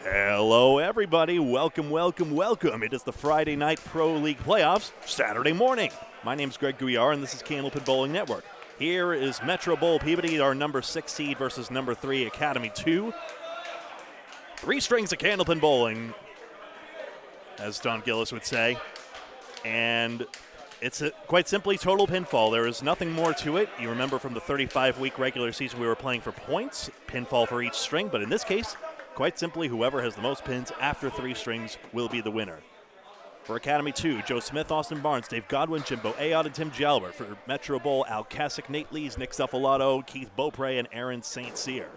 Hello, everybody. Welcome, welcome, welcome. It is the Friday Night Pro League Playoffs, Saturday morning. My name's Greg Guyar, and this is Candlepin Bowling Network. Here is Metro Bowl Peabody, our number 6 seed versus number 3 Academy 2. 3 strings of Candlepin Bowling, as Don Gillis would say. And it's quite simply total pinfall. There is nothing more to it. You remember from the 35-week regular season we were playing for points, pinfall for each string, but in this case, quite simply, whoever has the most pins after 3 strings will be the winner. For Academy 2, Joe Smith, Austin Barnes, Dave Godwin, Jimbo Ayotte, and Tim Jalbert. For Metro Bowl, Al Kessick, Nate Lees, Nick Zuffalato, Keith Beaupre, and Aaron St. Cyr.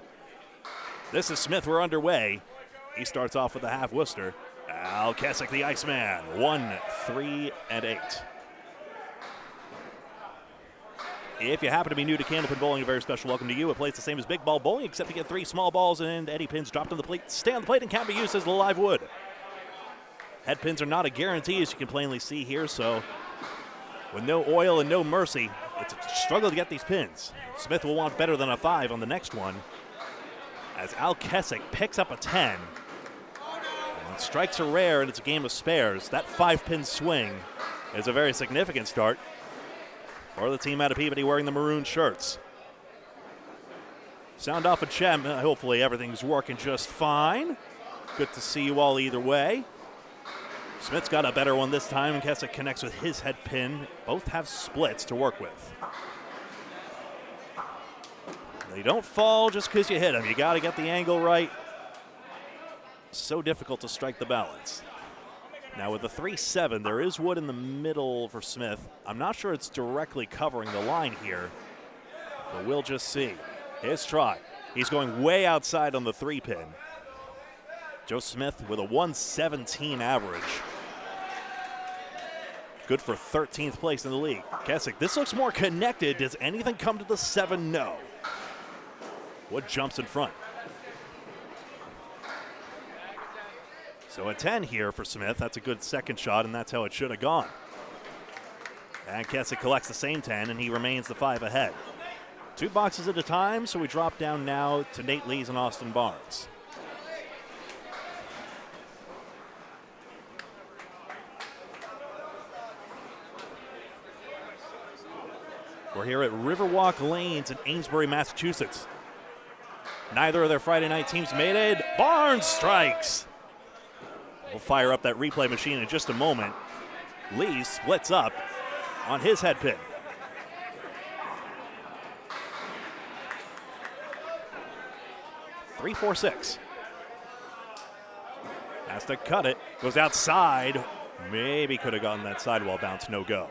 This is Smith. We're underway. He starts off with the half Worcester. Al Kessick, the Iceman, 1, 3, and 8. If you happen to be new to Candlepin Bowling, a very special welcome to you. It plays the same as big ball bowling, except you get 3 small balls and Eddie pins dropped on the plate, stay on the plate, and can't be used as the live wood. Head pins are not a guarantee, as you can plainly see here, so with no oil and no mercy, it's a struggle to get these pins. Smith will want better than a 5 on the next one, as Al Kessick picks up a 10. And strikes are rare, and it's a game of spares. That 5-pin swing is a very significant start for the team out of Peabody wearing the maroon shirts. Sound off at Chem. Hopefully everything's working just fine. Good to see you all either way. Smith's got a better one this time, and Kessick connects with his head pin. Both have splits to work with. They don't fall just because you hit them. You got to get the angle right. So difficult to strike the balance. Now with the 3-7, there is wood in the middle for Smith. I'm not sure it's directly covering the line here, but we'll just see. His try. He's going way outside on the 3-pin. Joe Smith with a 117 average. Good for 13th place in the league. Kessick, this looks more connected. Does anything come to the 7? No. Wood jumps in front. So a 10 here for Smith. That's a good second shot, and that's how it should have gone. And Kessick collects the same 10, and he remains the 5 ahead. 2 boxes at a time, so we drop down now to Nate Lees and Austin Barnes. We're here at Riverwalk Lanes in Amesbury, Massachusetts. Neither of their Friday night teams made it. Barnes strikes. We'll fire up that replay machine in just a moment. Lee splits up on his head pin. Three, 4, 6. Has to cut it. Goes outside. Maybe could have gotten that sidewall bounce. No go.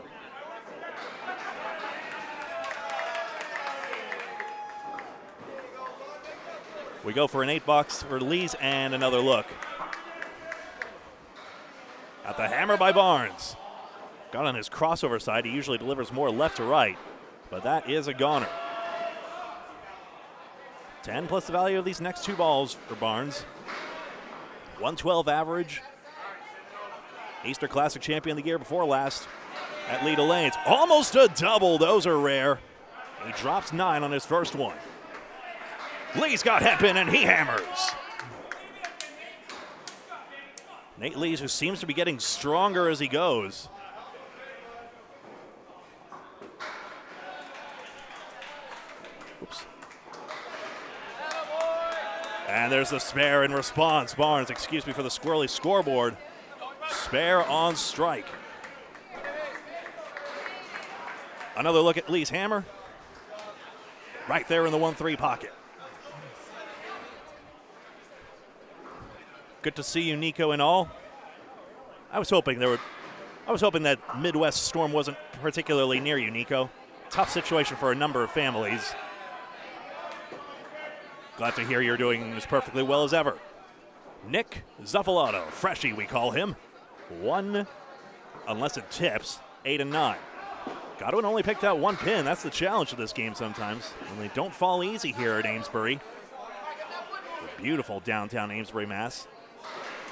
We go for an 8 box for Lees and another look. At the hammer by Barnes. Got on his crossover side. He usually delivers more left to right, but that is a goner. 10 plus the value of these next 2 balls for Barnes. 112 average. Easter Classic champion the year before last at Leda Lanes. Almost a double. Those are rare. He drops 9 on his first one. Lee's got head pin and he hammers. Nate Lees, who seems to be getting stronger as he goes. Oops. And there's the spare in response. Barnes, excuse me for the squirrely scoreboard. Spare on strike. Another look at Lee's hammer. Right there in the 1-3 pocket. Good to see you, Nico, and all. I was hoping that Midwest storm wasn't particularly near you, Nico. Tough situation for a number of families. Glad to hear you're doing as perfectly well as ever. Nick Zuffalato, Freshie we call him. 1, unless it tips, 8 and 9. Godwin only picked out 1 pin. That's the challenge of this game sometimes. And they don't fall easy here at Amesbury. The beautiful downtown Amesbury, Mass.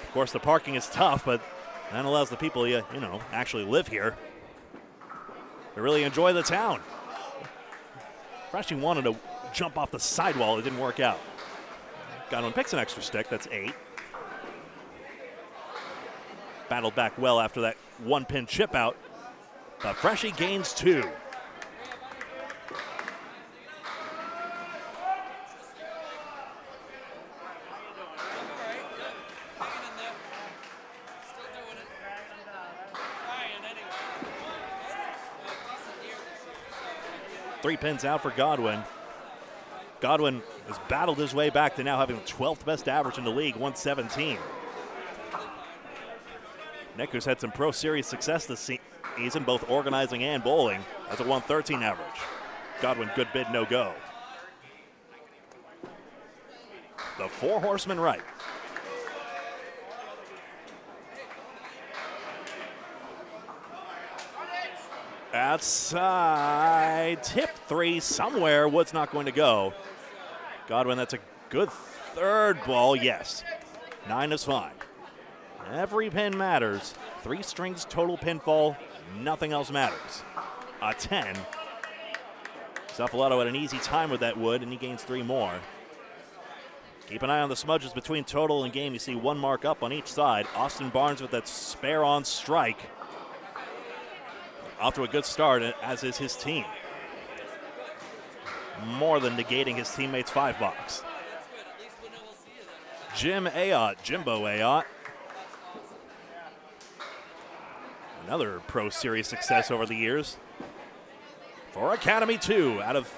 Of course, the parking is tough, but that allows the people, actually live here to really enjoy the town. Freshie wanted to jump off the sidewall. It didn't work out. Godwin picks an extra stick. That's 8. battled back well after that one-pin chip out. But Freshie gains 2. Three pins out for Godwin. Godwin has battled his way back to now having the 12th best average in the league, 117. Nick, who's had some Pro Series success this season, both organizing and bowling, has a 113 average. Godwin, good bid, no go. The Four Horsemen right. Outside, tip 3 somewhere. Wood's not going to go. Godwin, that's a good third ball, yes. 9 is fine. Every pin matters. 3 strings total pinfall, nothing else matters. A 10. Zuffalato had an easy time with that wood, and he gains 3 more. Keep an eye on the smudges between total and game. You see 1 mark up on each side. Austin Barnes with that spare on strike. Off to a good start, as is his team. More than negating his teammates' 5 box. Jimbo Ayotte. Another Pro Series success over the years. For Academy 2 out of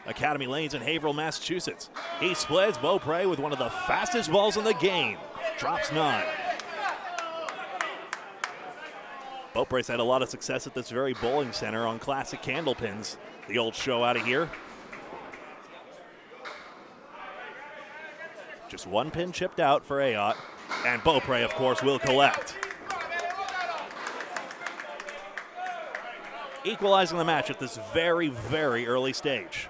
Academy Lanes in Haverhill, Massachusetts. He splits Beaupre with one of the fastest balls in the game. Drops 9. Beaupre's had a lot of success at this very bowling center on classic candle pins. The old show out of here. Just 1 pin chipped out for Ayotte, and Beaupre, of course, will collect. Equalizing the match at this very, very early stage.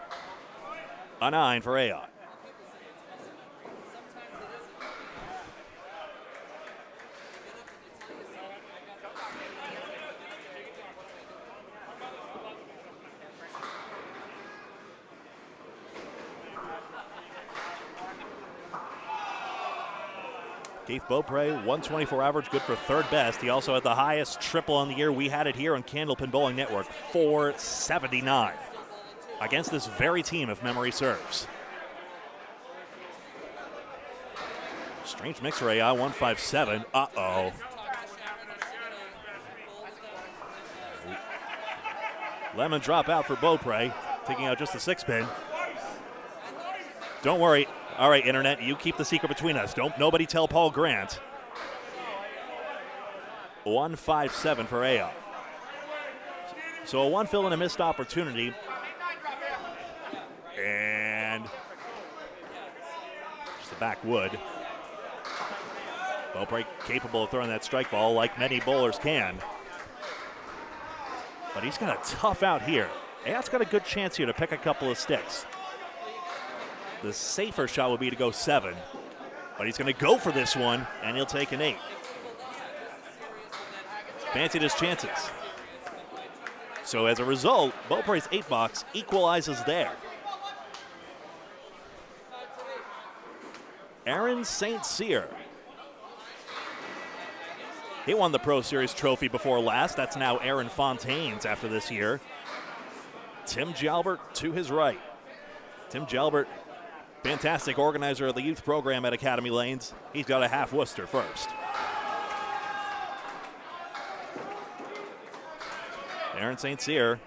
A 9 for Ayotte. Keith Beaupre, 124 average, good for 3rd best. He also had the highest triple on the year. We had it here on Candlepin Bowling Network, 479. Against this very team, if memory serves. Strange mix for AI, 157. Uh-oh. Lemon drop out for Beaupre, taking out just a 6-pin. Don't worry. All right, Internet, you keep the secret between us. Nobody tell Paul Grant. 157 for Ayotte. So a 1 fill and a missed opportunity. And just the backwood. Beaupre capable of throwing that strike ball like many bowlers can. But he's got a tough out here. Ayotte's got a good chance here to pick a couple of sticks. The safer shot would be to go 7, but he's going to go for this one, and he'll take an 8. Fancied his chances. So as a result, Beaupre's 8 box equalizes there. Aaron St. Cyr. He won the Pro Series trophy before last. That's now Aaron Fontaine's after this year. Tim Jalbert to his right. Tim Jalbert, fantastic organizer of the youth program at Academy Lanes. He's got a half Worcester first. Aaron St. Cyr,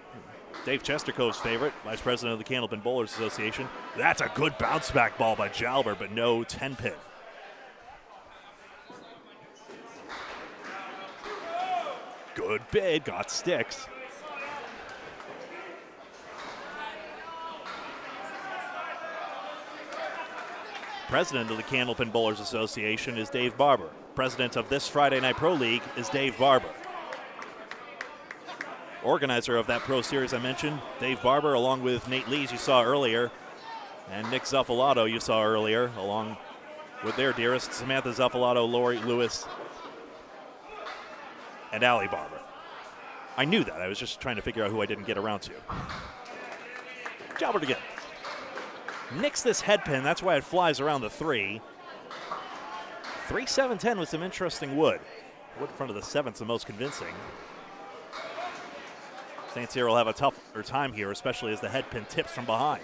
Dave Chestercove's favorite, vice president of the Candlepin Bowlers Association. That's a good bounce back ball by Jalbert, but no 10-pin. Good bid, got sticks. President of the Candlepin Bowlers Association is Dave Barber. President of this Friday Night Pro League is Dave Barber. Organizer of that Pro Series I mentioned, Dave Barber, along with Nate Lees you saw earlier, and Nick Zuffalato you saw earlier, along with their dearest Samantha Zuffalato, Lori Lewis, and Allie Barber. I knew that. I was just trying to figure out who I didn't get around to. Jalbert again. Nicks this head pin, that's why it flies around the 3. 3-7-10 with some interesting wood. wood in front of the 7's the most convincing. St. Cyr will have a tougher time here, especially as the head pin tips from behind.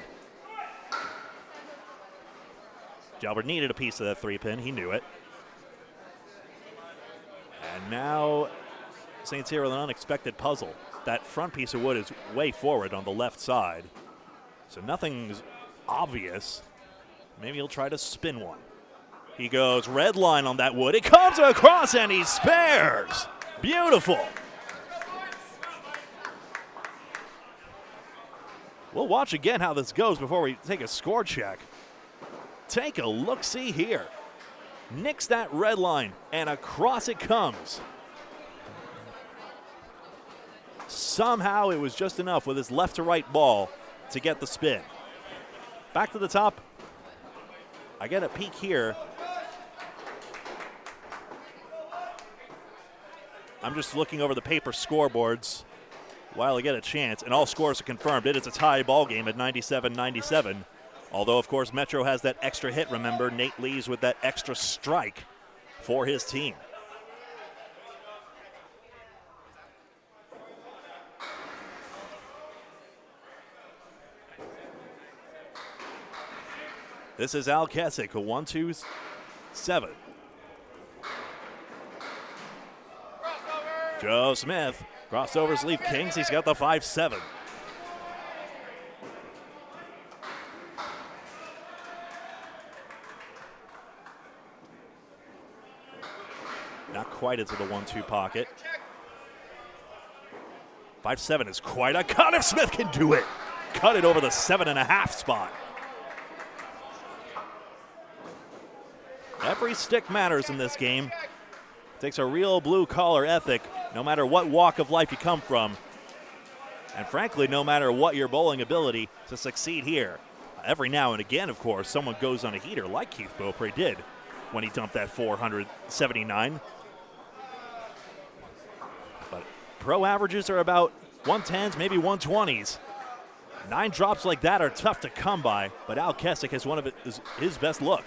Jalbert needed a piece of that 3-pin. He knew it. And now St. Cyr with an unexpected puzzle. That front piece of wood is way forward on the left side, so nothing's obvious. Maybe he'll try to spin one. He goes red line on that wood. It comes across and he spares. Beautiful. We'll watch again how this goes before we take a score check. Take a look-see here. Nicks that red line, and across it comes. Somehow it was just enough with his left to right ball to get the spin. Back to the top. I get a peek here. I'm just looking over the paper scoreboards while I get a chance, and all scores are confirmed. It is a tie ball game at 97-97. Although, of course, Metro has that extra hit. Remember, Nate Lees with that extra strike for his team. This is Al Kessick, a 1-2-7. Joe Smith, crossovers leave Kings. He's got the 5-7. Not quite into the 1-2 pocket. 5-7 is quite a cut if Smith can do it. Cut it over the 7.5 spot. Every stick matters in this game. It takes a real blue-collar ethic, no matter what walk of life you come from. And frankly, no matter what your bowling ability to succeed here. Every now and again, of course, someone goes on a heater like Keith Beaupre did when he dumped that 479. But pro averages are about 110s, maybe 120s. 9 drops like that are tough to come by, but Al Kessick has one of his best look.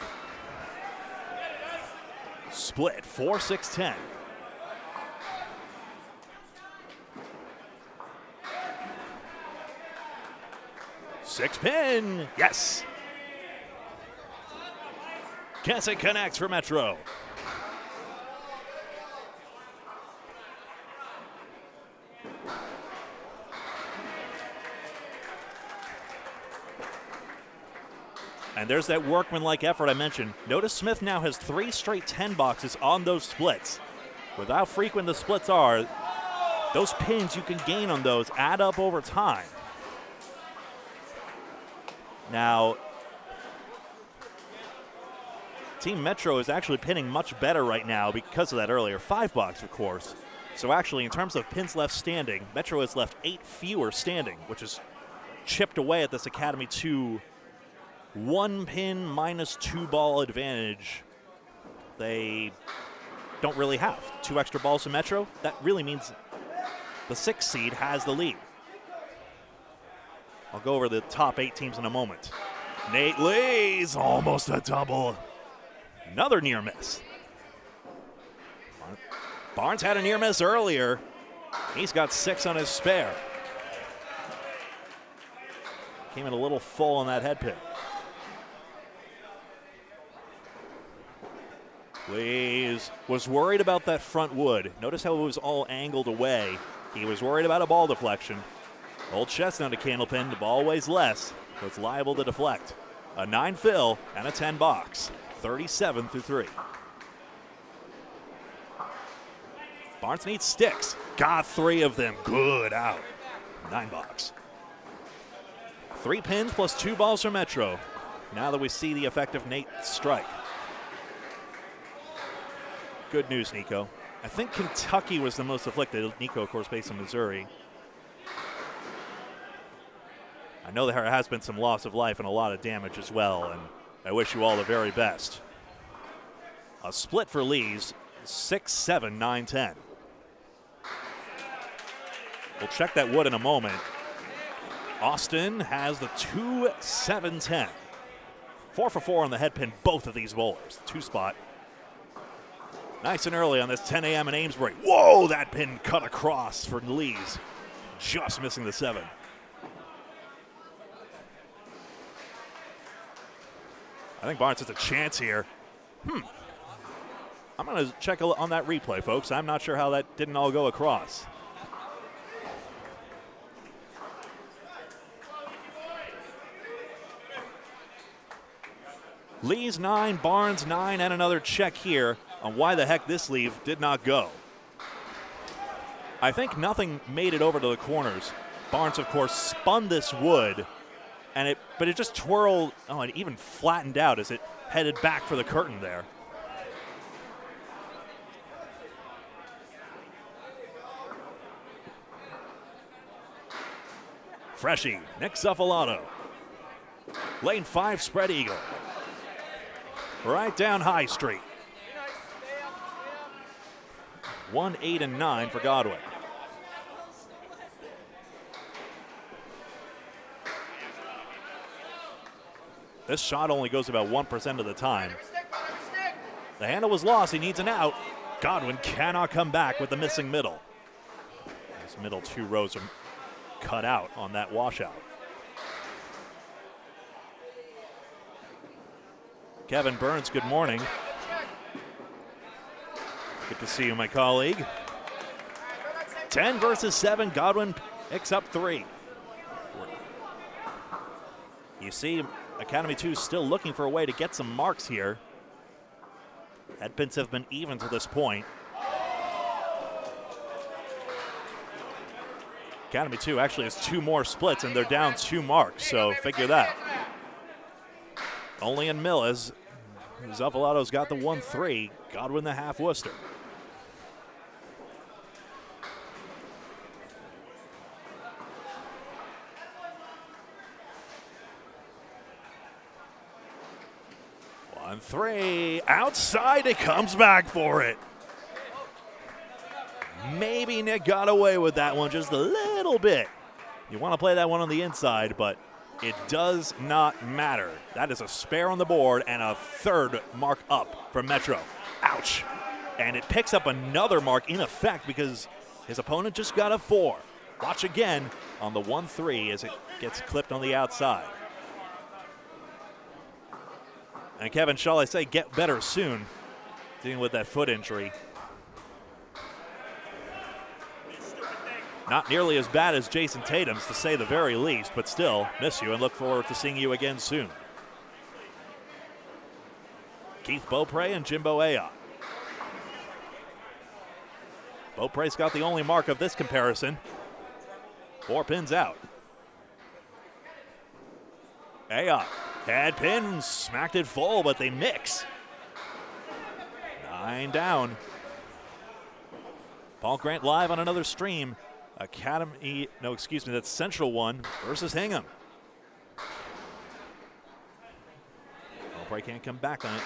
Split, 4-6-10. Six pin, yes. Kessick connects for Metro. And there's that workmanlike effort I mentioned. Notice Smith now has 3 straight 10 boxes on those splits. With how frequent the splits are, those pins you can gain on those add up over time. Now, Team Metro is actually pinning much better right now because of that earlier 5-box, of course. So actually, in terms of pins left standing, Metro has left 8 fewer standing, which is chipped away at this Academy 2 1 pin minus 2 ball advantage. They don't really have 2 extra balls in Metro. That really means the 6th seed has the lead. I'll go over the top 8 teams in a moment. Nate Lees, almost a double. Another near miss. Barnes had a near miss earlier. He's got 6 on his spare. Came in a little full on that head pin. Lees was worried about that front wood. Notice how it was all angled away. He was worried about a ball deflection. Old chestnut to candlepin, the ball weighs less, so it's liable to deflect. A 9 fill and a 10 box, 37-3. Barnes needs sticks. Got 3 of them, good out. 9 box. 3 pins plus 2 balls for Metro. Now that we see the effect of Nate's strike. Good news, Nico. I think Kentucky was the most afflicted. Nico, of course, based in Missouri. I know there has been some loss of life and a lot of damage as well, and I wish you all the very best. A split for Lees, 6-7, 9-10. We'll check that wood in a moment. Austin has the 2-7-10. 4 for 4 on the head pin, both of these bowlers. 2 spot. Nice and early on this 10 a.m. in Amesbury. Whoa, that pin cut across for Lees. Just missing the 7. I think Barnes has a chance here. I'm going to check on that replay, folks. I'm not sure how that didn't all go across. Lees 9, Barnes 9, and another check here on why the heck this leave did not go. I think nothing made it over to the corners. Barnes, of course, spun this wood, but it just twirled, it even flattened out as it headed back for the curtain there. Freshie, Nick Zuffalato. Lane 5 spread eagle. Right down High Street. 1, 8, and 9 for Godwin. This shot only goes about 1% of the time. The handle was lost. He needs an out. Godwin cannot come back with the missing middle. These middle 2 rows are cut out on that washout. Kevin Burns, good morning. Good to see you, my colleague. 10 versus 7. Godwin picks up 3. You see Academy 2 still looking for a way to get some marks here. Head pins have been even to this point. Academy 2 actually has 2 more splits, and they're down 2 marks, so figure that. Only in Mill as Zuffalato's got the 1-3. Godwin the half Worcester. On 3, outside, it comes back for it. Maybe Nick got away with that one just a little bit. You want to play that one on the inside, but it does not matter. That is a spare on the board and a 3rd mark up for Metro. Ouch. And it picks up another mark in effect because his opponent just got a 4. Watch again on the 1-3 as it gets clipped on the outside. And Kevin, shall I say, get better soon, dealing with that foot injury. Not nearly as bad as Jason Tatum's, to say the very least, but still, miss you and look forward to seeing you again soon. Keith Beaupre and Jimbo Ayotte. Beaupre's got the only mark of this comparison. 4 pins out. Ayotte, head pin, smacked it full, but they mix. 9 down. Paul Grant live on another stream. That's Central 1 versus Hingham. Beaupre can't come back on it.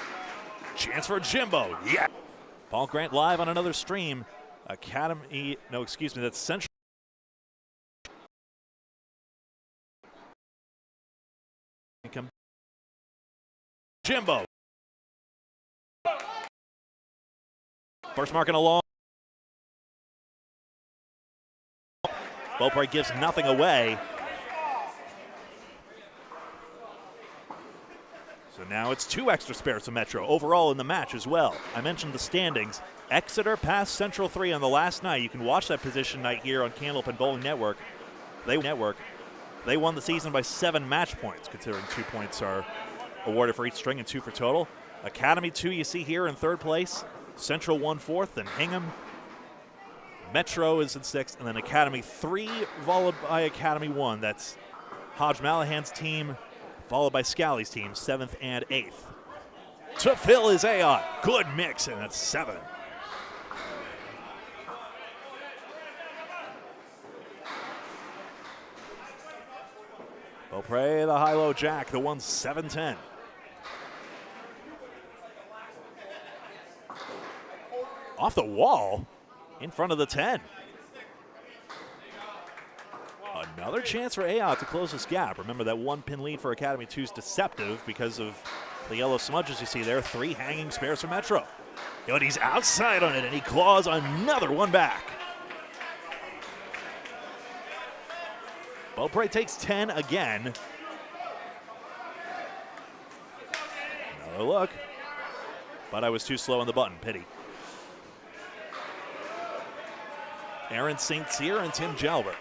Chance for Jimbo, yeah. Paul Grant live on another stream. That's Central. Jimbo. First mark in a long. Beaupre gives nothing away. So now it's 2 extra spares to Metro overall in the match as well. I mentioned the standings. Exeter passed Central 3 on the last night. You can watch that position night here on Candlepin Bowling Network. They won the season by 7 match points, considering 2 points are awarded for each string and 2 for total. Academy 2 you see here in 3rd place. Central 1 4th, and Hingham. Metro is in 6th, and then Academy 3 followed by Academy 1. That's Hodge Malahan's team, followed by Scally's team, 7th and 8th. To fill is Ayotte. Good mix, and that's 7. Beaupre, the high-low jack, the 1-7-10. Off the wall, in front of the 10. Another chance for Ayotte to close this gap. Remember that 1-pin lead for Academy 2 is deceptive because of the yellow smudges you see there. 3 hanging spares for Metro. But he's outside on it, and he claws another one back. Beaupre takes 10 again. Another look. But I was too slow on the button. Pity. Aaron St. Cyr and Tim Jalbert.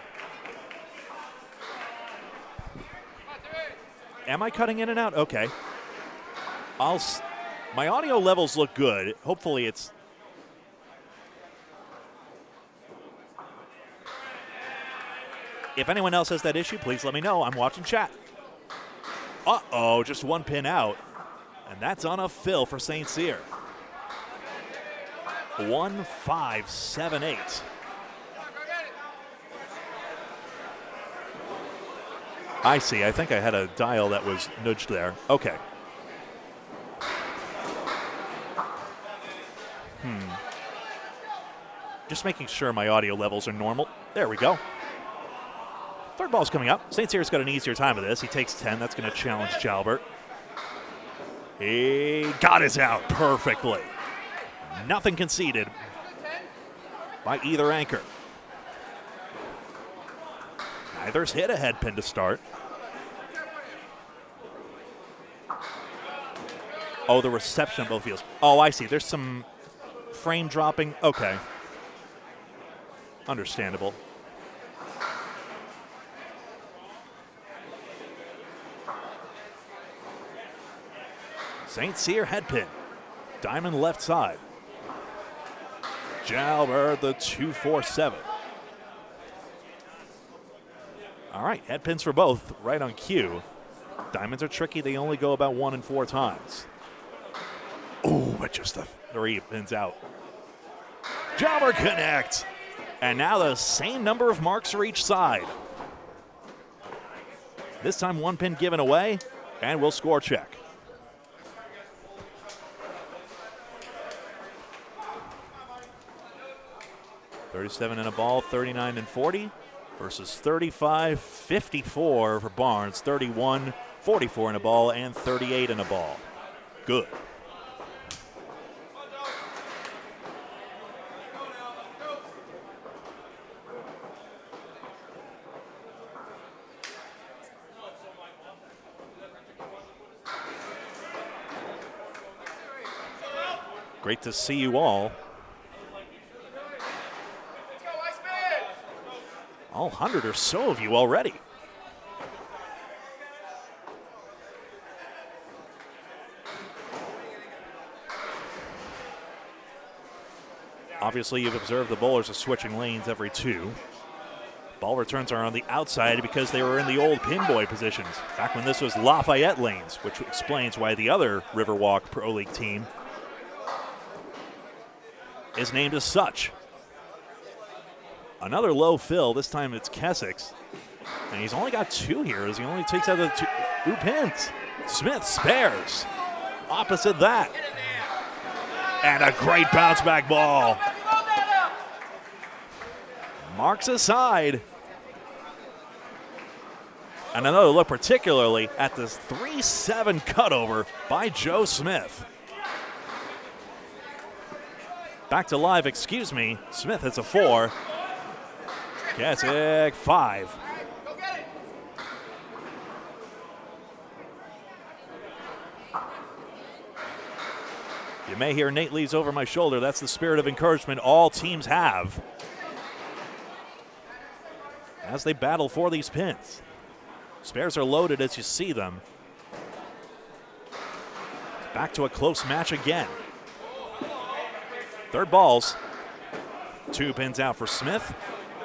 Am I cutting in and out? Okay. My audio levels look good. Hopefully it's... If anyone else has that issue, please let me know. I'm watching chat. Uh-oh, just one pin out. And that's on a fill for St. Cyr. 1-5-7-8. I see. I think I had a dial that was nudged there. Okay. Just making sure my audio levels are normal. There we go. Third ball's coming up. St. Cyr's got an easier time of this. He takes 10. That's going to challenge Jalbert. He got his out perfectly. Nothing conceded by either anchor. Neither's hit a head pin to start. Oh, the reception on both fields. Oh, I see. There's some frame dropping. Okay. Understandable. St. Cyr head pin. Diamond left side. Jalbert the 2-4-7. All right, head pins for both, right on cue. Diamonds are tricky. They only go about 1 in 4 times. Oh, but just the 3 pins out. Jalbert connect. And now the same number of marks for each side. This time 1 pin given away, and we'll score check. $37 in a ball, 39 and 40 versus 35-54 for Barnes, 31-44 in a ball, and 38 in a ball. Good. Great to see you all. All 100 or so of you already. Obviously, you've observed the bowlers are switching lanes every 2. Ball returns are on the outside because they were in the old pinboy positions back when this was Lafayette lanes, which explains why the other Riverwalk Pro League team is named as such. Another low fill. This time it's Keswick's. And he's only got 2 here as he only takes out the 2 pins. Smith spares. Opposite that. And a great bounce back ball. Marks aside. And another look particularly at this 3-7 cutover by Joe Smith. Back to live, excuse me. Smith hits a 4. Keswick 5. You may hear Nate Lee's over my shoulder. That's the spirit of encouragement all teams have as they battle for these pins. Spares are loaded as you see them. Back to a close match again. Third balls. 2 pins out for Smith.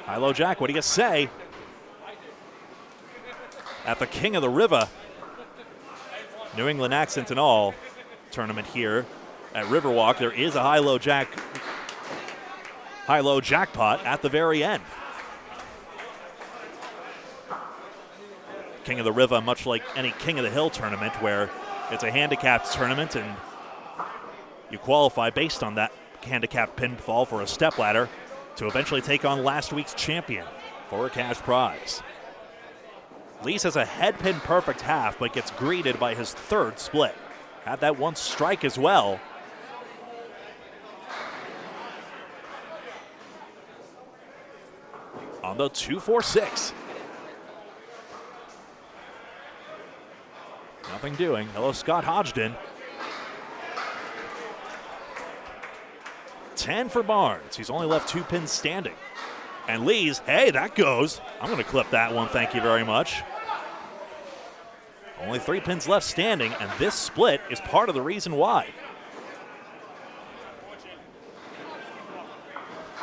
High-low jack, what do you say? At the King of the River, New England accent and all tournament here at Riverwalk, there is a high-low jackpot at the very end. King of the River, much like any King of the Hill tournament where it's a handicapped tournament and you qualify based on that handicapped pinfall for a stepladder to eventually take on last week's champion for a cash prize. Lees has a head pin perfect half, but gets greeted by his 3rd split. Had that 1 strike as well. on the 2-4-6. Nothing doing. Hello, Scott Hodgden. 10 for Barnes. He's only left 2 pins standing. And Lees, hey, that goes. I'm going to clip that one, thank you very much. Only 3 pins left standing, and this split is part of the reason why.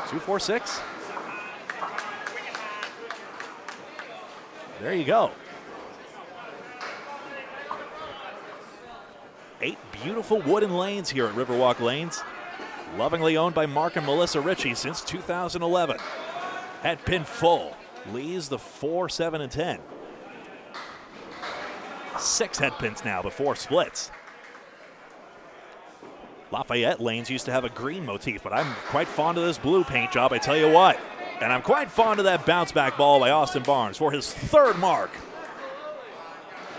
2-4-6. There you go. 8 beautiful wooden lanes here at Riverwalk Lanes. Lovingly owned by Mark and Melissa Ritchie since 2011. Head pin full. Lees the 4, 7, and 10. 6 head pins now before splits. Lafayette Lanes used to have a green motif, but I'm quite fond of this blue paint job, I tell you what. And I'm quite fond of that bounce back ball by Austin Barnes for his 3rd mark.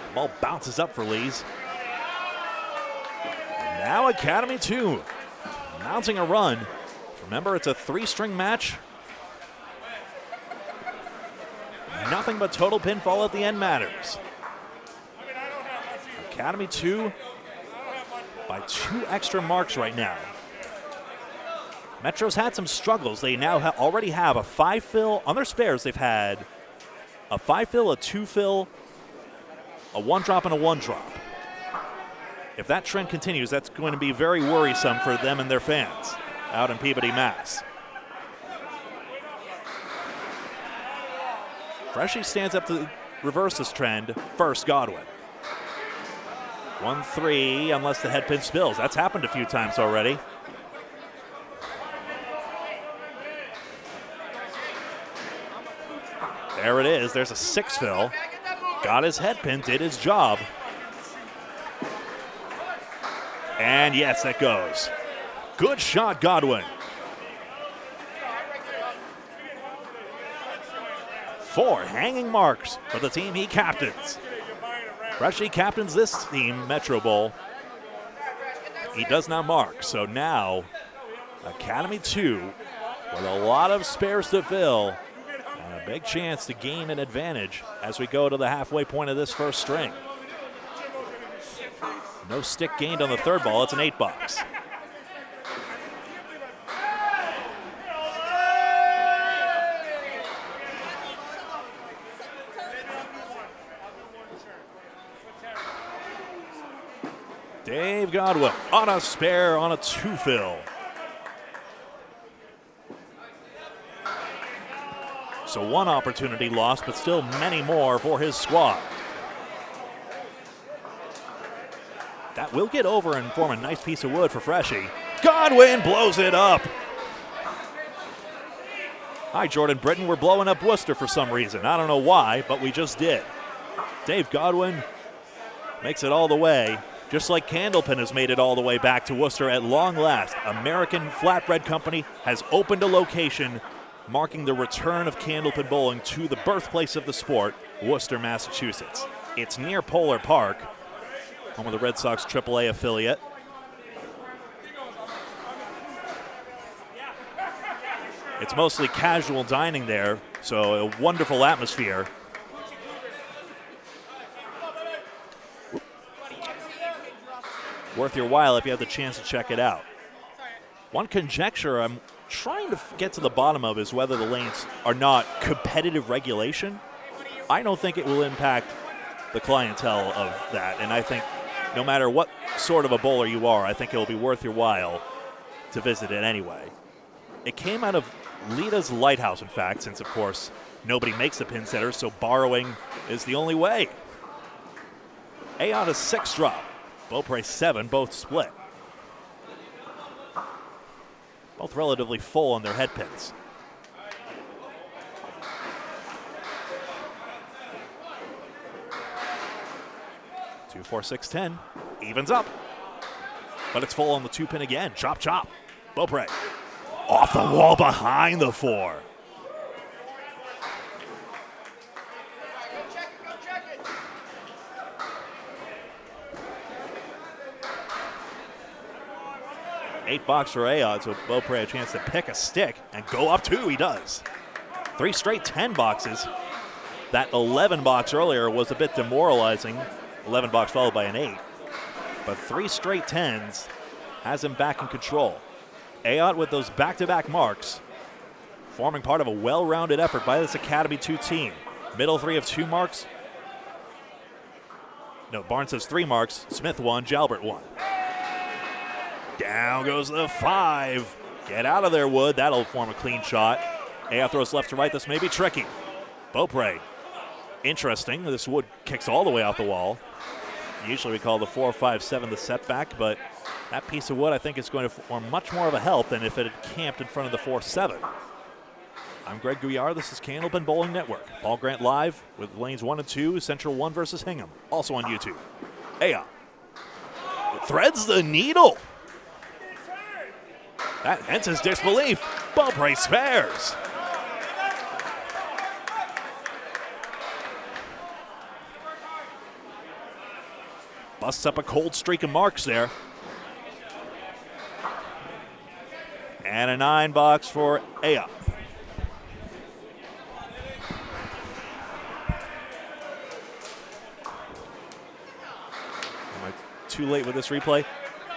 The ball bounces up for Lees. Now Academy 2, mounting a run. Remember, it's a 3-string match. Nothing but total pinfall at the end matters. Academy 2 by 2 extra marks right now. Metro's had some struggles. They now already have a 5-fill. On their spares, they've had a 5-fill, a 2-fill, a 1-drop, and a 1-drop. If that trend continues, that's going to be very worrisome for them and their fans out in Peabody, Mass. Freshie stands up to reverse this trend. First, Godwin. 1-3, unless the head pin spills. That's happened a few times already. There it is. There's a 6-fill. Got his head pin, did his job. And yes, that goes. Good shot, Godwin. 4 hanging marks for the team he captains. Freshie captains this team, Metro Bowl. He does not mark, so now Academy 2 with a lot of spares to fill and a big chance to gain an advantage as we go to the halfway point of this first string. No stick gained on the 3rd ball. It's an 8-box. Dave Godwin on a spare on a 2-fill. So 1 opportunity lost, but still many more for his squad. That will get over and form a nice piece of wood for Freshie. Godwin blows it up. Hi, Jordan Britton. We're blowing up Worcester for some reason. I don't know why, but we just did. Dave Godwin makes it all the way, just like Candlepin has made it all the way back to Worcester at long last. American Flatbread Company has opened a location marking the return of Candlepin bowling to the birthplace of the sport, Worcester, Massachusetts. It's near Polar Park, home of the Red Sox AAA affiliate. It's mostly casual dining there, so a wonderful atmosphere. Worth your while if you have the chance to check it out. One conjecture I'm trying to get to the bottom of is whether the lanes are not competitive regulation. I don't think it will impact the clientele of that, and I think no matter what sort of a bowler you are, I think it will be worth your while to visit it anyway. It came out of Lita's Lighthouse, in fact, since, of course, nobody makes the pin setters, so borrowing is the only way. Aon a 6-drop. Beaupre 7, both split. Both relatively full on their head pins. Two, 4, 6, 10. Evens up. But it's full on the 2-pin again. Chop, chop. Beaupre. Off the wall behind the 4. Eight box for Aod, so Beaupre a chance to pick a stick and go up 2. He does. 3 straight 10 boxes. That 11 box earlier was a bit demoralizing. 11 box followed by an 8. But 3 straight 10s has him back in control. Ayotte with those back-to-back marks, forming part of a well-rounded effort by this Academy 2 team. Middle 3 of 2 marks. No, Barnes has 3 marks. Smith 1, Jalbert 1. Down goes the 5. Get out of there, Wood. That'll form a clean shot. Ayotte throws left to right. This may be tricky. Beaupre. Interesting. This Wood kicks all the way out the wall. Usually we call the 4-5-7 the setback, but that piece of wood I think is going to form much more of a help than if it had camped in front of the 4-7. I'm Greg Guyar. This is Candlepin Bowling Network. Paul Grant live with lanes 1 and 2, Central 1 versus Hingham, also on YouTube. Ayotte threads the needle. That ends his disbelief. Beaupre spares. Busts up a cold streak of marks there. And a 9 box for Ayotte. Am I too late with this replay?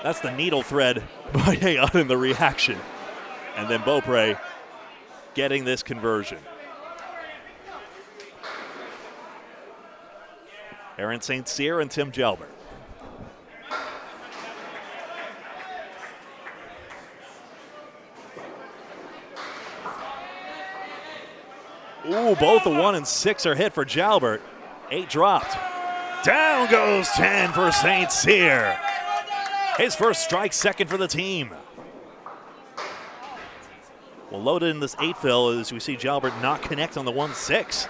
That's the needle thread by Ayotte in the reaction. And then Beaupre getting this conversion. Aaron St. Cyr and Tim Jalbert. Ooh, both the 1 and 6 are hit for Jalbert. 8 dropped. Down goes 10 for St. Cyr. His first strike, second for the team. Well, loaded in this 8 fill as we see Jalbert not connect on the 1-6.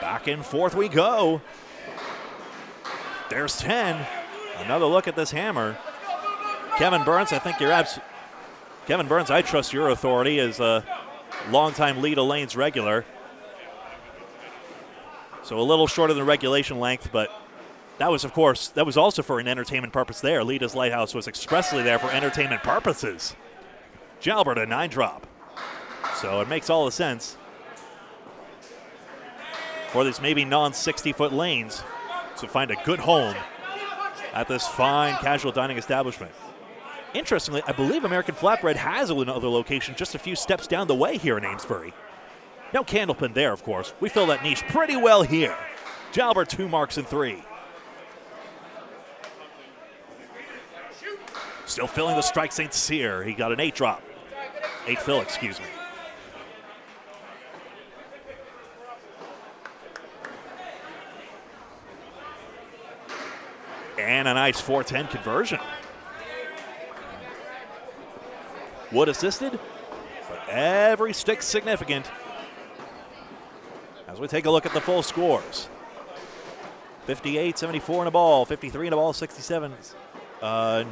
Back and forth we go. There's 10. Another look at this hammer. Kevin Burns, I think you're Kevin Burns, I trust your authority as a longtime lead of lanes regular. So a little shorter than regulation length, but that was, of course, that was also for an entertainment purpose there. Lita's Lighthouse was expressly there for entertainment purposes. Jalbert a 9 drop. So it makes all the sense for these maybe non-60-foot lanes to find a good home at this fine casual dining establishment. Interestingly, I believe American Flatbread has another location just a few steps down the way here in Amesbury. No Candlepin there, of course. We fill that niche pretty well here. Jalbert 2 marks and 3. Still filling the strike, St. Cyr. He got an 8 drop. 8 fill, excuse me. And a nice 4-10 conversion. Wood assisted, but every stick's significant. As we take a look at the full scores. 58, 74 in a ball, 53 in a ball, 67.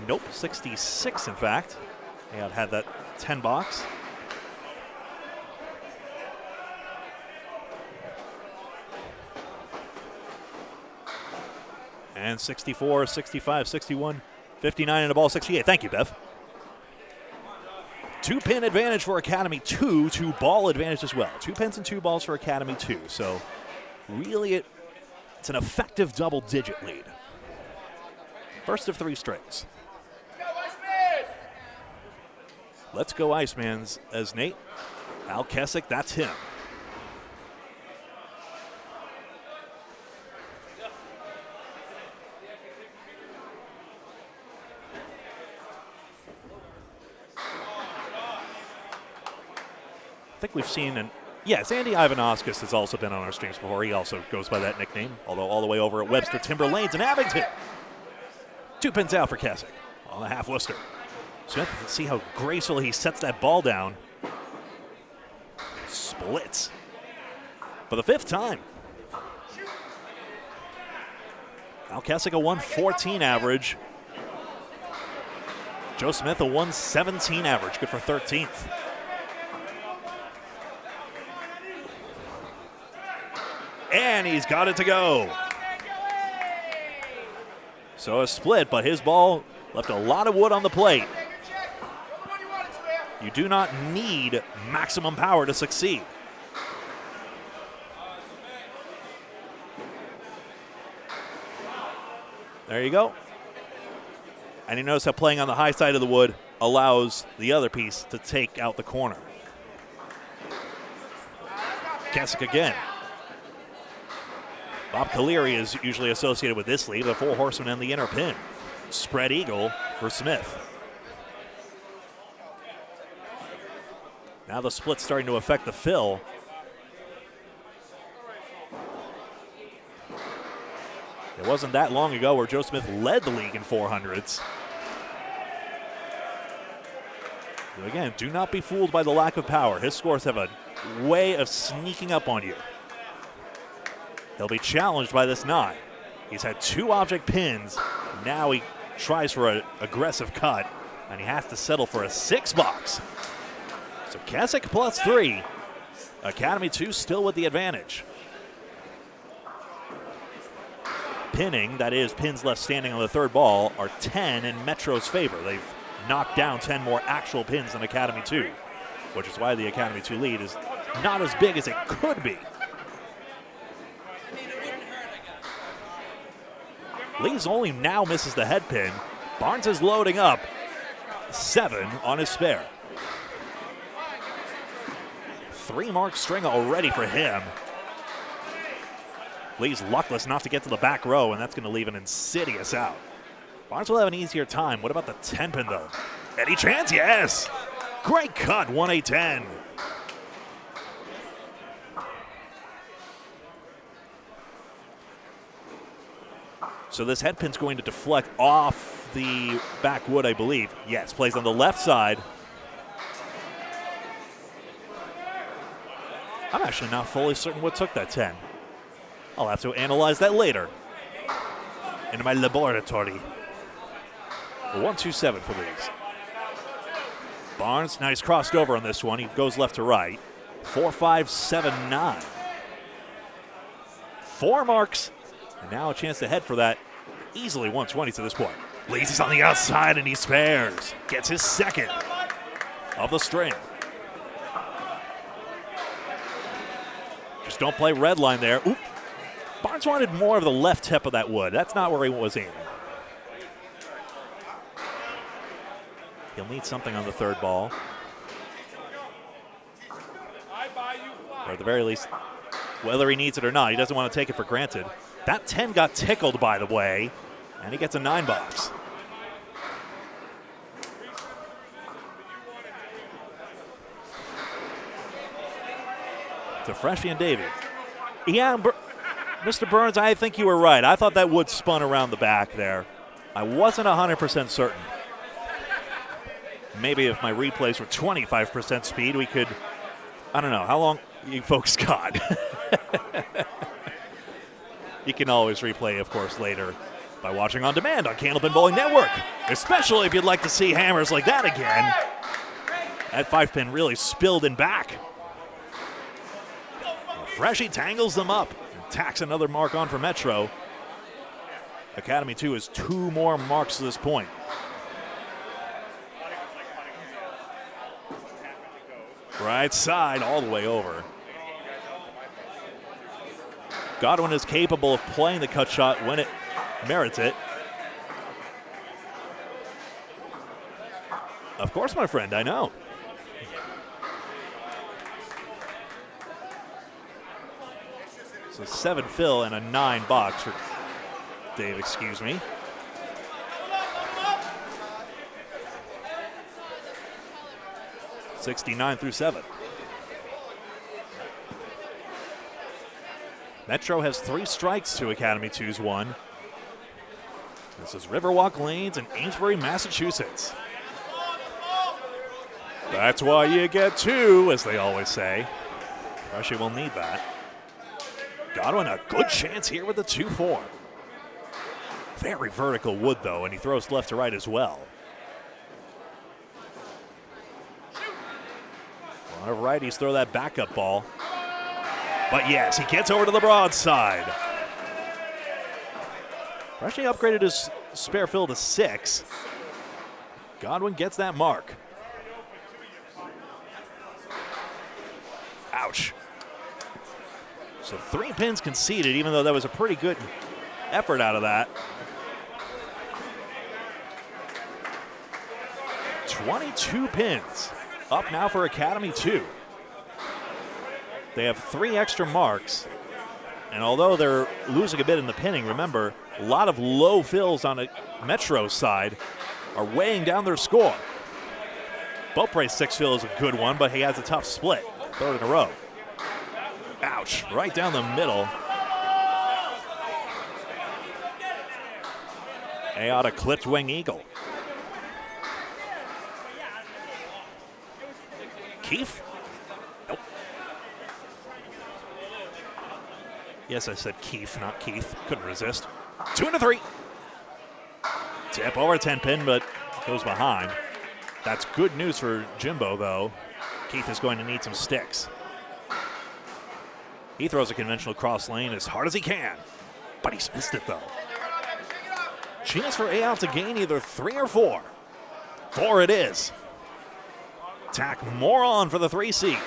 Nope, 66 in fact. Ayotte had that 10 box. And 64, 65, 61, 59 in a ball, 68. Thank you, Bev. 2-pin advantage for Academy 2, 2-ball advantage as well. 2 pins and 2 balls for Academy 2. So really it's an effective double-digit lead. First of 3 strings. Let's go Icemans as Nate. Al Kessick, that's him. I think we've seen, yes, Andy Ivanauskas has also been on our streams before. He also goes by that nickname, although all the way over at Webster Timber Lanes in Abington. 2 pins out for Kessick on the half Worcester. Smith, see how gracefully he sets that ball down. Splits for the 5th time. Al Kessick a 114 average. Joe Smith a 117 average, good for 13th. And he's got it to go. So a split, but his ball left a lot of wood on the plate. You do not need maximum power to succeed. There you go. And you notice how playing on the high side of the wood allows the other piece to take out the corner. Keswick again. Bob Caleri is usually associated with this lead, the four horsemen and the inner pin. Spread eagle for Smith. Now the split's starting to affect the fill. It wasn't that long ago where Joe Smith led the league in 400s. But again, do not be fooled by the lack of power. His scores have a way of sneaking up on you. He'll be challenged by this 9. He's had 2 object pins. Now he tries for an aggressive cut, and he has to settle for a 6 box. So Keswick plus 3. Academy 2 still with the advantage. Pinning, that is pins left standing on the third ball, are 10 in Metro's favor. They've knocked down 10 more actual pins than Academy 2, which is why the Academy 2 lead is not as big as it could be. Lee's only now misses the head pin. Barnes is loading up. 7 on his spare. 3-mark string already for him. Lee's luckless not to get to the back row, and that's going to leave an insidious out. Barnes will have an easier time. What about the 10 pin, though? Any chance? Yes! Great cut, 1-8-10. So this head pin's going to deflect off the back wood, I believe. Yes, plays on the left side. I'm actually not fully certain what took that 10. I'll have to analyze that later in my laboratory. 1-2-7 for these. Barnes, now he's crossed over on this one. He goes left to right. 4-5-7-9. 4 marks. And now a chance to head for that. Easily 120 to this point. Lazy's on the outside and he spares. Gets his second of the string. Just don't play red line there. Oop. Barnes wanted more of the left tip of that wood. That's not where he was aiming. He'll need something on the third ball. Or at the very least, whether he needs it or not, he doesn't want to take it for granted. That 10 got tickled, by the way, and he gets a 9 box. To Freshie and Davey. Yeah, Mr. Burns, I think you were right. I thought that wood spun around the back there. I wasn't 100% certain. Maybe if my replays were 25% speed, we could, I don't know, how long you folks got? You can always replay, of course, later by watching on demand on Candlepin Bowling Network, especially if you'd like to see hammers like that again. That 5-pin really spilled in back. Freshie tangles them up and tacks another mark on for Metro. Academy 2 is 2 more marks to this point. Right side all the way over. Godwin is capable of playing the cut shot when it merits it. Of course, my friend, I know. So 7 fill and a 9 box for Dave, excuse me. (69 through 7). Metro has 3 strikes to Academy 2's 1. This is Riverwalk Lanes in Amesbury, Massachusetts. That's why you get 2, as they always say. Freshie will need that. Godwin, a good chance here with the 2-4. Very vertical wood, though, and he throws left to right as well. A lot of righties throw that backup ball. But yes, he gets over to the broadside. Freshie upgraded his spare fill to 6. Godwin gets that mark. Ouch. So 3 pins conceded, even though that was a pretty good effort out of that. 22 pins. Up now for Academy 2. They have 3 extra marks. And although they're losing a bit in the pinning, remember, a lot of low fills on a Metro side are weighing down their score. Beaupre's 6 fill is a good one, but he has a tough split. 3rd in a row. Ouch, right down the middle. Aotta clipped wing eagle. Keefe? Nope. Yes, I said Keefe, not Keith. Couldn't resist. 2 and a 3. Tip over 10 pin, but goes behind. That's good news for Jimbo, though. Keith is going to need some sticks. He throws a conventional cross lane as hard as he can, but he's missed it, though. Chance for Aotta to gain either 3 or 4. 4 it is. Tack more on for the 3 seed.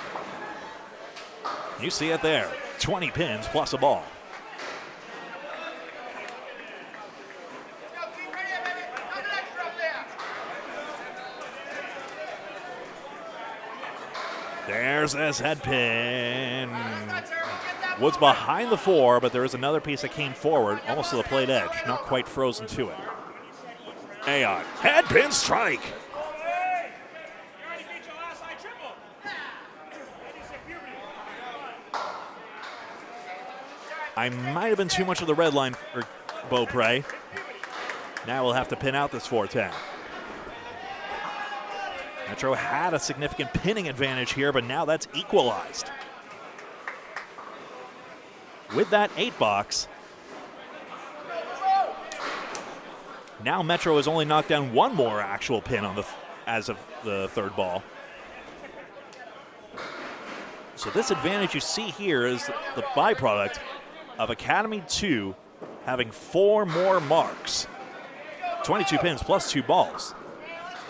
You see it there. 20 pins plus a ball. There's this head pin. Woods behind the 4, but there is another piece that came forward, almost to the plate edge, not quite frozen to it. Aon, head pin strike. I might have been too much of the red line for Beaupre. Now we'll have to pin out this 410. Metro had a significant pinning advantage here, but now that's equalized. With that 8 box, now Metro has only knocked down 1 more actual pin on as of the 3rd ball. So this advantage you see here is the byproduct of Academy 2 having 4 more marks. 22 pins plus 2 balls.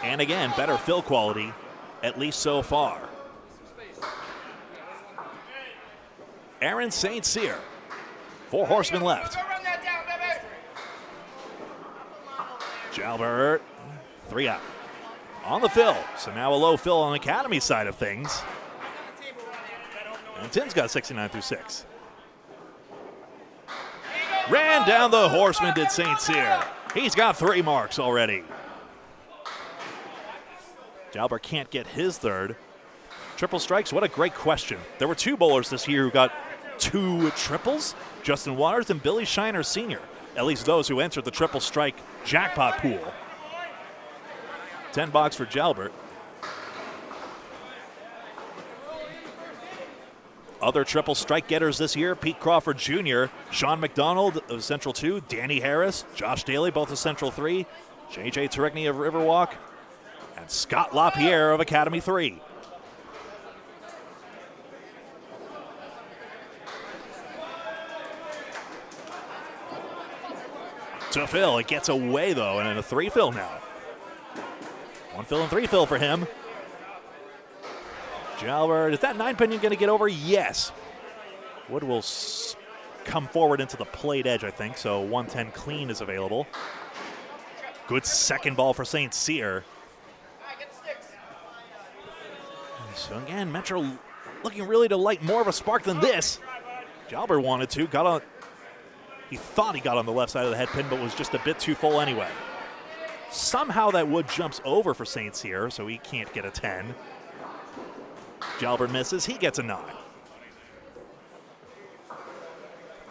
And again, better fill quality, at least so far. Aaron St. Cyr, 4 horsemen left. Jalbert, 3 out. On the fill, so now a low fill on the Academy side of things. And Tim's got 69 through 6. Ran down the horseman, did St. Cyr. He's got 3 marks already. Jalbert can't get his 3rd. Triple strikes, what a great question. There were 2 bowlers this year who got 2 triples, Justin Waters and Billy Shiner Sr., at least those who entered the triple strike jackpot pool. 10 box for Jalbert. Other triple strike getters this year, Pete Crawford Jr., Sean McDonald of Central 2, Danny Harris, Josh Daly, both of Central 3, JJ Turigny of Riverwalk, and Scott LaPierre of Academy 3. To fill, it gets away though, and in a 3 fill now. 1 fill and 3 fill for him. Jalbert, is that 9 pin going to get over? Yes. Wood will come forward into the plate edge, I think, so 110 clean is available. Good 2nd ball for St. Cyr. So again, Metro looking really to light more of a spark than this. Jalbert wanted to, got on. He thought he got on the left side of the head pin, but was just a bit too full anyway. Somehow that wood jumps over for St. Cyr, so he can't get a 10. Jalbert misses, he gets a 9.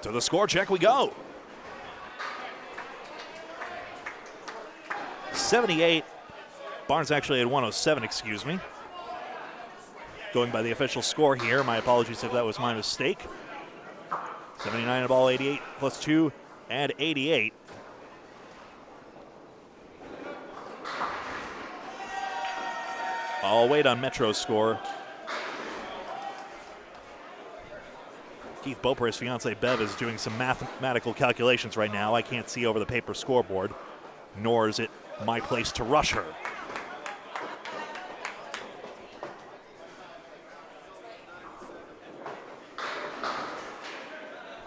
To the score check we go. 78. Barnes actually had 107, excuse me. Going by the official score here. My apologies if that was my mistake. 79 a ball, 88 plus 2, and 88. I'll wait on Metro's score. Keith Beaupre's fiance Bev is doing some mathematical calculations right now. I can't see over the paper scoreboard, nor is it my place to rush her.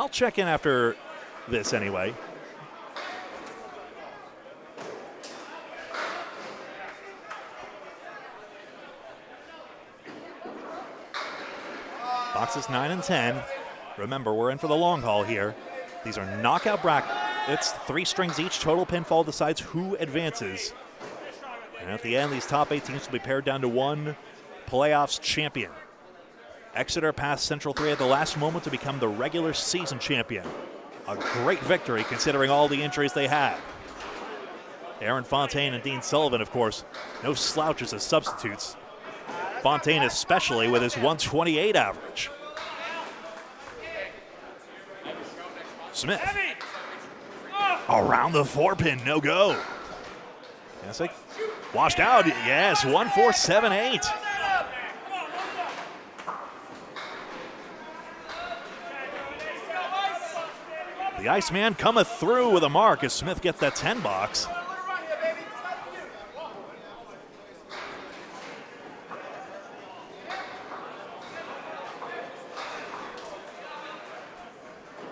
I'll check in after this anyway. Boxes 9 and 10. Remember, we're in for the long haul here. These are knockout brackets. It's 3 strings each. Total pinfall decides who advances. And at the end, these top 8 teams will be pared down to one playoffs champion. Exeter passed Central 3 at the last moment to become the regular season champion. A great victory considering all the injuries they had. Aaron Fontaine and Dean Sullivan, of course, no slouches as substitutes. Fontaine especially with his 128 average. Smith. Around the 4-pin, no go. Kessick washed out, yes, 1-4-7-8. The Iceman cometh through with a mark as Smith gets that 10 box.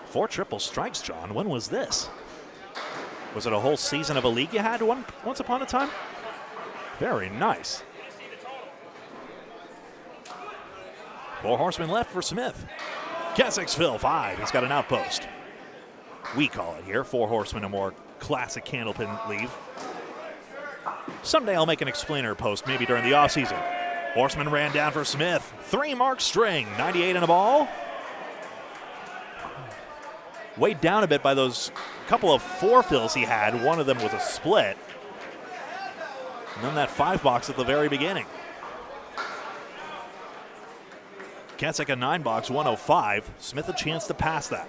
Four triple strikes, John. When was this? Was it a whole season of a league you had once upon a time? Very nice. 4 horsemen left for Smith. Kessick's fill 5. He's got an outpost. We call it here. 4 horsemen, a more classic candlepin leave. Someday I'll make an explainer post, maybe during the offseason. Horseman ran down for Smith. 3-mark string. 98 in a ball. Weighed down a bit by those couple of 4 fills he had. One of them was a split. And then that 5 box at the very beginning. Kessick a 9 box, 105. Smith a chance to pass that.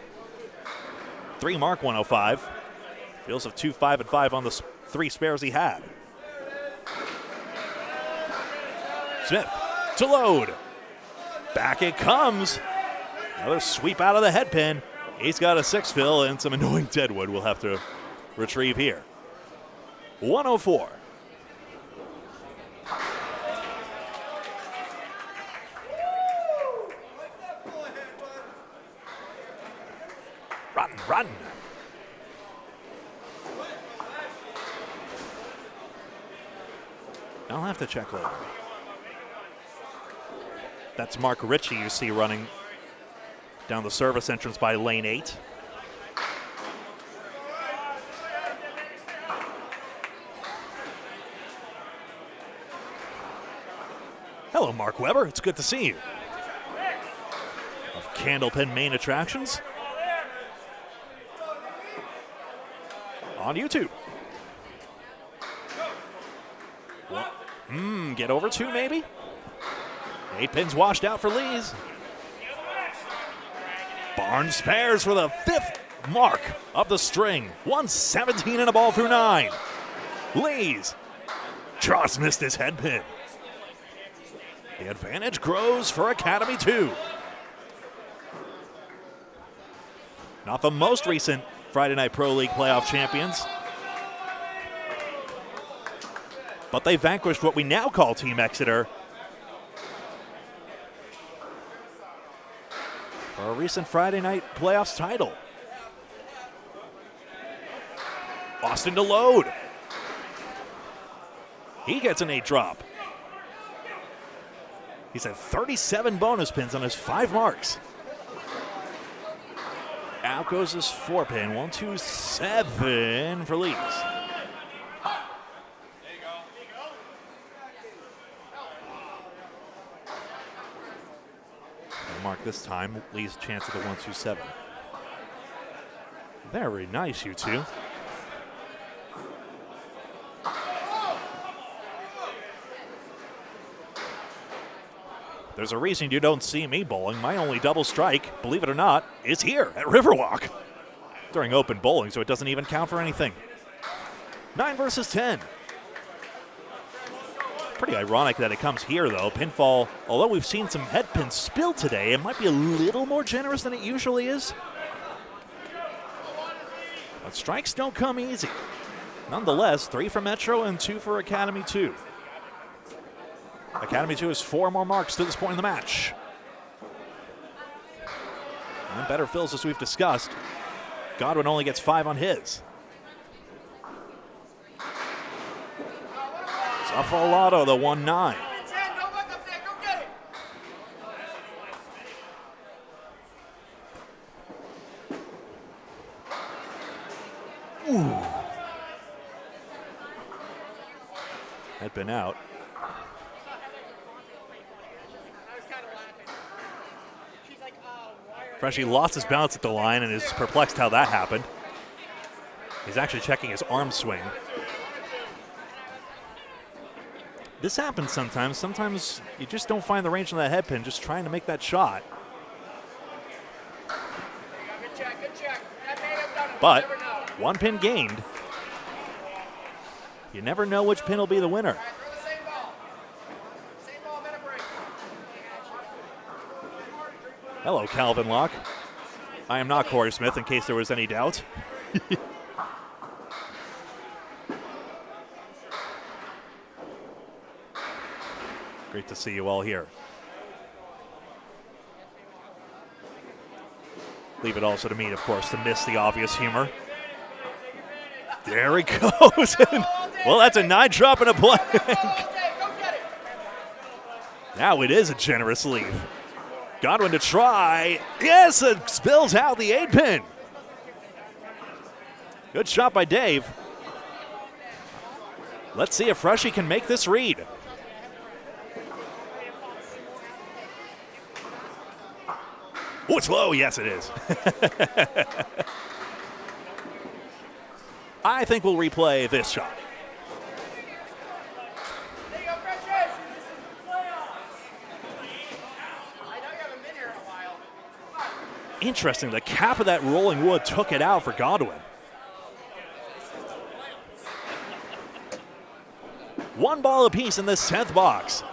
3-mark, 105. Feels of 2, 5, and 5 on the 3 spares he had. Smith to load. Back it comes. Another sweep out of the head pin. He's got a 6 fill and some annoying deadwood we'll have to retrieve here. 104. Run. I'll have to check later. That's Mark Ritchie you see running down the service entrance by lane 8. Hello, Mark Weber. It's good to see you. Of Candlepin main attractions on YouTube. Get over 2 maybe? 8 pins washed out for Lees. Barnes spares for the 5th mark of the string. 117 in a ball through 9. Lees just missed his head pin. The advantage grows for Academy 2. Not the most recent Friday Night Pro League playoff champions, but they vanquished what we now call Team Exeter for a recent Friday Night playoffs title. Austin to load. He gets an 8 drop. He's had 37 bonus pins on his 5 marks. Out goes his 4-pin. 127 for Lees. Mark this time. Lee's chance at the 127. Very nice, you two. There's a reason you don't see me bowling. My only double strike, believe it or not, is here at Riverwalk during open bowling, so it doesn't even count for anything. 9 versus 10. Pretty ironic that it comes here, though. Pinfall, although we've seen some head pins spill today, it might be a little more generous than it usually is. But strikes don't come easy. Nonetheless, 3 for Metro and 2 for Academy 2. Academy 2 has 4 more marks to this point in the match. And better fills, as we've discussed. Godwin only gets 5 on his. Zaffalato, the 1-9. Ooh. Had been out. Freshie lost his balance at the line and is perplexed how that happened. He's actually checking his arm swing. This happens sometimes. Sometimes you just don't find the range on that head pin, just trying to make that shot. But 1 pin gained. You never know which pin will be the winner. Hello, Calvin Locke. I am not Corey Smith, in case there was any doubt. Great to see you all here. Leave it also to me, of course, to miss the obvious humor. There he goes. Well, that's a 9 drop and a blank. Now it is a generous leave. Godwin to try. Yes, it spills out the 8 pin. Good shot by Dave. Let's see if Freshie can make this read. Oh, it's low. Yes, it is. I think we'll replay this shot. Interesting, the cap of that rolling wood took it out for Godwin. 1 ball apiece in this 10th box.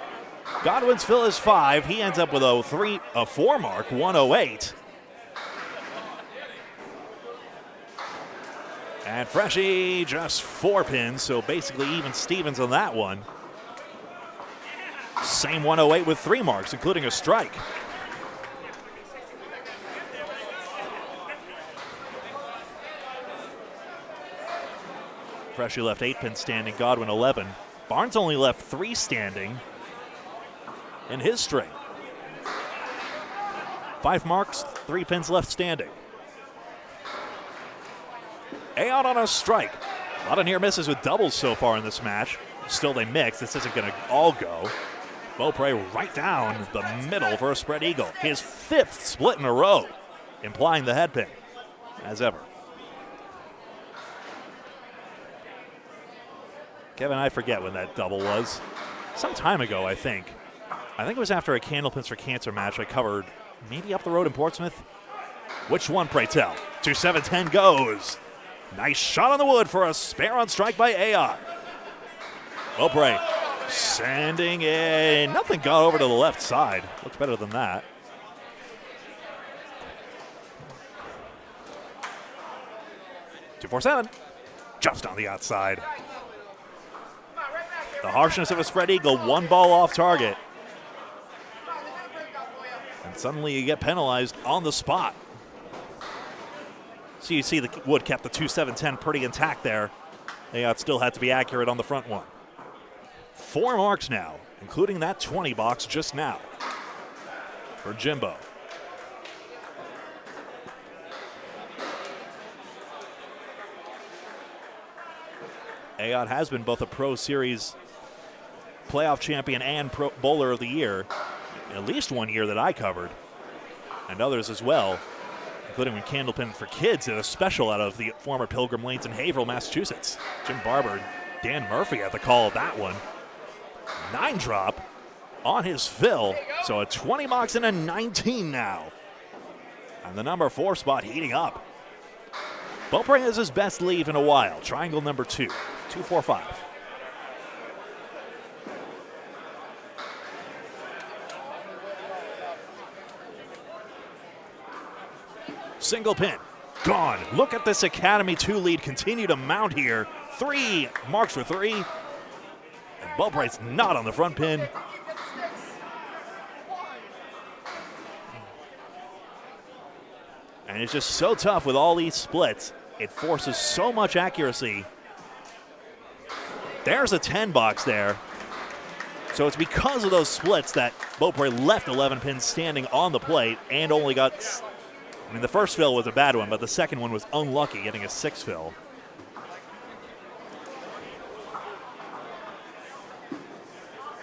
Godwin's fill is 5. He ends up with a 4 mark, 108. And Freshie just 4 pins, so basically even Stevens on that one. Same 108 with 3 marks, including a strike. Freshie left 8 pins standing, Godwin 11. Barnes only left 3 standing in his string. 5 marks, 3 pins left standing. Aon on a strike. A lot of near misses with doubles so far in this match. Still they mix. This isn't going to all go. Beaupre right down the middle for a spread eagle. His 5th split in a row, implying the head pin, as ever. Kevin, I forget when that double was. Some time ago, I think. I think it was after a Candlepins for Cancer match I covered, maybe up the road in Portsmouth. Which one, pray tell? 2-7-10 goes. Nice shot on the wood for a spare on strike by Aon. Beaupre sending in. Nothing got over to the left side. Looks better than that. .247. Just on the outside. The harshness of a spread eagle, 1 ball off target. And suddenly you get penalized on the spot. So you see the wood kept the 2-7-10 pretty intact there. They still had to be accurate on the front one. 4 marks now, including that 20 box just now for Jimbo. Ayotte has been both a Pro Series playoff champion and Pro Bowler of the Year, at least 1 year that I covered, and others as well, including when Candlepin for Kids did a special out of the former Pilgrim Lanes in Haverhill, Massachusetts. Jim Barber, Dan Murphy at the call of that one. 9 drop on his fill, so a 20 box and a 19 now. And the number 4 spot heating up. Beaupre has his best leave in a while. Triangle number 2, 2-4-5. Single pin, gone. Look at this Academy 2 lead continue to mount here. 3 marks for 3. And Beaupre's not on the front pin. And it's just so tough with all these splits. It forces so much accuracy. There's a 10 box there. So it's because of those splits that Beaupre left 11 pins standing on the plate and only got, I mean, the first fill was a bad one, but the second one was unlucky, getting a 6 fill.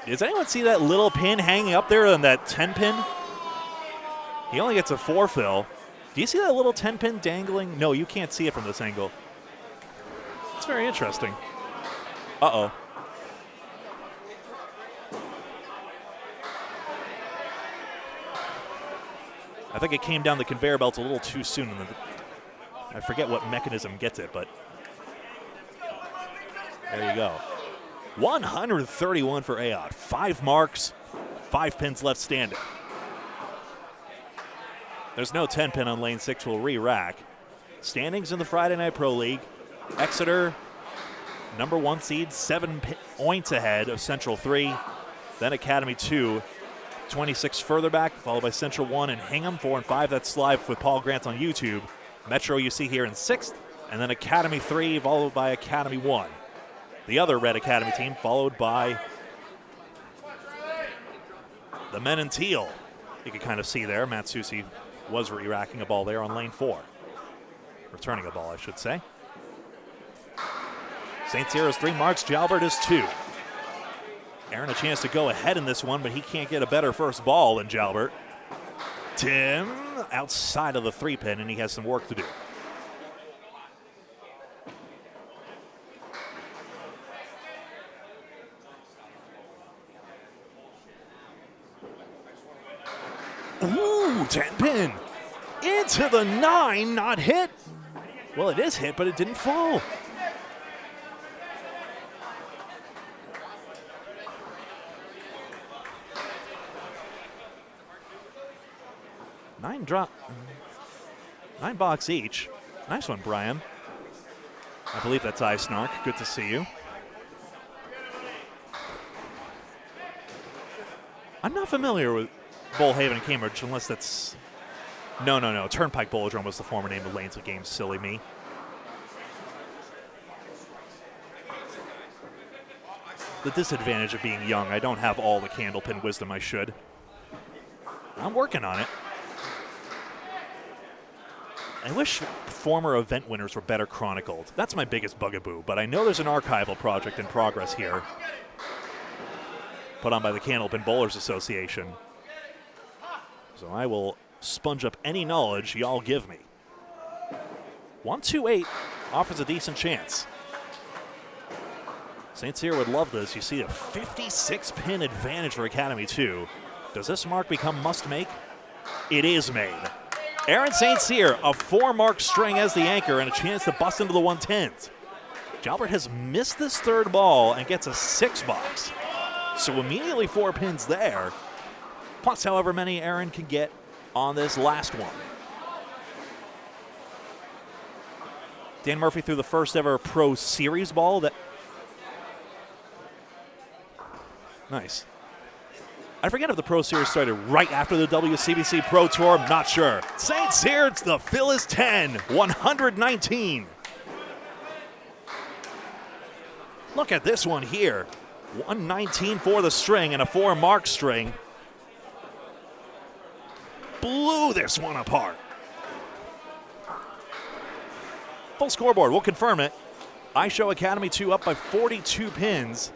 Does anyone see that little pin hanging up there on that 10 pin? He only gets a 4 fill. Do you see that little 10 pin dangling? No, you can't see it from this angle. It's very interesting. Uh-oh. I think it came down the conveyor belts a little too soon. I forget what mechanism gets it, but there you go. 131 for Ayotte. 5 marks, 5 pins left standing. There's no 10 pin on lane 6. Will re-rack. Standings in the Friday Night Pro League. Exeter, number 1 seed, 7 points ahead of Central 3. Then Academy 2, 26 further back, followed by Central 1 and Hingham 4 and 5. That's live with Paul Grant on YouTube. Metro you see here in 6th, and then Academy 3 followed by Academy 1. The other Red Academy team followed by the men in teal. You can kind of see there, Matt Susi was re-racking a ball there on lane 4. Returning a ball, I should say. St. Cyr has 3 marks, Jalbert is 2. Aaron a chance to go ahead in this one, but he can't get a better first ball than Jalbert. Tim outside of the 3 pin, and he has some work to do. Ooh, 10 pin. Into the 9, not hit. Well, it is hit, but it didn't fall. Nine box each. Nice one, Brian. I believe that's Eye Snark. Good to see you. I'm not familiar with Bullhaven and Cambridge unless that's... No. Turnpike Bowlodrome was the former name of lanes of games. Silly me. The disadvantage of being young, I don't have all the candlepin wisdom I should. I'm working on it. I wish former event winners were better chronicled. That's my biggest bugaboo, but I know there's an archival project in progress here, put on by the Candlepin Bowlers Association. So I will sponge up any knowledge y'all give me. 1-2-8 offers a decent chance. St. Cyr would love this. You see a 56-pin advantage for Academy 2. Does this mark become must-make? It is made. Aaron St. Cyr, a 4-mark string as the anchor and a chance to bust into the 110s. Jalbert has missed this 3rd ball and gets a 6 box. So immediately 4 pins there, plus however many Aaron can get on this last one. Dan Murphy threw the first ever Pro Series ball that... Nice. I forget if the Pro Series started right after the WCBC Pro Tour. I'm not sure. St. Cyr, the fill is 10, 119. Look at this one here. 119 for the string and a 4-mark string. Blew this one apart. Full scoreboard, we'll confirm it. I show Academy 2 up by 42 pins.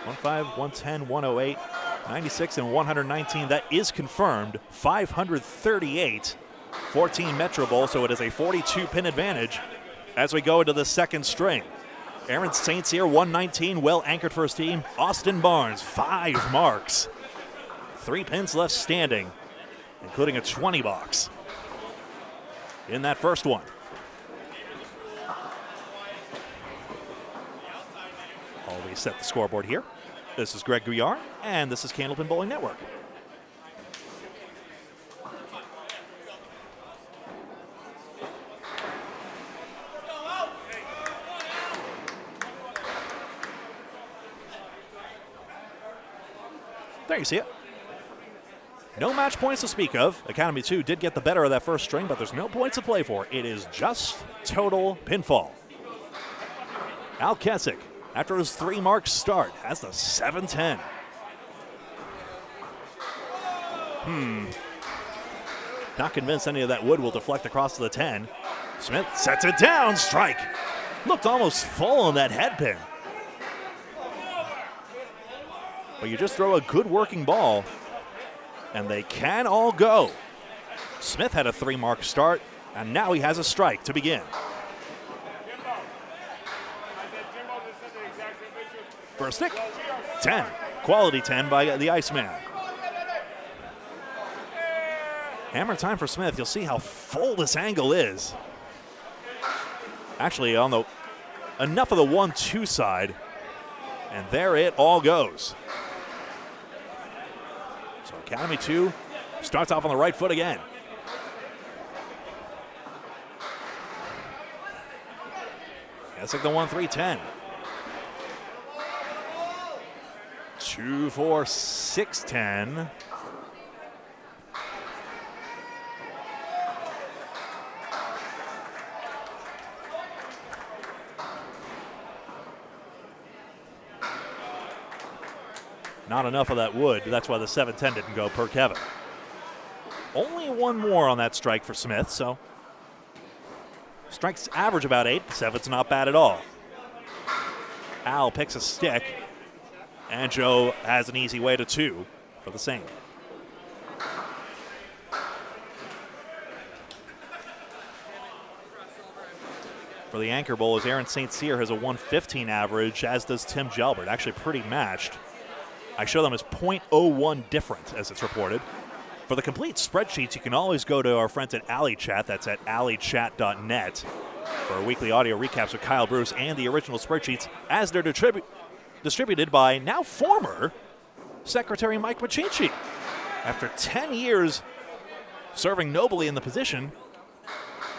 #105, 110, 108, 96, and 119. That is confirmed. 538, 14 Metro Bowl, so it is a 42-pin advantage as we go into the second string. Aaron St. Cyr, 119, well anchored for his team. Austin Barnes, 5 marks. 3 pins left standing, including a 20 box in that first one. I'll reset the scoreboard here. This is Greg Guyar, and this is Candlepin Bowling Network. There you see it. No match points to speak of. Academy 2 did get the better of that first string, but there's no points to play for. It is just total pinfall. Al Kessick, after his 3-mark start, has the 7-10. Not convinced any of that wood will deflect across to the 10. Smith sets it down, strike. Looked almost full on that head pin. But you just throw a good working ball, and they can all go. Smith had a 3-mark start, and now he has a strike to begin. First stick, 10. Quality 10 by the Iceman. Hammer time for Smith. You'll see how full this angle is. Actually, on the enough of the 1-2 side, and there it all goes. So Academy 2 starts off on the right foot again. That's like the 1-3-10. 2-4-6-10. Not enough of that wood. That's why the 7-10 didn't go per Kevin. Only one more on that strike for Smith, so strikes average about 8. 7's not bad at all. Al picks a stick, and Joe has an easy way to 2 for the same. For the anchor bowlers, Aaron St. Cyr has a 115 average, as does Tim Gelbert. Actually pretty matched. I show them as 0.01 different, as it's reported. For the complete spreadsheets, you can always go to our friends at Alley Chat. That's at alleychat.net for weekly audio recaps with Kyle Bruce and the original spreadsheets as they're distributed by now former Secretary Mike Machici. After 10 years serving nobly in the position,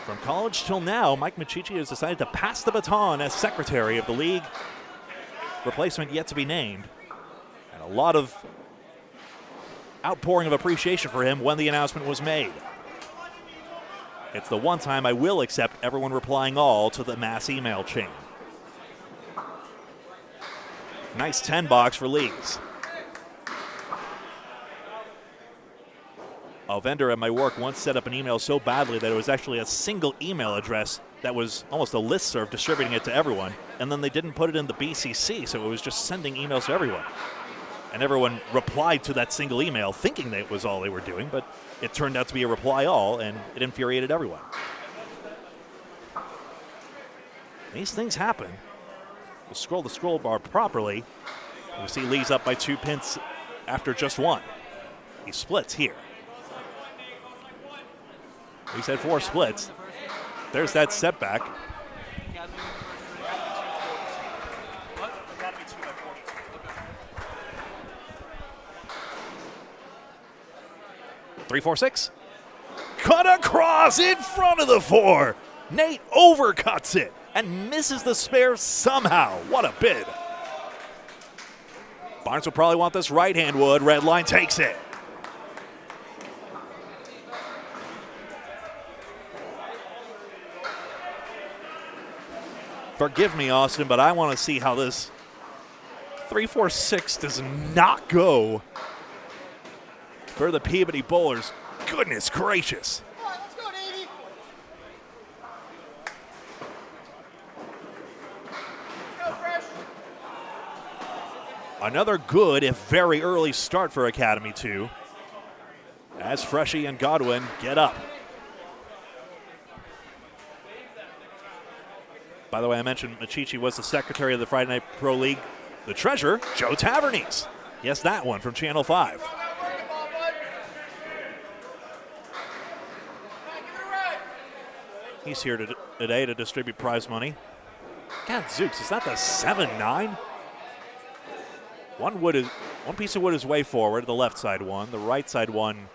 from college till now, Mike Machici has decided to pass the baton as Secretary of the League. Replacement yet to be named. And a lot of outpouring of appreciation for him when the announcement was made. It's the one time I will accept everyone replying all to the mass email chain. Nice 10 box for Lees. A vendor at my work once set up an email so badly that it was actually a single email address that was almost a listserv distributing it to everyone, and then they didn't put it in the BCC, so it was just sending emails to everyone. And everyone replied to that single email thinking that it was all they were doing, but it turned out to be a reply all, and it infuriated everyone. These things happen. We'll scroll the scroll bar properly. We see Lee's up by 2 pins after just 1. He splits here. He's had 4 splits. There's that setback. 3-4-6. Cut across in front of the 4. Nate overcuts it and misses the spare somehow. What a bid. Barnes will probably want this right-hand wood. Red line takes it. Forgive me, Austin, but I want to see how this 3-4-6 does not go for the Peabody bowlers. Goodness gracious. All right, let's go, Davey. Let's go, Fresh. Another good, if very early start for Academy 2 as Freshie and Godwin get up. By the way, I mentioned Machici was the secretary of the Friday Night Pro League. The treasurer, Joe Tavernese. Yes, that one from Channel 5. He's here today to distribute prize money. God, Zooks, is that the 7-9? One piece of wood is way forward, the left side one. The right side one,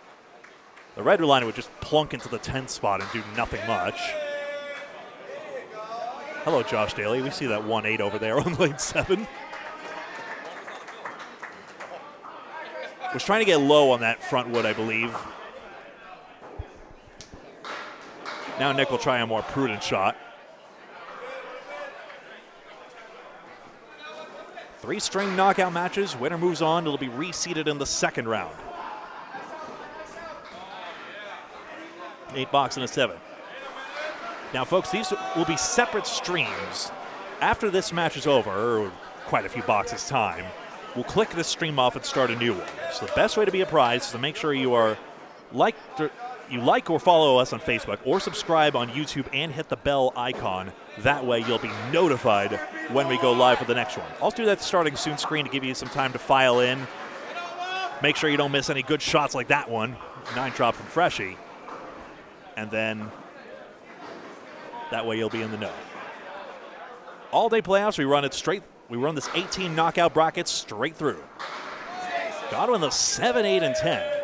the red line would just plunk into the 10 spot and do nothing much. Hello, Josh Daly. We see that 1-8 over there on lane 7. Was trying to get low on that front wood, I believe. Now Nick will try a more prudent shot. 3-string knockout matches. Winner moves on. It'll be reseeded in the second round. 8 box and a 7. Now, folks, these will be separate streams. After this match is over, or quite a few boxes time, we'll click this stream off and start a new one. So the best way to be apprised is to make sure you are like or follow us on Facebook or subscribe on YouTube and hit the bell icon. That way you'll be notified when we go live for the next one. I'll do that starting soon screen to give you some time to file in. Make sure you don't miss any good shots like that one. 9 drop from Freshie. And then that way you'll be in the know. All day playoffs, we run it straight. We run this 18 knockout bracket straight through. Godwin the 7, 8, and 10.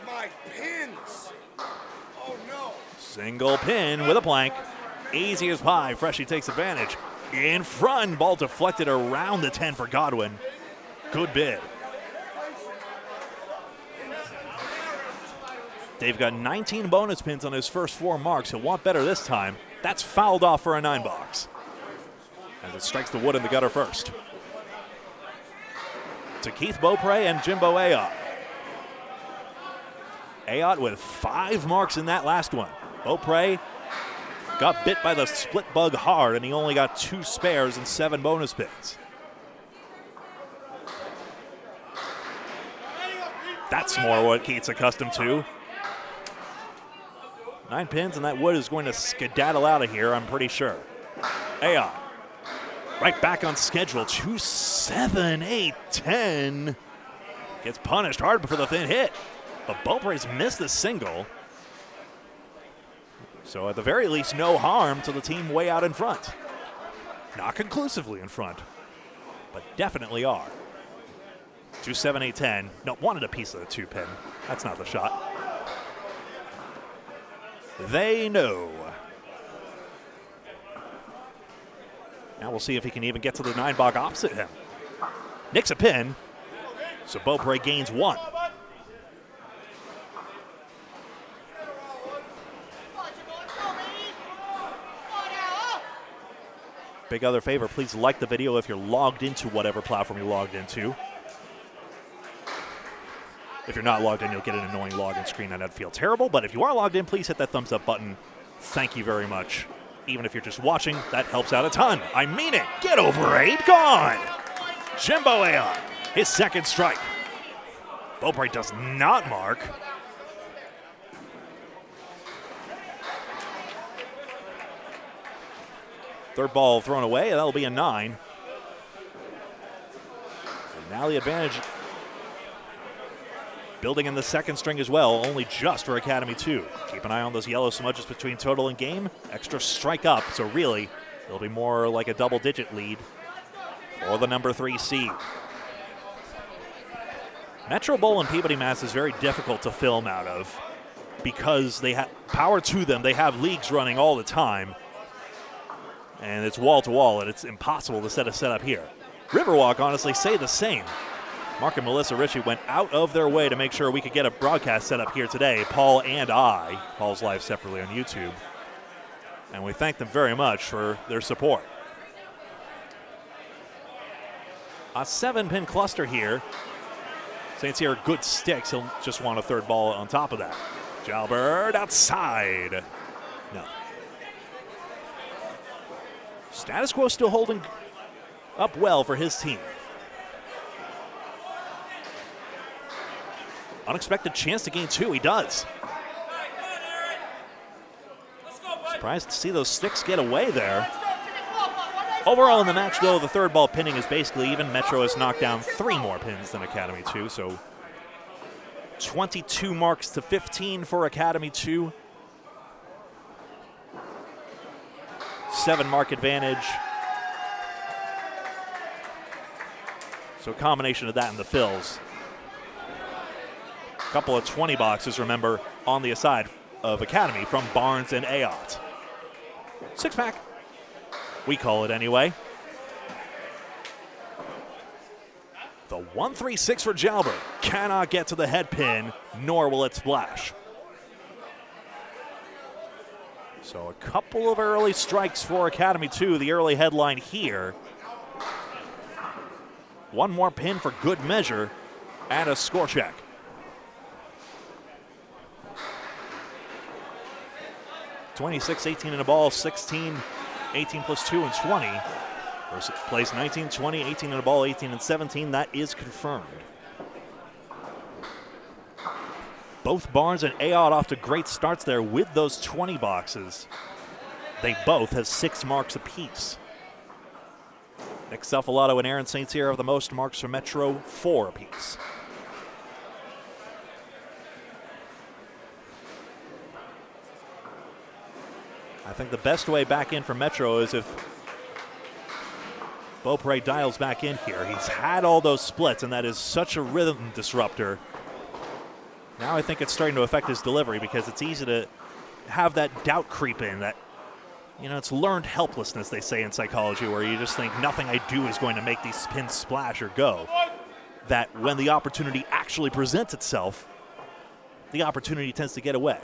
My pins. Oh no. Single pin with a plank. Easy as pie. Freshie takes advantage. In front, ball deflected around the 10 for Godwin. Good bid. Dave got 19 bonus pins on his first 4 marks. He'll want better this time. That's fouled off for a 9 box. As it strikes the wood in the gutter first. To Keith Beaupre and Jimbo Ayotte. Ayotte with 5 marks in that last one. Beaupre got bit by the split bug hard, and he only got 2 spares and 7 bonus pins. That's more what Keith's accustomed to. 9 pins, and that wood is going to skedaddle out of here, I'm pretty sure. Ayotte, right back on schedule. 2, 7, 8, 10. Gets punished hard for the thin hit, but Beaupre's missed the single. So at the very least, no harm to the team way out in front. Not conclusively in front, but definitely are. 2, 7, 8, 10. No, wanted a piece of the 2 pin. That's not the shot. They know. Now we'll see if he can even get to the 9 box opposite him. Nicks a pin, so Beaupre gains 1. Big other favor, please like the video if you're logged into whatever platform you're logged into. If you're not logged in, you'll get an annoying login screen, and that'd feel terrible. But if you are logged in, please hit that thumbs up button. Thank you very much. Even if you're just watching, that helps out a ton. I mean it. Get over 8. Gone. Jimbo Ayotte, his second strike. Beaupre does not mark. Third ball thrown away, and that'll be a 9. And now the advantage building in the second string as well, only just for Academy 2. Keep an eye on those yellow smudges between total and game. Extra strike up, so really, it'll be more like a double-digit lead for the number 3 seed. Metro Bowl and Peabody Mass is very difficult to film out of because they have power to them. They have leagues running all the time, and it's wall-to-wall, and it's impossible to set a setup here. Riverwalk, honestly, say the same. Mark and Melissa Ritchie went out of their way to make sure we could get a broadcast set up here today, Paul and I. Paul's live separately on YouTube. And we thank them very much for their support. A 7-pin cluster here. Saints here are good sticks. He'll just want a third ball on top of that. Jalbert outside. No. Status quo still holding up well for his team. Unexpected chance to gain 2. He does. Surprised to see those sticks get away there. Overall in the match, though, the third ball pinning is basically even. Metro has knocked down 3 more pins than Academy 2, so 22 marks to 15 for Academy 2. 7 mark advantage. So a combination of that and the fills. Couple of 20 boxes, remember, on the aside of Academy from Barnes and Ayotte. 6-pack. We call it anyway. The 1-3-6 for Jalbert. Cannot get to the head pin, nor will it splash. So a couple of early strikes for Academy 2, the early headline here. One more pin for good measure, and a score check. $26-18 in the ball, 16, 18 plus 2 and 20. First place 19, 20, 18 in the ball, 18 and 17. That is confirmed. Both Barnes and Aod off to great starts there with those 20 boxes. They both have 6 marks apiece. Nick Cephalotto and Aaron St. Cyr have the most marks for Metro, 4 apiece. I think the best way back in for Metro is if Beaupre dials back in here. He's had all those splits, and that is such a rhythm disruptor. Now I think it's starting to affect his delivery because it's easy to have that doubt creep in, that, you know, it's learned helplessness, they say in psychology, where you just think nothing I do is going to make these pins splash or go. That when the opportunity actually presents itself, the opportunity tends to get away.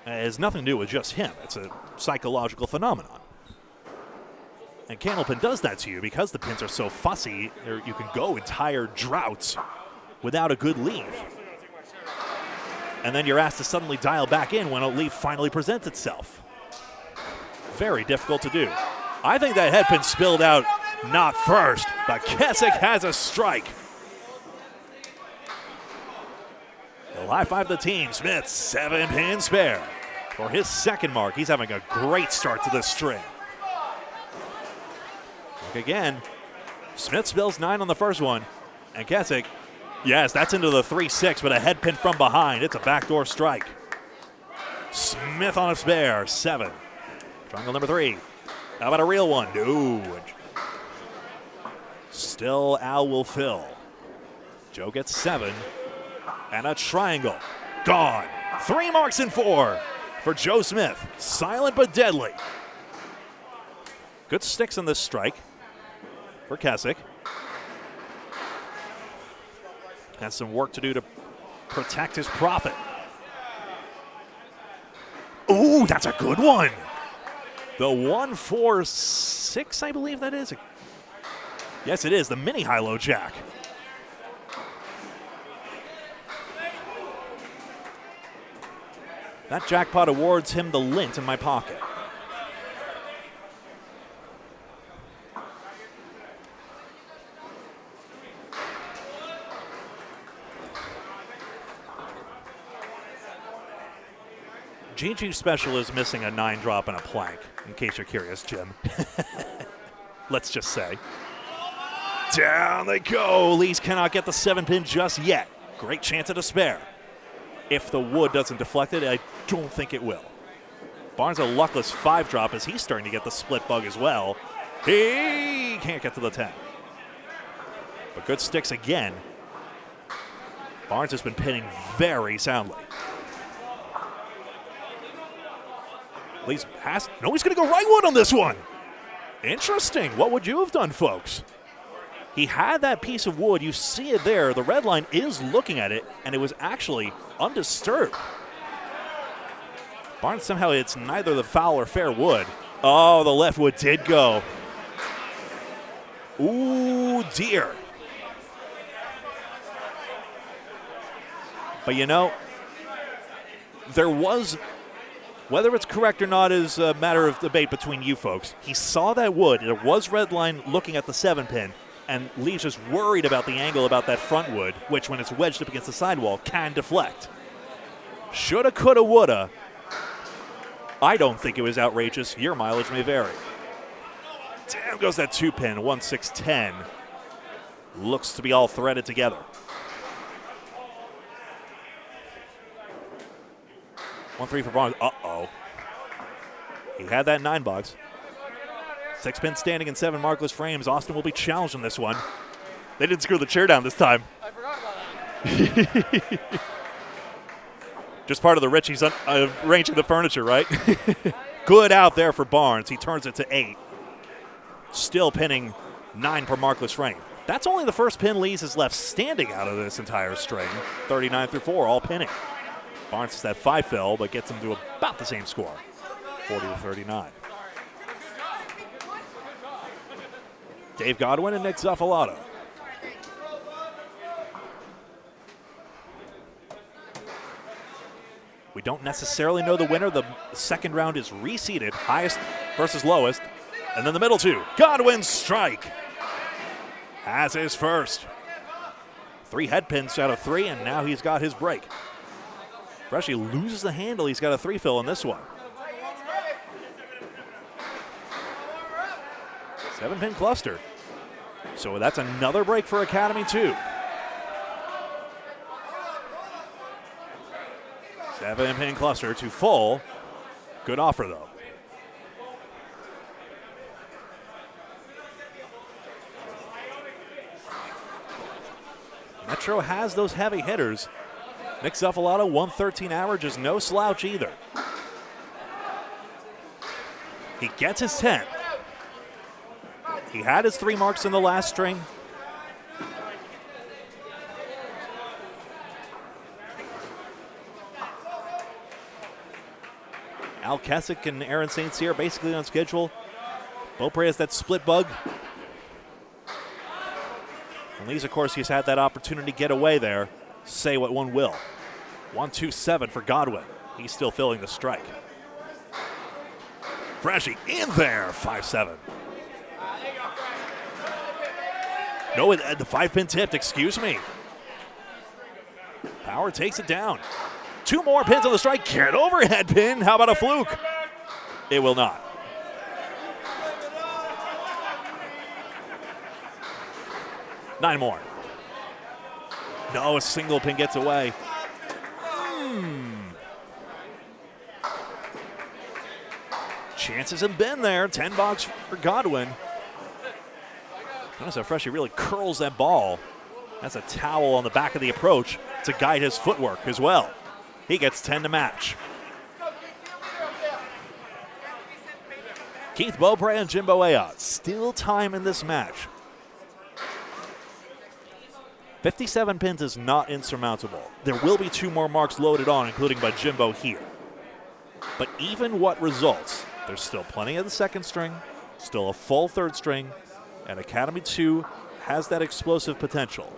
It has nothing to do with just him. It's a psychological phenomenon. And Candlepin does that to you because the pins are so fussy. You can go entire droughts without a good leave. And then you're asked to suddenly dial back in when a leave finally presents itself. Very difficult to do. I think that head pin spilled out not first, but Keswick has a strike. He'll high-five the team. Smith, 7-pin spare. For his second mark, he's having a great start to this string. Look again. Smith spills 9 on the first one. And Keswick, yes, that's into the 3-6, but a head pin from behind. It's a backdoor strike. Smith on a spare, 7. Triangle number 3. How about a real one? No. Still Al will fill. Joe gets 7. And a triangle. Gone. 3 marks in 4 for Joe Smith. Silent but deadly. Good sticks on this strike for Keswick. Has some work to do to protect his profit. Ooh, that's a good one. The 1-4-6, I believe that is. Yes, it is. The mini high-low jack. That jackpot awards him the lint in my pocket. GG Special is missing a 9 drop and a plank, in case you're curious, Jim. Let's just say. Down they go. Lees cannot get the 7-pin just yet. Great chance at a spare. If the wood doesn't deflect it, I don't think it will. Barnes a luckless 5 drop as he's starting to get the split bug as well. He can't get to the 10. But good sticks again. Barnes has been pinning very soundly. Lee's has, no, he's going to go right wood on this one. Interesting. What would you have done, folks? He had that piece of wood. You see it there. The red line is looking at it, and it was actually undisturbed. Barnes somehow hits neither the foul or fair wood. Oh, the left wood did go. Ooh, dear. But you know, there was, whether it's correct or not is a matter of debate between you folks. He saw that wood. There was red line looking at the 7-pin. And Lee's just worried about the angle about that front wood, which when it's wedged up against the sidewall can deflect. Shoulda, coulda, woulda. I don't think it was outrageous. Your mileage may vary. Down goes that 2-pin, 1-6-10. Looks to be all threaded together. 1-3 for Barnes. Uh-oh. He had that 9 box. 6-pin standing in 7 markless frames. Austin will be challenged on this one. They didn't screw the chair down this time. I forgot about that. Just part of the Richie's arranging the furniture, right? Good out there for Barnes. He turns it to 8. Still pinning 9 per markless frame. That's only the first pin Lees has left standing out of this entire string. 39 through 4, all pinning. Barnes has that 5 fill, but gets him to about the same score, 40 to 39. Dave Godwin and Nick Zuffalato. We don't necessarily know the winner. The second round is reseeded, highest versus lowest. And then the middle two. Godwin's strike has his first. 3 head pins out of 3, and now he's got his break. Freshie loses the handle. He's got a 3 fill in this one. 7-pin cluster. So that's another break for Academy 2. 7-pin cluster to full. Good offer, though. Metro has those heavy hitters. Nick Zuffalato, 113 average, is no slouch either. He gets his 10. He had his 3 marks in the last string. Al Kessick and Aaron St. Cyr basically on schedule. Beaupre has that split bug. And Lees, of course, he's had that opportunity to get away there. Say what one will. 1-2-7 for Godwin. He's still filling the strike. Freshie in there, 5-7. No, the 5-pin tipped, excuse me. Power takes it down. 2 more pins on the strike. Get overhead pin. How about a fluke? It will not. Nine more. No, a single pin gets away. Chances have been there. $10 for Godwin. Notice how Freshie really curls that ball. That's a towel on the back of the approach to guide his footwork as well. He gets 10 to match. Keith Beaupre and Jimbo Ayotte. Still time in this match. 57 pins is not insurmountable. There will be 2 more marks loaded on, including by Jimbo here. But even what results, there's still plenty of the second string, still a full third string, and Academy 2 has that explosive potential,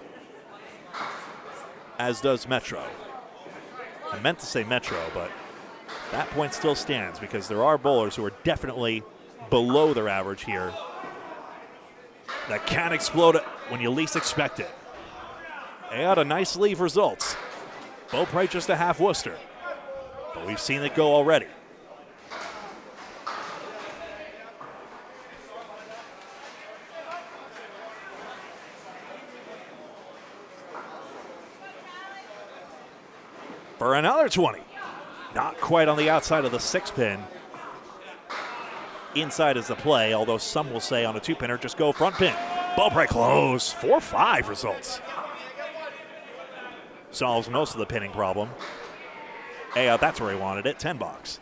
as does Metro. I meant to say Metro, but that point still stands because there are bowlers who are definitely below their average here that can explode when you least expect it. Ayotte a nice leave results. Beaupre just a half Worcester, but we've seen it go already. For another 20. Not quite on the outside of the 6-pin. Inside is the play, although some will say on a 2-pinner, just go front pin. Beaupre close. 4-5 results. Solves most of the pinning problem. Ayotte, that's where he wanted it. $10.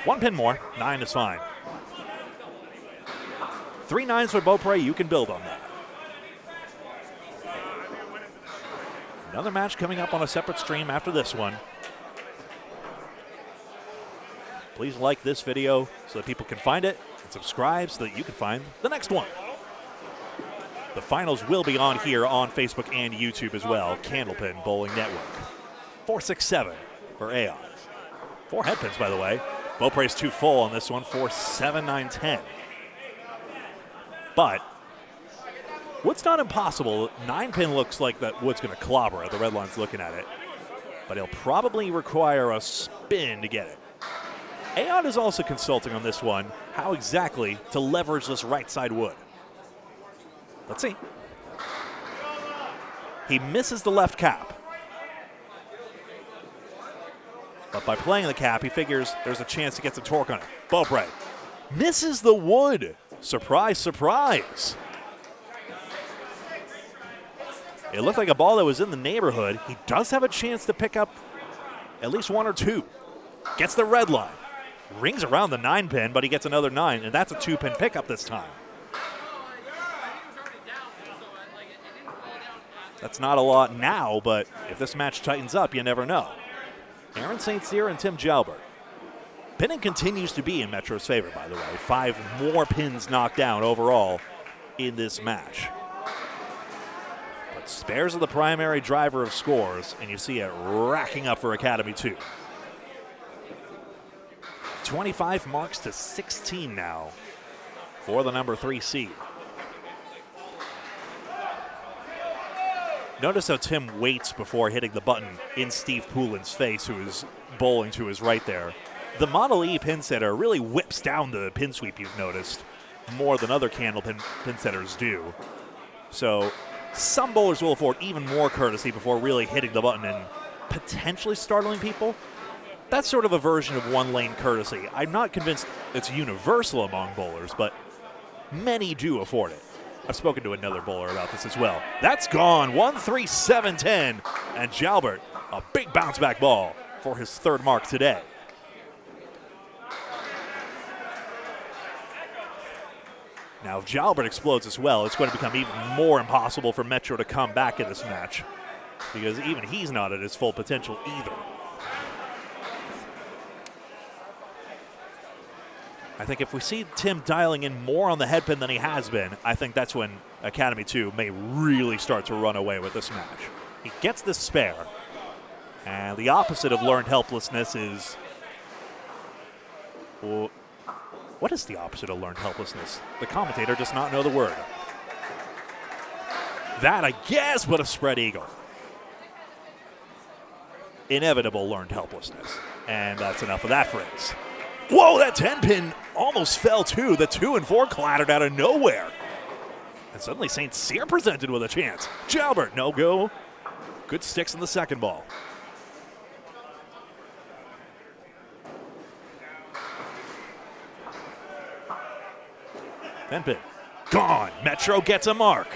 One pin more. 9 is fine. 3 9s for Beaupre. You can build on that. Another match coming up on a separate stream after this one. Please like this video so that people can find it, and subscribe so that you can find the next one. The finals will be on here on Facebook and YouTube as well. Candlepin Bowling Network. 4-6-7 for Ayotte. 4 head pins, by the way. Beaupre's 2 full on this one for 7-9-10. But Wood's not impossible. 9-pin looks like that Wood's going to clobber it. The red line's looking at it. But he'll probably require a spin to get it. Ayotte is also consulting on this one how exactly to leverage this right side wood. Let's see. He misses the left cap. But by playing the cap, he figures there's a chance to get some torque on it. Beaupre misses the wood. Surprise, surprise. It looked like a ball that was in the neighborhood. He does have a chance to pick up at least 1 or 2. Gets the red line. Rings around the 9 pin, but he gets another 9, and that's a 2-pin pickup this time. That's not a lot now, but if this match tightens up, you never know. Aaron St. Cyr and Tim Jalbert. Pinning continues to be in Metro's favor, by the way. 5 more pins knocked down overall in this match. But spares are the primary driver of scores, and you see it racking up for Academy 2. 25 marks to 16 now for the number 3 seed. Notice how Tim waits before hitting the button in Steve Poulin's face, who is bowling to his right there. The Model E pin setter really whips down the pin sweep, you've noticed, more than other candle pin setters do. So some bowlers will afford even more courtesy before really hitting the button and potentially startling people. That's sort of a version of one-lane courtesy. I'm not convinced it's universal among bowlers, but many do afford it. I've spoken to another bowler about this as well. That's gone, 1-3-7-10, and Jalbert, a big bounce-back ball for his 3rd mark today. Now, if Jalbert explodes as well, it's going to become even more impossible for Metro to come back in this match, because even he's not at his full potential either. I think if we see Tim dialing in more on the headpin than he has been, I think that's when Academy 2 may really start to run away with this match. He gets the spare, and the opposite of learned helplessness is... Well, what is the opposite of learned helplessness? The commentator does not know the word. That, I guess, but a spread eagle. Inevitable learned helplessness. And that's enough of that phrase. Whoa, that 10-pin almost fell too. The 2 and 4 clattered out of nowhere. And suddenly St. Cyr presented with a chance. Jalbert, no go. Good sticks in the second ball. Ten-pin, gone. Metro gets a mark.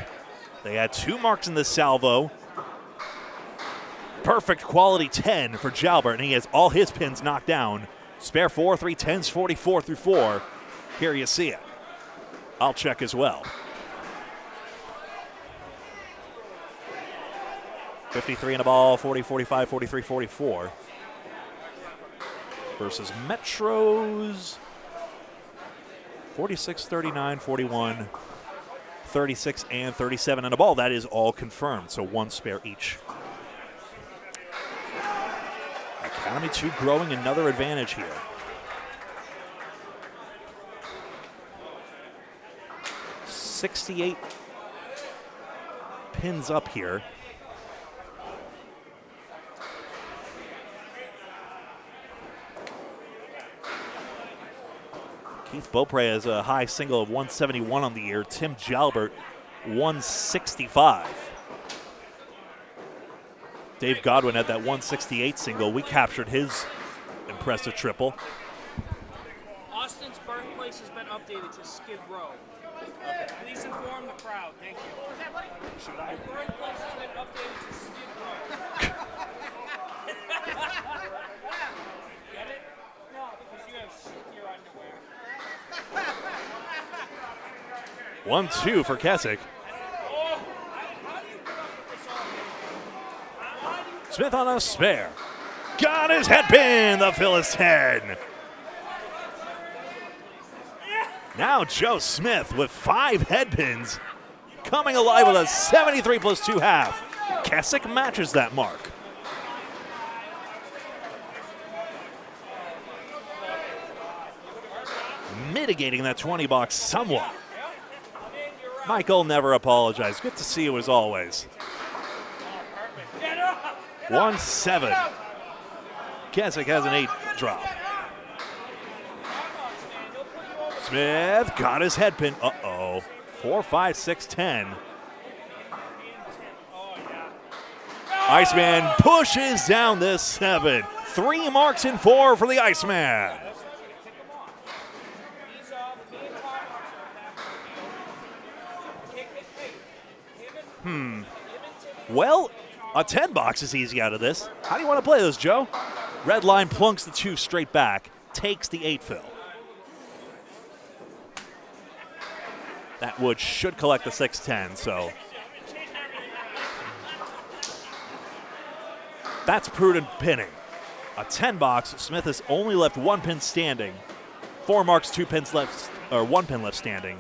They had 2 marks in this salvo. Perfect quality 10 for Jalbert, and he has all his pins knocked down. Spare 4, 3 10s, 44 through 4. Here you see it. I'll check as well. 53 in a ball, 40, 45, 43, 44. Versus Metro's 46, 39, 41, 36, and 37 in a ball. That is all confirmed, so 1 spare each. Academy 2 growing another advantage here. .68 pins up here. Keith Beaupre has a high single of 171 on the year. Tim Jalbert, 165. Dave Godwin had that 168 single. We captured his impressive triple. Austin's birthplace has been updated to Skid Row. Okay. Please inform the crowd. Thank you. What's that, buddy? Should I? Birthplace has been updated to Skid Row. Get it? No, because you have shit in your underwear. 1-2 for Keswick. Smith on a spare. Got his head pin, the Phyllis 10. Now Joe Smith with 5 head pins, coming alive with a 73 plus 2 half. Keswick matches that mark. Mitigating that 20 box somewhat. Michael never apologized. Good to see you as always. 1-7. Keswick has an 8 drop. Smith got his head pin. Uh-oh. 4, 5, 6, 10. Iceman pushes down this 7. 3 marks in 4 for the Iceman. Well, a 10 box is easy out of this. How do you want to play this, Joe? Red line plunks the 2 straight back. takes the 8 fill. That wood should collect the 6-10, so that's prudent pinning. A 10 box, Smith has only left 1 pin standing. 4 marks, 2 pins left, or 1 pin left standing.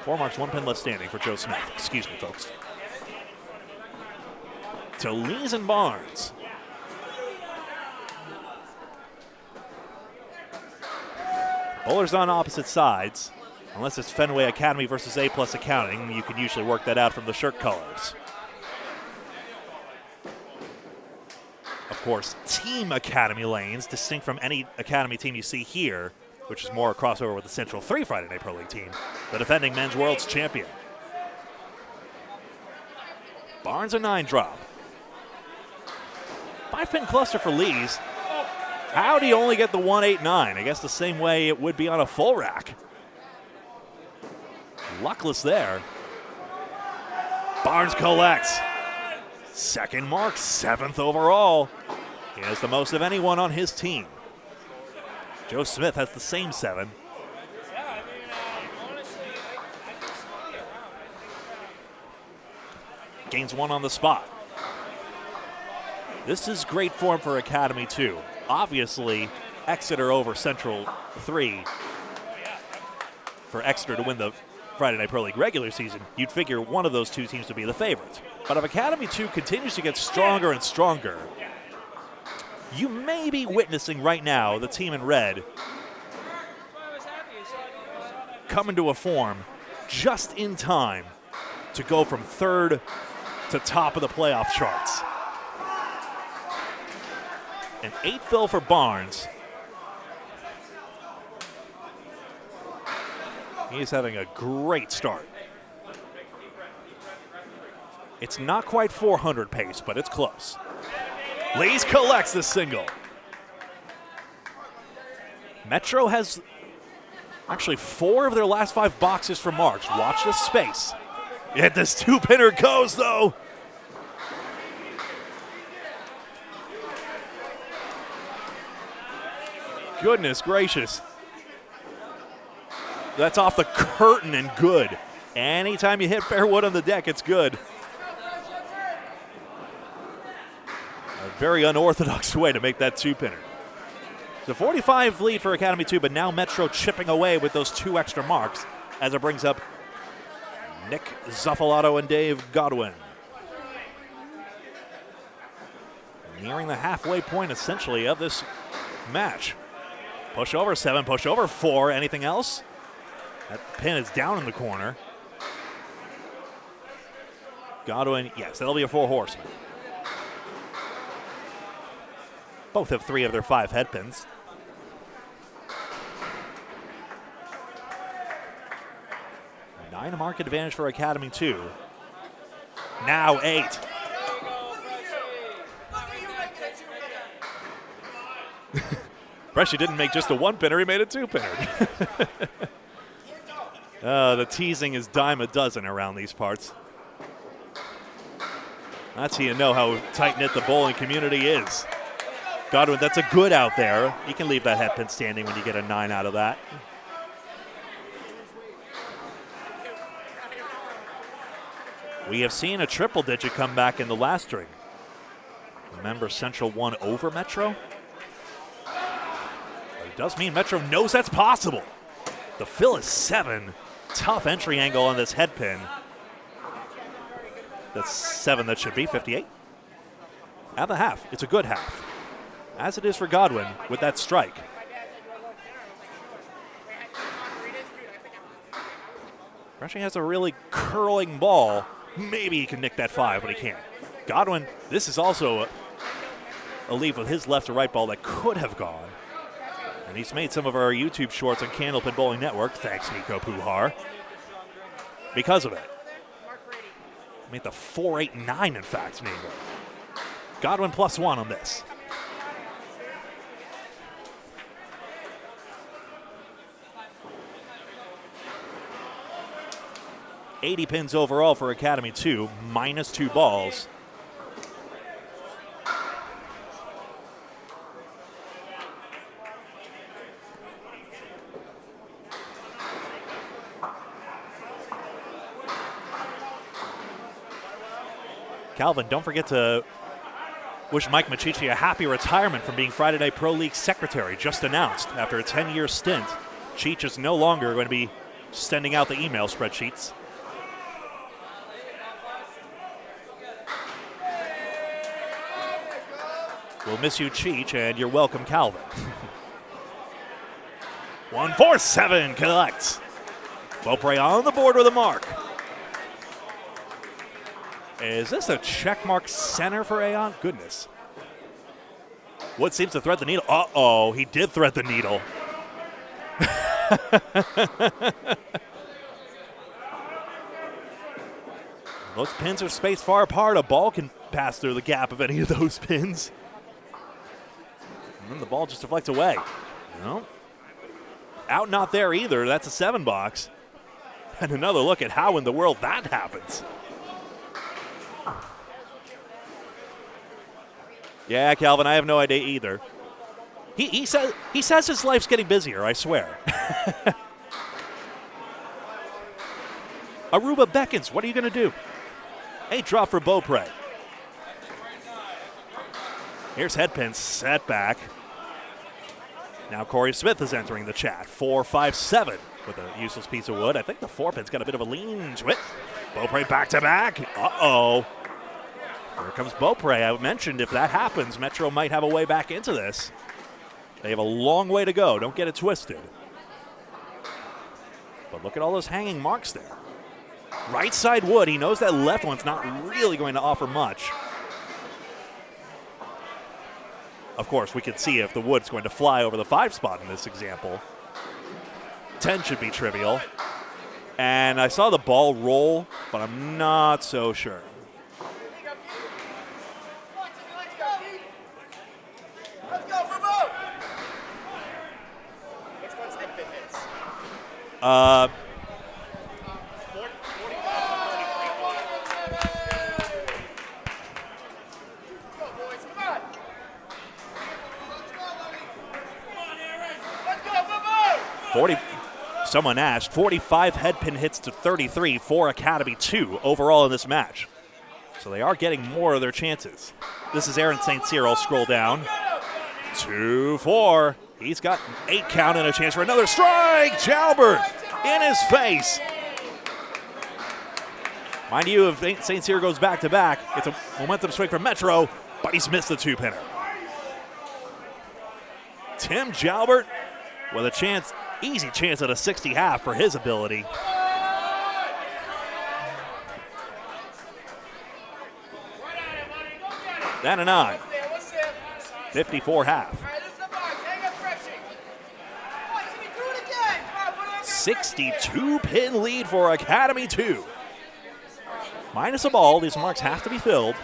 4 marks, 1 pin left standing for Joe Smith. Excuse me, folks. To Lees and Barnes. Bowlers on opposite sides. Unless it's Fenway Academy versus A+ Accounting, you can usually work that out from the shirt colors. Of course, Team Academy lanes, distinct from any Academy team you see here, which is more a crossover with the Central 3 Friday Night Pro League team, the defending men's world's champion. Barnes a 9 drop. 5-pin cluster for Lees. How'd he only get the 1-8-9? I guess the same way it would be on a full rack. Luckless there. Barnes collects. Second mark, 7th overall. He has the most of anyone on his team. Joe Smith has the same 7. Yeah, I mean, honestly, I can see it around. Gains 1 on the spot. This is great form for Academy 2. Obviously, Exeter over Central 3. For Exeter to win the Friday Night Pro League regular season, you'd figure one of those two teams to be the favorites. But if Academy 2 continues to get stronger and stronger, you may be witnessing right now the team in red come into a form just in time to go from 3rd to top of the playoff charts. An 8 fill for Barnes. He's having a great start. It's not quite 400 pace, but it's close. Lees collects the single. Metro has actually 4 of their last 5 boxes for marks. Watch this space. Yet this 2-pinner goes, though. Goodness gracious. That's off the curtain and good. Anytime you hit fair wood on the deck, it's good. A very unorthodox way to make that 2-pinner. So 45 lead for Academy 2, but now Metro chipping away with those 2 extra marks as it brings up Nick Zuffalato and Dave Godwin. Nearing the halfway point, essentially, of this match. Push over 7, push over 4. Anything else? That pin is down in the corner. Godwin, yes, that'll be a 4 horseman. Both have 3 of their 5 head pins. A 9 mark advantage for Academy 2. Now 8. Freshie didn't make just a 1-pinner, he made a 2-pinner. The teasing is dime a dozen around these parts. That's how you know how tight-knit the bowling community is. Godwin, that's a good out there. You can leave that head pin standing when you get a 9 out of that. We have seen a triple digit come back in the last string. Remember Central 1 over Metro? It does mean Metro knows that's possible. The fill is 7. Tough entry angle on this head pin. That's 7 that should be, 58. At the half, it's a good half. As it is for Godwin with that strike. Freshie has a really curling ball. Maybe he can nick that 5, but he can't. Godwin, this is also a leaf with his left to right ball that could have gone. And he's made some of our YouTube shorts on Candlepin Bowling Network, thanks Nico Puhar, because of it. Made the 4-8-9, in fact, maybe. Godwin +1 on this. $80 pins overall for Academy 2, -2 balls. Calvin, don't forget to wish Mike Machichi a happy retirement from being Friday Night Pro League secretary, just announced after a 10-year stint. Cheech is no longer going to be sending out the email spreadsheets. We'll miss you, Cheech, and you're welcome, Calvin. 1-4-7 collects. Beaupre on the board with a mark. Is this a check mark center for Aon? Goodness. Wood seems to thread the needle. Uh-oh, he did thread the needle. Those pins are spaced far apart. A ball can pass through the gap of any of those pins. And then the ball just deflects away. No. Out not there either. That's a 7 box. And another look at how in the world that happens. Yeah, Calvin, I have no idea either. He says his life's getting busier, I swear. Aruba beckons. What are you going to do? 8 drop for Beaupre. Here's headpin set back. Now Corey Smith is entering the chat. 4-5-7 with a useless piece of wood. I think the 4-pin's got a bit of a lean to it. Beaupre back to back. Uh-oh. Here comes Beaupre. I mentioned if that happens, Metro might have a way back into this. They have a long way to go. Don't get it twisted. But look at all those hanging marks there. Right side wood. He knows that left one's not really going to offer much. Of course, we could see if the wood's going to fly over the 5 spot in this example. 10 should be trivial. And I saw the ball roll, but I'm not so sure. Uh, 40. Someone asked, 45 headpin hits to 33 for Academy 2 overall in this match. So they are getting more of their chances. This is Aaron St. Cyr. I'll scroll down. 2-4. He's got an 8 count and a chance for another strike. Jalbert in his face. Mind you, if St. Cyr goes back to back, it's a momentum swing for Metro, but he's missed the 2-pinner. Tim Jalbert with a chance, easy chance at a 60 half for his ability. Then a 9. 54 half. 62 pin lead for Academy 2. Minus a ball, these marks have to be filled.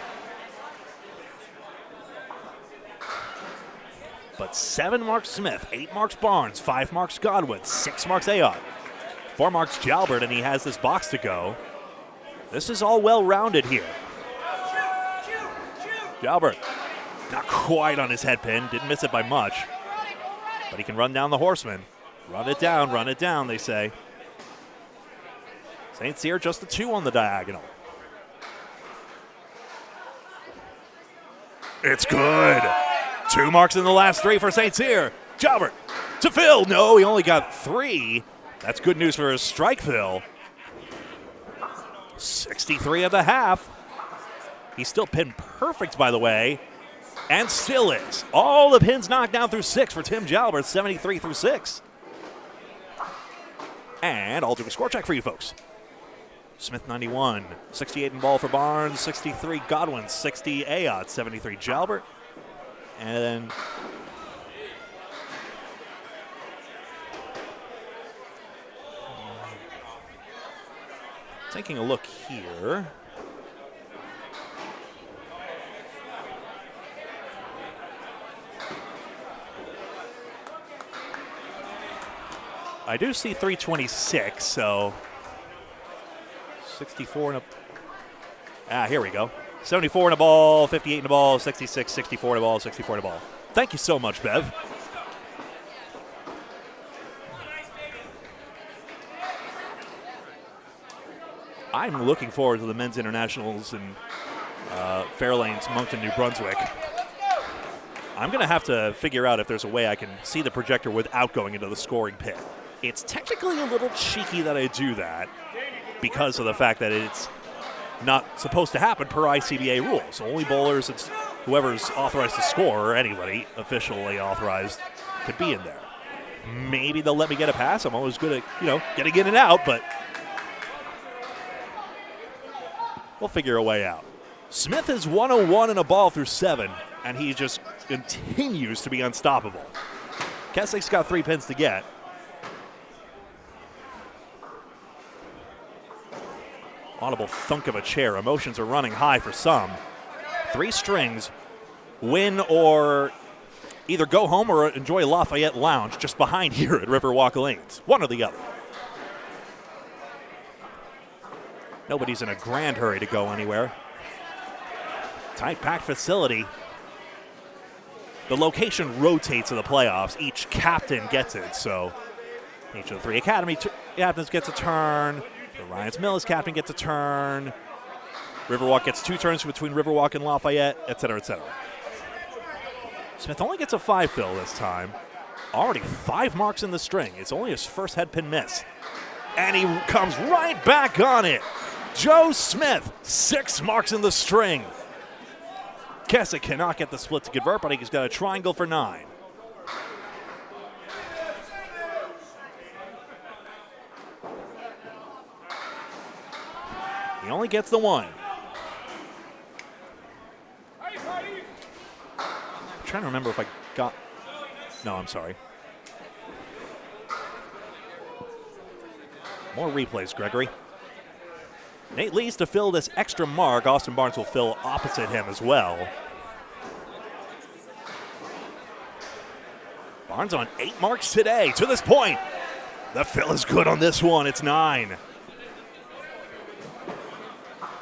But 7 marks Smith, 8 marks Barnes, 5 marks Godwin, 6 marks Ayotte, 4 marks Jalbert, and he has this box to go. This is all well-rounded here. Jalbert, not quite on his head pin, didn't miss it by much. But he can run down the horseman. Run it down, they say. St. Cyr just a 2 on the diagonal. It's good. 2 marks in the last 3 for St. Cyr. Jalbert to Phil. No, he only got 3. That's good news for his strike, Phil. 63 of the half. He's still pin perfect, by the way, and still is. All the pins knocked down through 6 for Tim Jalbert, 73 through 6. And I'll do a score check for you folks. Smith 91, 68 in ball for Barnes, 63 Godwin, 60 Ayotte, 73 Jalbert. And then taking a look here. I do see 326, so 64 and a... here we go. 74 in a ball, 58 in a ball, 66, 64 in a ball, 64 in a ball. Thank you so much, Bev. I'm looking forward to the men's internationals in Fairlane's Moncton, New Brunswick. I'm going to have to figure out if there's a way I can see the projector without going into the scoring pit. It's technically a little cheeky that I do that because of the fact that it's not supposed to happen per ICBA rules. Only bowlers and whoever's authorized to score, or anybody officially authorized, could be in there. Maybe they'll let me get a pass. I'm always good at, getting in and out, but we'll figure a way out. Smith is 101 in a ball through 7, and he just continues to be unstoppable. Kessick's got 3 pins to get. Audible thunk of a chair. Emotions are running high for some. 3 strings. Win or either go home or enjoy Lafayette Lounge just behind here at Riverwalk Lanes. One or the other. Nobody's in a grand hurry to go anywhere. Tight packed facility. The location rotates in the playoffs. Each captain gets it, so each of the 3 academy captains gets a turn. The Ryan's Mills captain gets a turn. Riverwalk gets 2 turns between Riverwalk and Lafayette, et cetera, et cetera. Smith only gets a 5 fill this time. Already 5 marks in the string. It's only his first head pin miss. And he comes right back on it. Joe Smith, 6 marks in the string. Kessick cannot get the split to convert, but he's got a triangle for 9. He only gets the 1. I'm trying to remember if I got... No, I'm sorry. More replays, Gregory. Nate Lees to fill this extra mark. Austin Barnes will fill opposite him as well. Barnes on 8 marks today to this point. The fill is good on this one. It's 9.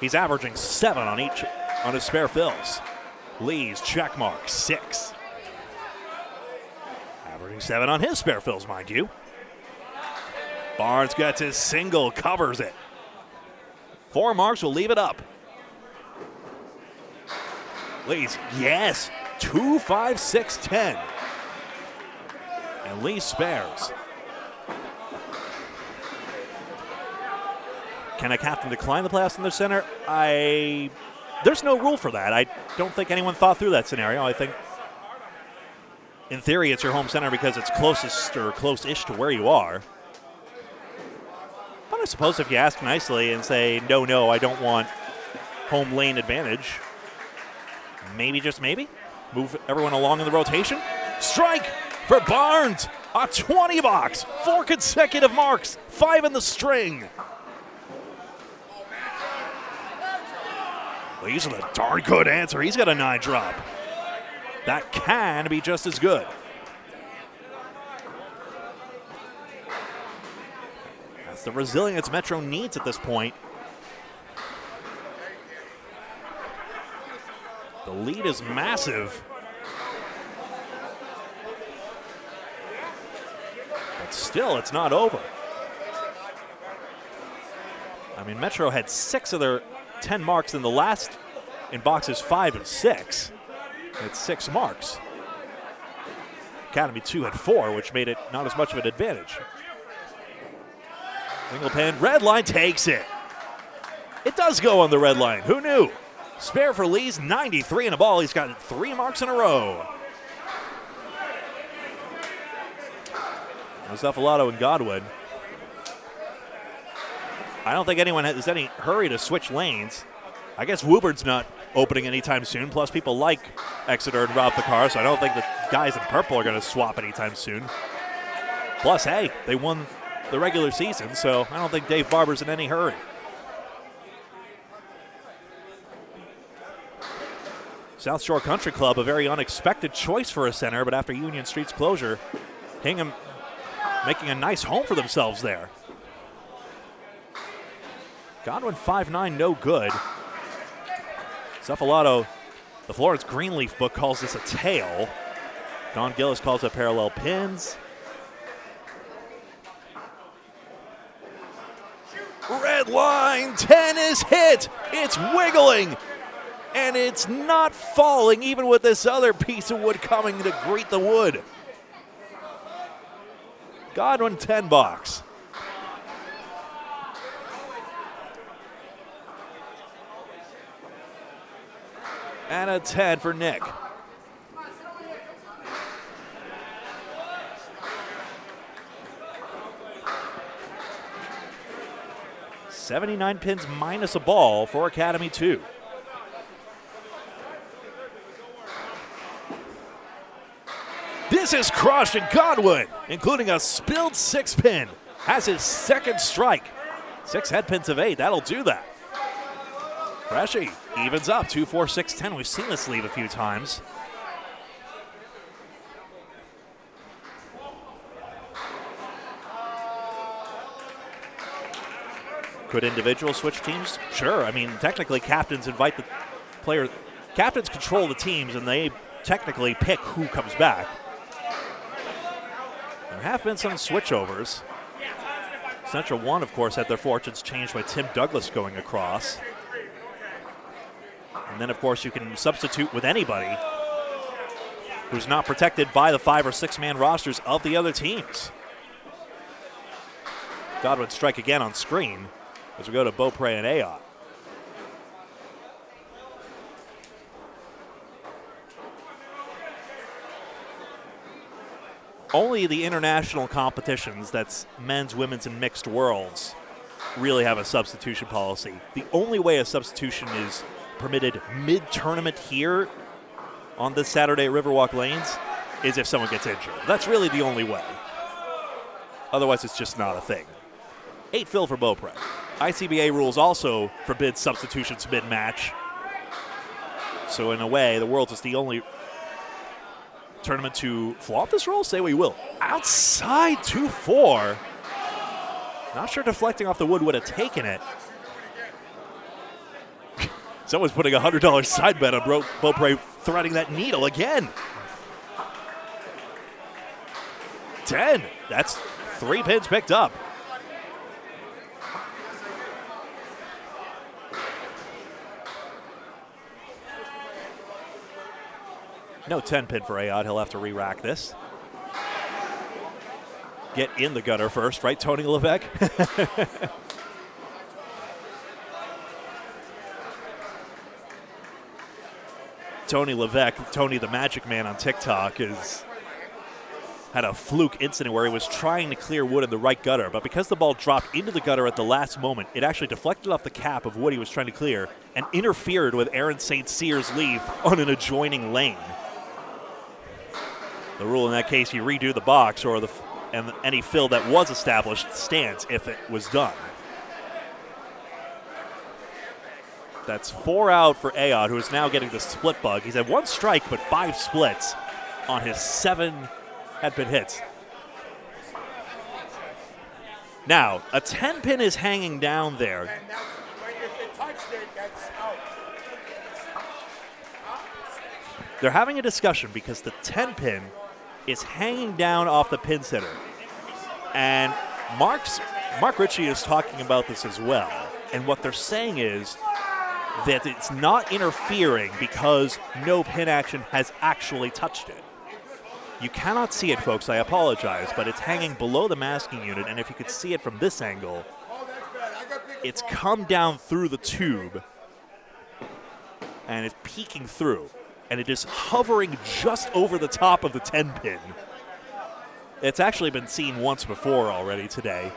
He's averaging 7 on his spare fills. Lees check mark 6. Averaging 7 on his spare fills, mind you. Barnes gets his single, covers it. 4 marks will leave it up. Lees, yes, 2, 5, 6, 10. And Lee spares. Can a captain decline the playoffs in their center? There's no rule for that. I don't think anyone thought through that scenario. I think, in theory, it's your home center because it's closest or close-ish to where you are. But I suppose if you ask nicely and say, no, I don't want home lane advantage, maybe, just maybe, move everyone along in the rotation. Strike for Barnes, a 20 box, 4 consecutive marks, 5 in the string. Lees with a darn good answer. He's got a 9 drop. That can be just as good. That's the resilience Metro needs at this point. The lead is massive. But still, it's not over. I mean, Metro had 6 of their 10 marks in boxes 5 and 6. It's 6 marks. Academy 2 had 4, which made it not as much of an advantage. Single pin, red line takes it. It does go on the red line. Who knew? Spare for Lees, 93 in a ball. He's got 3 marks in a row. Zuffalato and Godwin. I don't think anyone has any hurry to switch lanes. I guess Woburnd's not opening anytime soon. Plus, people like Exeter and Rob the car, so I don't think the guys in purple are going to swap anytime soon. Plus, hey, they won the regular season, so I don't think Dave Barber's in any hurry. South Shore Country Club, a very unexpected choice for a center, but after Union Street's closure, Hingham making a nice home for themselves there. Godwin 5'9", no good. Zuffalato, the Florence Greenleaf book calls this a tail. Don Gillis calls it parallel pins. Red line, 10 is hit. It's wiggling. And it's not falling, even with this other piece of wood coming to greet the wood. Godwin, 10 box. And a 10 for Nick. $79 pins minus a ball for Academy 2. This is crushed, and Godwin, including a spilled 6-pin, has his second strike. 6 head pins of 8, that'll do that. Freshie evens up, 2, 4, 6, 10. We've seen this leave a few times. Could individuals switch teams? Sure. I mean, technically, captains invite the player. Captains control the teams, and they technically pick who comes back. There have been some switchovers. Central 1, of course, had their fortunes changed by Tim Douglas going across. And then, of course, you can substitute with anybody who's not protected by the 5 or 6 man rosters of the other teams. Godwin strike again on screen as we go to Beaupre and Ayotte. Only the international competitions, that's men's, women's, and mixed worlds, really have a substitution policy. The only way a substitution is permitted mid-tournament here on this Saturday at Riverwalk Lanes is if someone gets injured. That's really the only way. Otherwise, it's just not a thing. 8 fill for Beaupre. ICBA rules also forbid substitutions mid-match. So in a way, the Worlds is the only tournament to flaunt this rule. Say we will. Outside 2-4. Not sure deflecting off the wood would have taken it. Someone's putting a $100 side bet on Beaupre threading that needle again. 10. That's 3 pins picked up. No 10 pin for Ayotte. He'll have to re-rack this. Get in the gutter first, right, Tony Levesque? Tony Levesque, Tony the Magic Man on TikTok, had a fluke incident where he was trying to clear wood in the right gutter, but because the ball dropped into the gutter at the last moment, it actually deflected off the cap of wood he was trying to clear and interfered with Aaron St. Cyr's leave on an adjoining lane. The rule in that case, you redo the box, or and any fill that was established stands if it was done. That's 4 out for Ayotte, who is now getting the split bug. He's had 1 strike, but 5 splits on his 7 headpin hits. Now, a 10 pin is hanging down there. And that's when if it touched it, that's out. They're having a discussion because the 10 pin is hanging down off the pin sitter. And Mark Ritchie is talking about this as well. And what they're saying is that it's not interfering because no pin action has actually touched it. You cannot see it, folks, I apologize, but it's hanging below the masking unit, and if you could see it from this angle, it's come down through the tube, and it's peeking through, and it is hovering just over the top of the 10 pin. It's actually been seen once before already today,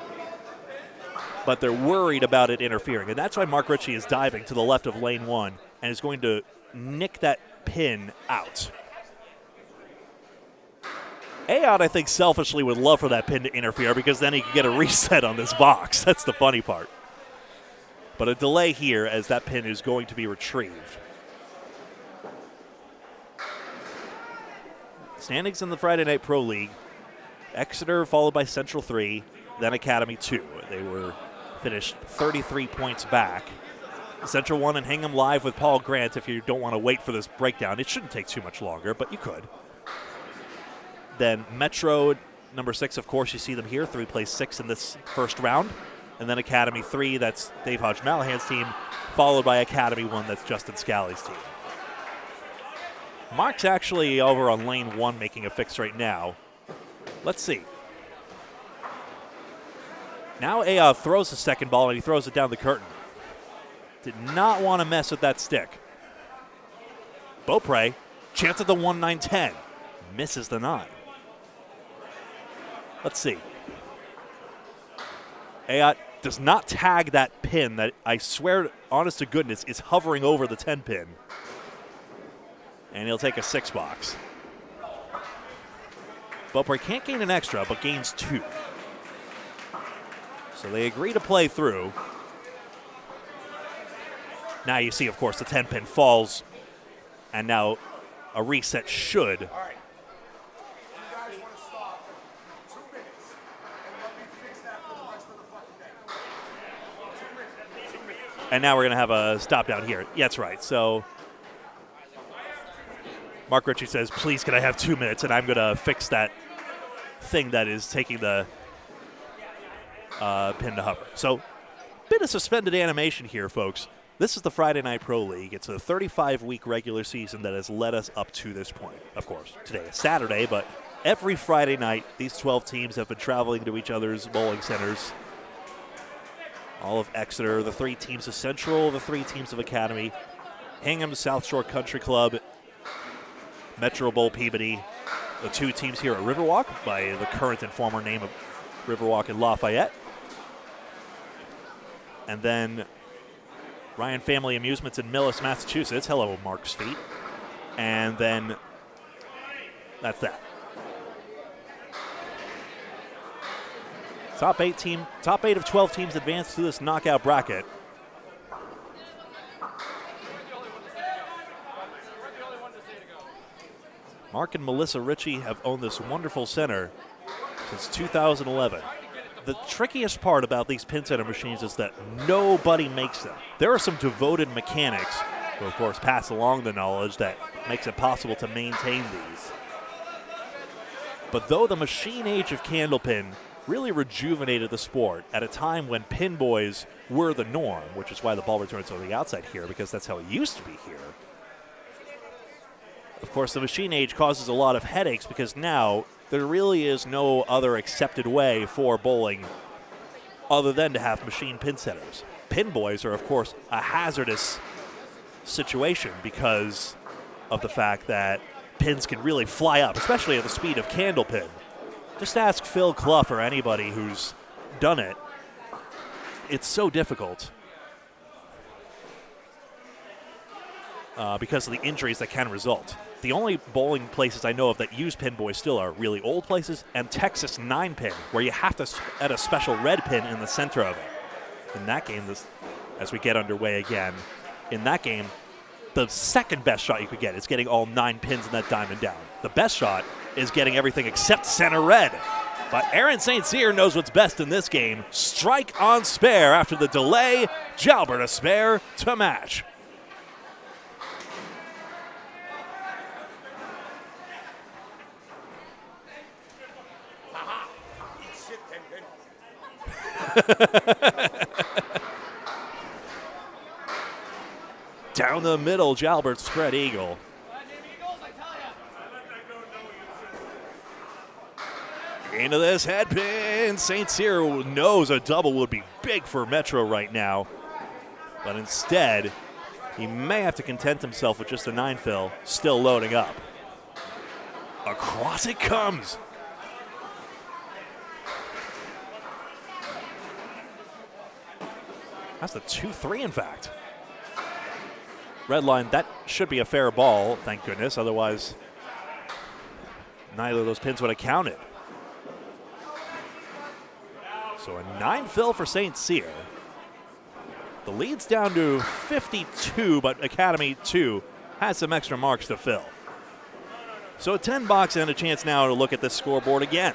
but they're worried about it interfering, and that's why Mark Ritchie is diving to the left of lane 1 and is going to nick that pin out. Ayotte, I think, selfishly would love for that pin to interfere because then he could get a reset on this box. That's the funny part. But a delay here as that pin is going to be retrieved. Standings in the Friday Night Pro League. Exeter followed by Central 3, then Academy 2. They were finished 33 points back. Central 1 and Hingham live with Paul Grant if you don't want to wait for this breakdown. It shouldn't take too much longer, but you could. Then Metro, number 6, of course, you see them here. 3 plays 6 in this first round. and then Academy 3, that's Dave Hodge-Mallahan's team, followed by Academy 1, that's Justin Scally's team. Mark's actually over on lane 1 making a fix right now. Let's see. Now Aob throws the second ball, and he throws it down the curtain. Did not want to mess with that stick. Beaupre, chance at the 1-9-10. Misses the 9. Let's see. Aob does not tag that pin that I swear, honest to goodness, is hovering over the 10 pin. And he'll take a 6 box. Beaupre can't gain an extra, but gains 2. So they agree to play through. Now you see, of course, the 10 pin falls, and now a reset should. All right. You guys want to stop 2 minutes and let me fix that for the rest of the fucking day. 2 minutes. And now we're going to have a stop down here. Yeah, that's right. So Mark Ritchie says, please, can I have 2 minutes? And I'm going to fix that thing that is taking the pin to hover. So bit of suspended animation here, folks. This is the Friday Night Pro League. It's a 35-week regular season that has led us up to this point. Of course, today is Saturday, but every Friday night, these 12 teams have been traveling to each other's bowling centers. All of Exeter, the 3 teams of Central, the 3 teams of Academy, Hingham, South Shore Country Club, Metro Bowl Peabody, the 2 teams here at Riverwalk by the current and former name of Riverwalk in Lafayette. And then Ryan Family Amusements in Millis, Massachusetts. Hello, Mark's feet. And then that's that. Top 8 of 12 teams advance to this knockout bracket. Mark and Melissa Ritchie have owned this wonderful center since 2011. The trickiest part about these pin center machines is that nobody makes them. There are some devoted mechanics who, of course, pass along the knowledge that makes it possible to maintain these. But though the machine age of candlepin really rejuvenated the sport at a time when pin boys were the norm, which is why the ball returns on the outside here, because that's how it used to be here. Of course, the machine age causes a lot of headaches because now there really is no other accepted way for bowling other than to have machine pin setters. Pin boys are, of course, a hazardous situation because of the fact that pins can really fly up, especially at the speed of candlepin. Just ask Phil Clough or anybody who's done it. It's so difficult because of the injuries that can result. The only bowling places I know of that use pin boys still are really old places and Texas 9-pin, where you have to add a special red pin in the center of it. In that game, as we get underway again, in that game, the second best shot you could get is getting all 9 pins in that diamond down. The best shot is getting everything except center red. But Aaron St. Cyr knows what's best in this game. Strike on spare after the delay. Jalbert a spare to match. Down the middle, Jalbert spread eagle. Into this head pin. St. Cyr knows a double would be big for Metro right now. But instead, he may have to content himself with just a 9-fill, still loading up. Across it comes. That's the 2-3, in fact. Red line, that should be a fair ball, thank goodness. Otherwise, neither of those pins would have counted. So a 9-fill for St. Cyr. The lead's down to 52, but Academy 2 has some extra marks to fill. So a 10 box and a chance now to look at this scoreboard again.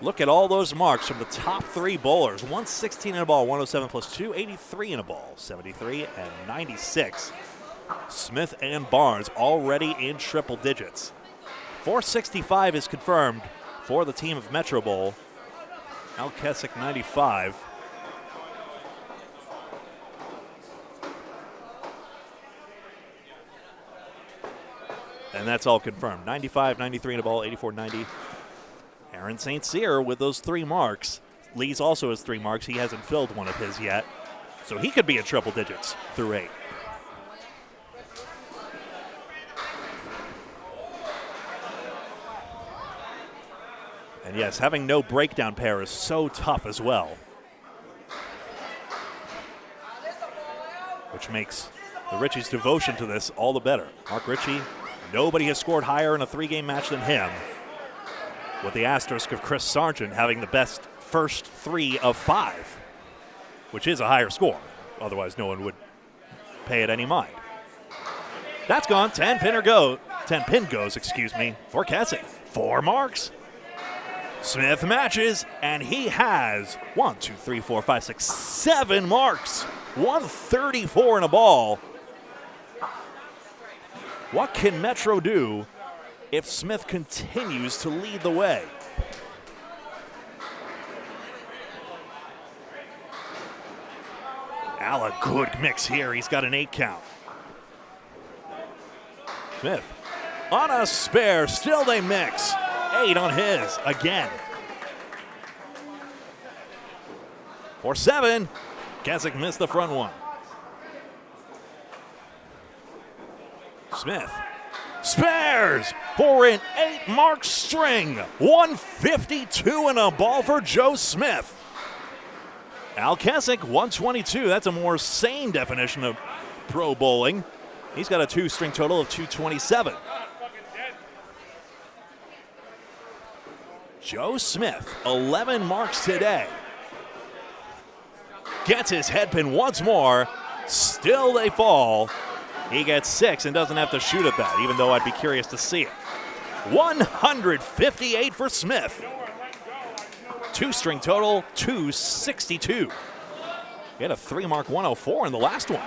Look at all those marks from the top 3 bowlers. 116 in a ball, 107 plus 2, 83 in a ball, 73 and 96. Smith and Barnes already in triple digits. 465 is confirmed for the team of Metro Bowl. Al Keswick 95. And that's all confirmed. 95, 93 in a ball, 84, 90. Aaron St. Cyr with those 3 marks. Lees also has 3 marks. He hasn't filled one of his yet. So he could be in triple digits through 8. And yes, having no breakdown pair is so tough as well. Which makes the Ritchie's devotion to this all the better. Mark Ritchie, nobody has scored higher in a 3-game match than him. With the asterisk of Chris Sargent having the best first 3 of 5, which is a higher score. Otherwise, no one would pay it any mind. That's gone. 10 pin goes, for Kessick. 4 marks. Smith matches, and he has 1, 2, 3, 4, 5, 6, 7 marks. 134 in a ball. What can Metro do if Smith continues to lead the way? Al, a good mix here. He's got an 8 count. Smith on a spare. Still they mix. 8 on his again. For 7. Kessick missed the front one. Smith spares for an 8-mark string. 152 in a ball for Joe Smith. Al Kessick, 122. That's a more sane definition of pro bowling. He's got a 2-string total of 227. Joe Smith, 11 marks today. Gets his head pin once more. Still they fall. He gets 6 and doesn't have to shoot at that, even though I'd be curious to see it. 158 for Smith. 2-string total, 262. He had a 3-mark 104 in the last one.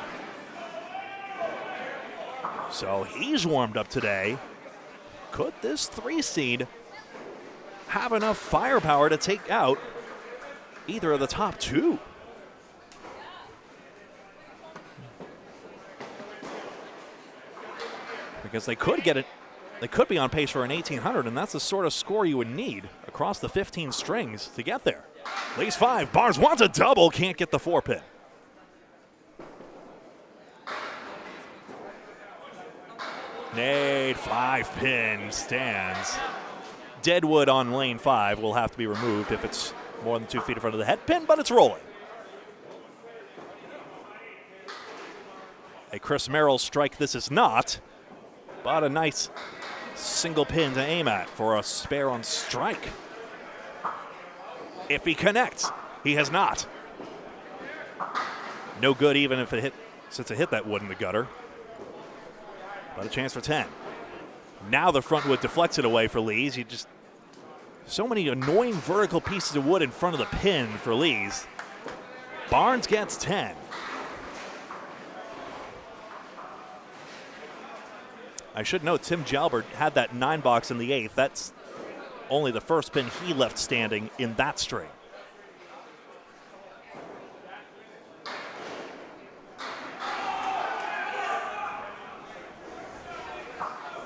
So he's warmed up today. Could this 3 seed have enough firepower to take out either of the top 2? Because they could get it. They could be on pace for an 1800, and that's the sort of score you would need across the 15 strings to get there. Leads 5. Barnes wants a double, can't get the 4-pin. Nade, 5-pin stands. Deadwood on lane 5 will have to be removed if it's more than 2 feet in front of the head pin, but it's rolling. A Chris Merrill strike this is not, but a nice single pin to aim at for a spare on strike. If he connects, he has not. No good even if it hit, since it hit that wood in the gutter. But a chance for 10. Now the front wood deflects it away for Lees. So many annoying vertical pieces of wood in front of the pin for Lees. Barnes gets 10. I should note Tim Jalbert had that 9-box in the 8th. That's only the first pin he left standing in that string.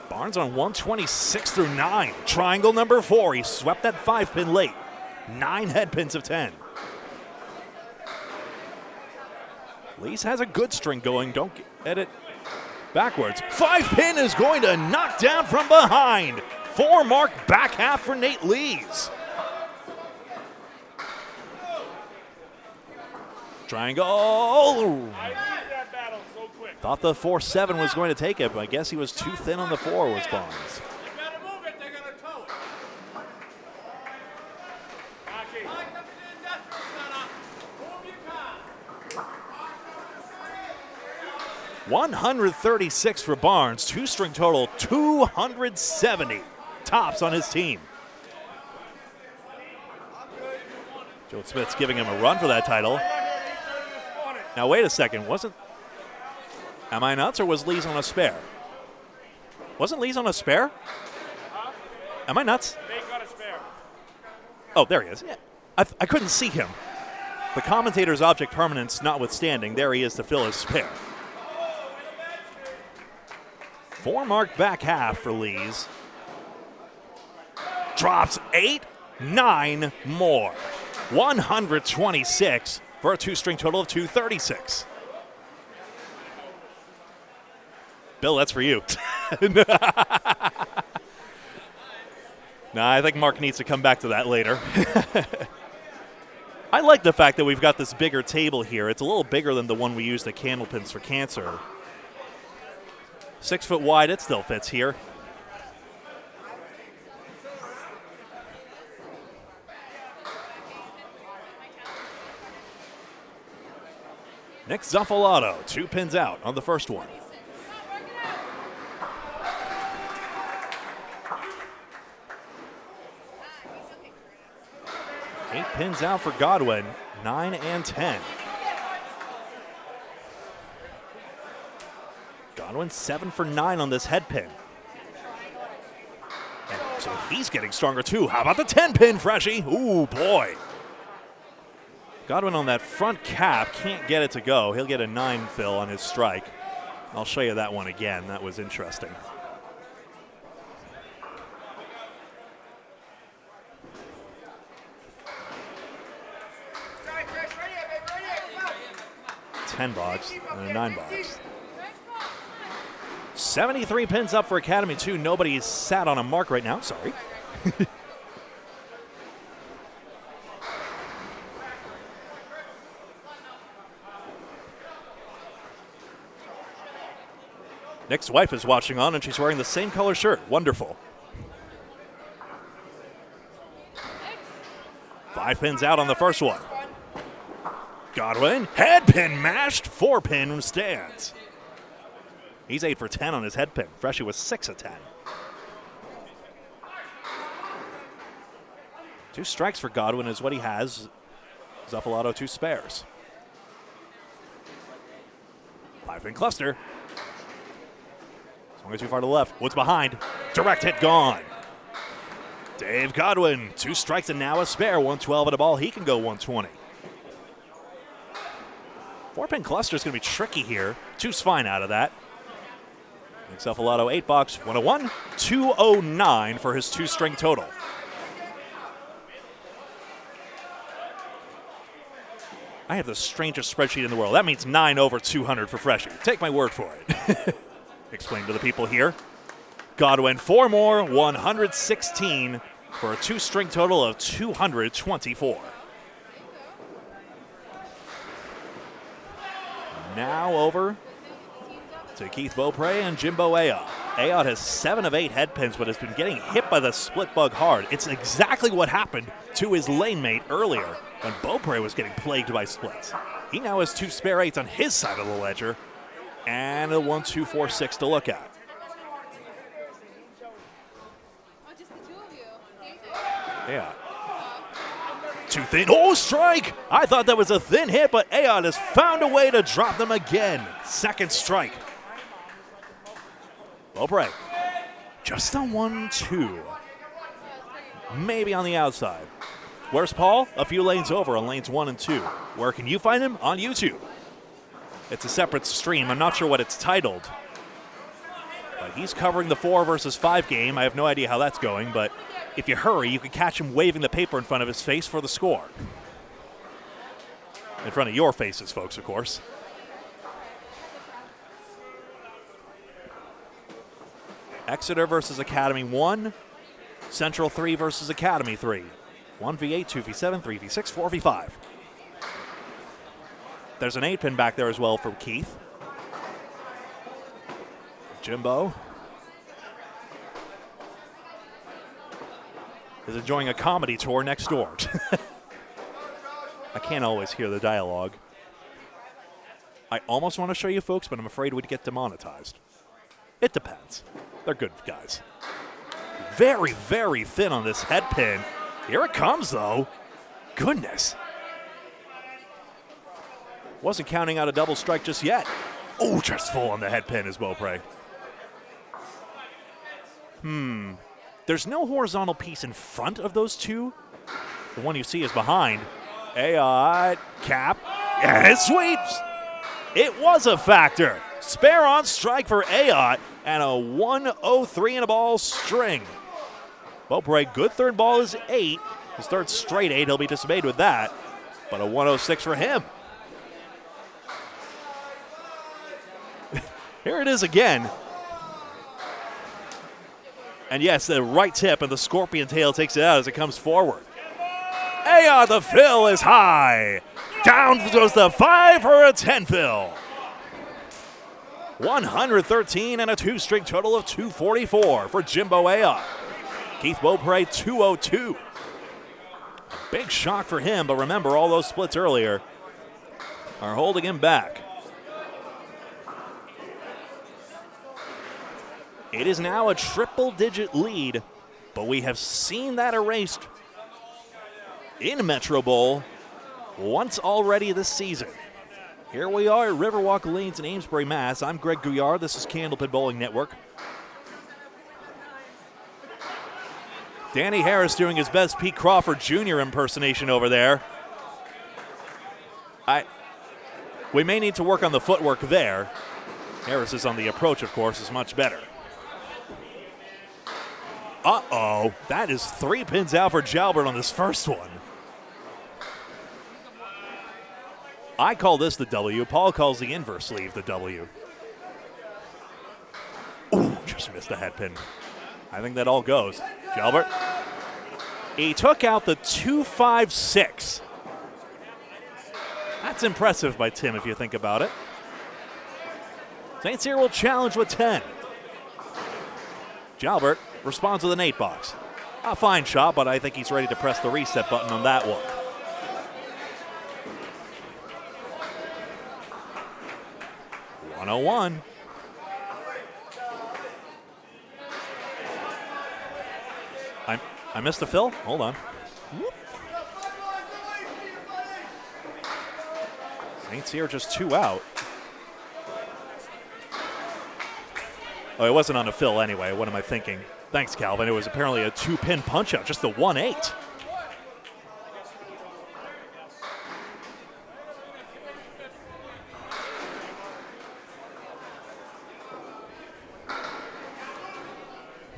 Barnes on 126 through 9. Triangle number 4. He swept that 5-pin late. 9 head pins of 10. Lees has a good string going. Don't get it backwards. 5-pin is going to knock down from behind. 4-mark back half for Nate Lees. Triangle. Thought the 4-7 was going to take it, but I guess he was too thin on the 4 was Barnes. They gotta move it, they're gonna tow it. 136 for Barnes, 2-string total, 270 tops on his team. Joe Smith's giving him a run for that title. Now wait a second, am I nuts or was Lees on a spare? Wasn't Lees on a spare? Am I nuts? They got a spare. Oh, there he is. Yeah. I couldn't see him. The commentator's object permanence notwithstanding, there he is to fill his spare. 4-mark back half for Lees. Drops 8, 9 more. 126 for a 2-string total of 236. Bill, that's for you. Nah, I think Mark needs to come back to that later. I like the fact that we've got this bigger table here. It's a little bigger than the one we used at Candlepins for Cancer. 6 foot wide, it still fits here. Nick Zuffalato, 2 pins out on the first one. Eight pins out for Godwin, 9 and 10. Godwin 7 for 9 on this head pin. And so he's getting stronger too. How about the 10 pin, Freshie? Ooh, boy. Godwin on that front cap can't get it to go. He'll get a 9 fill on his strike. I'll show you that one again. That was interesting. $10 and a $9. 73 pins up for Academy 2. Nobody's sat on a mark right now. Sorry. Nick's wife is watching on, and she's wearing the same color shirt. Wonderful. 5 pins out on the first one. Godwin, head pin mashed, 4 pin stands. He's 8 for 10 on his head pin. Freshie was 6 of 10. 2 strikes for Godwin is what he has. Zuffalato 2 spares. 5 pin cluster. Swung too far to the left. Woods behind. Direct hit gone. Dave Godwin, 2 strikes and now a spare. 112 at a ball. He can go 120. 4-pin cluster is going to be tricky here. 2's fine out of that. Zuffalato $8, 101, 209 for his 2-string total. I have the strangest spreadsheet in the world. That means 9 over 200 for Freshie. Take my word for it. Explain to the people here. Godwin 4 more, 116 for a 2-string total of 224. Now over to Keith Beaupre and Jimbo Ayotte. Ayotte has 7 of 8 head pins, but has been getting hit by the split bug hard. It's exactly what happened to his lane mate earlier when Beaupre was getting plagued by splits. He now has 2 spare 8s on his side of the ledger and a 1-2-4-6 to look at. Yeah. Too thin. Oh, strike! I thought that was a thin hit, but Ayotte has found a way to drop them again. Second strike. Beaupre. Just a 1-2. Maybe on the outside. Where's Paul? A few lanes over on lanes 1 and 2. Where can you find him? On YouTube. It's a separate stream. I'm not sure what it's titled. But he's covering the 4 versus 5 game. I have no idea how that's going, but if you hurry, you can catch him waving the paper in front of his face for the score. In front of your faces, folks, of course. Exeter versus Academy 1. Central 3 versus Academy 3. 1v8, 2v7, 3v6, 4v5. There's an 8-pin back there as well for Keith. Jimbo is enjoying a comedy tour next door. I can't always hear the dialogue. I almost want to show you folks, but I'm afraid we'd get demonetized. It depends. They're good guys. Very, very thin on this head pin. Here it comes, though. Goodness. Wasn't counting out a double strike just yet. Oh, just full on the head pin is Beaupre. There's no horizontal piece in front of those two. The one you see is behind. Ayotte, cap, and it sweeps. It was a factor. Spare on strike for Ayotte, and a 103 and a ball string. Beaupre, good third ball is 8. His third straight 8. He'll be dismayed with that, but a 106 for him. Here it is again. And yes, the right tip and the scorpion tail takes it out as it comes forward. Ayotte, the fill is high. Down goes the 5 for a 10 fill. 113 and a 2-string total of 244 for Jimbo Ayotte. Keith Beaupre, 202. Big shock for him, but remember, all those splits earlier are holding him back. It is now a triple-digit lead, but we have seen that erased in Metro Bowl once already this season. Here we are at Riverwalk Lanes in Amesbury, Mass. I'm Greg Gouillard. This is Candlepin Bowling Network. Danny Harris doing his best Pete Crawford Jr. impersonation over there. We may need to work on the footwork there. Harris is on the approach, of course, is much better. Uh-oh, that is 3 pins out for Jalbert on this first one. I call this the W. Paul calls the inverse sleeve the W. Ooh, just missed the head pin. I think that all goes. Jalbert. He took out the 2-5-6. That's impressive by Tim if you think about it. St. Cyr will challenge with 10. Jalbert responds with an 8 box. A fine shot, but I think he's ready to press the reset button on that one. $101. I missed the fill. Hold on. Whoop. St. Cyr just 2 out. Oh, it wasn't on a fill anyway. What am I thinking? Thanks, Calvin. It was apparently a 2-pin punch-out, just the 1-8.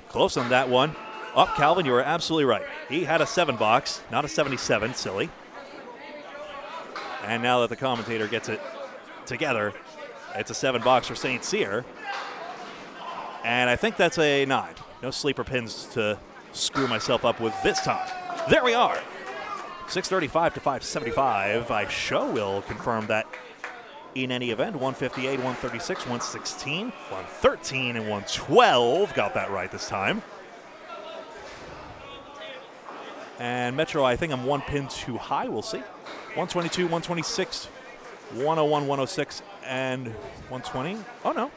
Close on that one. Up, Calvin, you were absolutely right. He had a 7 box, not a 77, silly. And now that the commentator gets it together, it's a 7 box for St. Cyr. And I think that's a 9. No sleeper pins to screw myself up with this time. There we are. 635 to 575. I will confirm that in any event. 158, 136, 116, 113, and 112. Got that right this time. And Metro, I think I'm 1 pin too high. We'll see. 122, 126, 101, 106, and 120. Oh, no.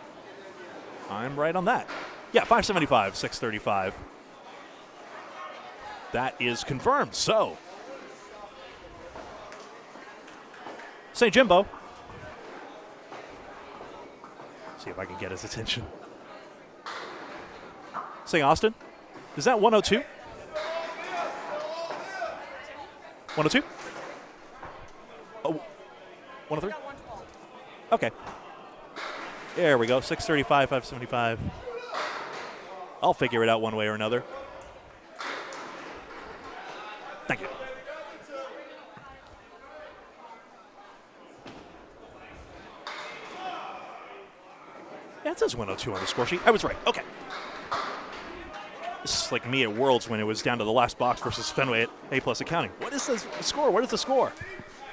I'm right on that. Yeah, 575, 635. That is confirmed. So, St. Jimbo. See if I can get his attention. St. Austin. Is that 102? 102? Oh, 103? Okay. There we go. 635, 575. I'll figure it out one way or another. Thank you. Yeah, it says 102 on the score sheet. I was right. Okay. This is like me at Worlds when it was down to the last box versus Fenway at A+ Accounting. What is the score? What is the score?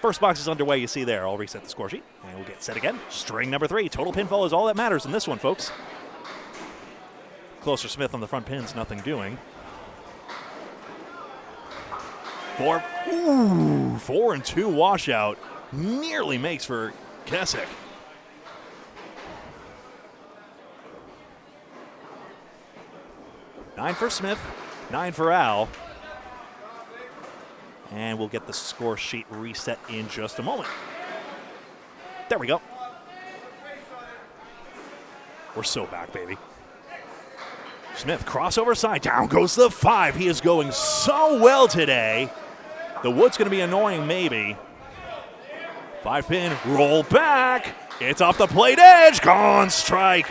First box is underway, you see there. I'll reset the score sheet, and we'll get set again. String number 3. Total pinfall is all that matters in this one, folks. Closer Smith on the front pins, nothing doing. 4 and 2 washout. Nearly makes for Kessick. Nine for Smith, 9 for Al. And we'll get the score sheet reset in just a moment. There we go. We're so back, baby. Smith, crossover side, down goes the 5. He is going so well today. The wood's going to be annoying, maybe. 5 pin, roll back. It's off the plate edge. Gone, strike.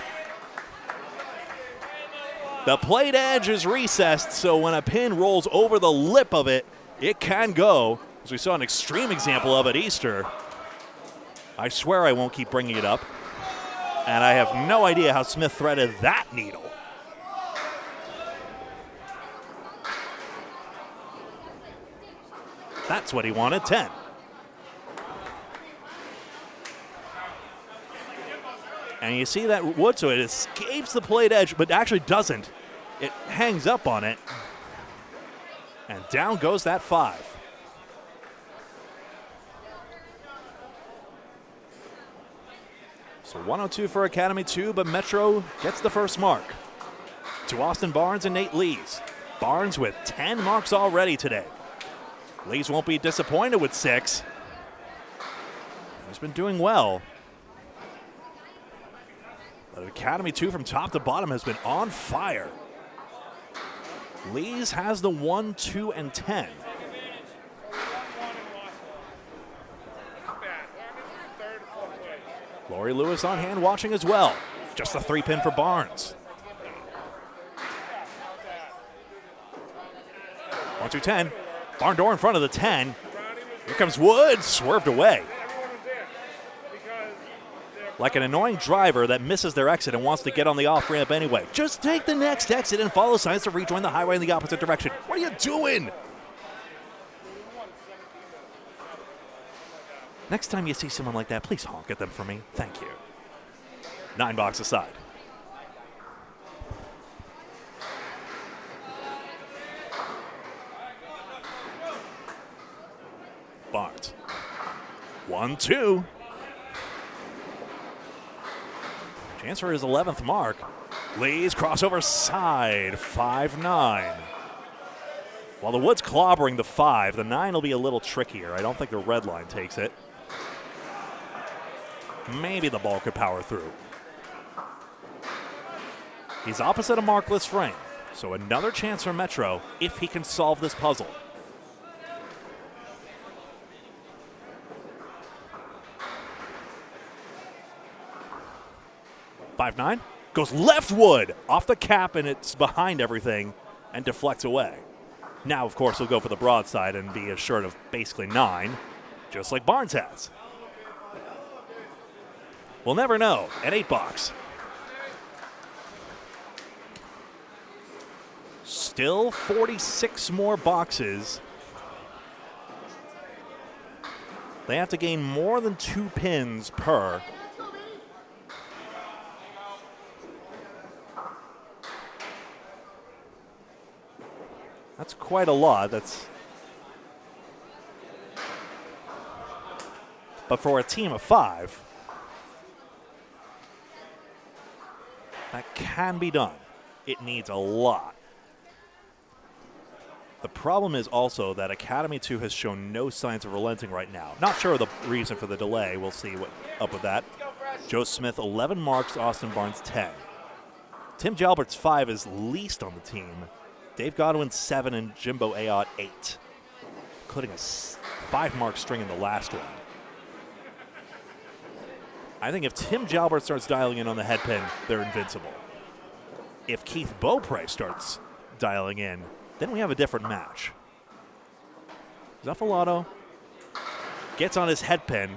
The plate edge is recessed, so when a pin rolls over the lip of it, it can go, as we saw an extreme example of at Easter. I swear I won't keep bringing it up, and I have no idea how Smith threaded that needle. That's what he wanted, 10. And you see that wood, so it escapes the plate edge, but actually doesn't. It hangs up on it, and down goes that 5. So 102 for Academy 2, but Metro gets the first mark. To Austin Barnes and Nate Lees. Barnes with 10 marks already today. Lees won't be disappointed with 6. He's been doing well. But Academy 2 from top to bottom has been on fire. Lees has the 1, 2, and 10. Laurie Lewis on hand watching as well. Just a 3-pin for Barnes. 1, 2, 10. Barndor in front of the 10. Here comes Wood, swerved away. Like an annoying driver that misses their exit and wants to get on the off-ramp anyway. Just take the next exit and follow signs to rejoin the highway in the opposite direction. What are you doing? Next time you see someone like that, please honk at them for me. Thank you. 9 box aside. Barnes. 1, 2. Chance for his 11th mark. Lee's crossover side, 5-9. While the Wood's clobbering the 5, the 9 will be a little trickier. I don't think the red line takes it. Maybe the ball could power through. He's opposite a markless frame, so another chance for Metro if he can solve this puzzle. Five nine goes left Wood off the cap, and it's behind everything and deflects away. Now, of course, he'll go for the broadside and be assured of basically 9, just like Barnes has. We'll never know at 8 box. Still 46 more boxes. They have to gain more than 2 pins per. That's quite a lot. But for a team of 5, that can be done. It needs a lot. The problem is also that Academy 2 has shown no signs of relenting right now. Not sure the reason for the delay. We'll see what's up with that. Joe Smith, 11 marks. Austin Barnes, 10. Tim Jalbert's 5 is least on the team. Dave Godwin, 7, and Jimbo Ayotte, 8. Including a 5-mark string in the last one. I think if Tim Jalbert starts dialing in on the head pin, they're invincible. If Keith Beaupre starts dialing in, then we have a different match. Zuffalato gets on his head pin.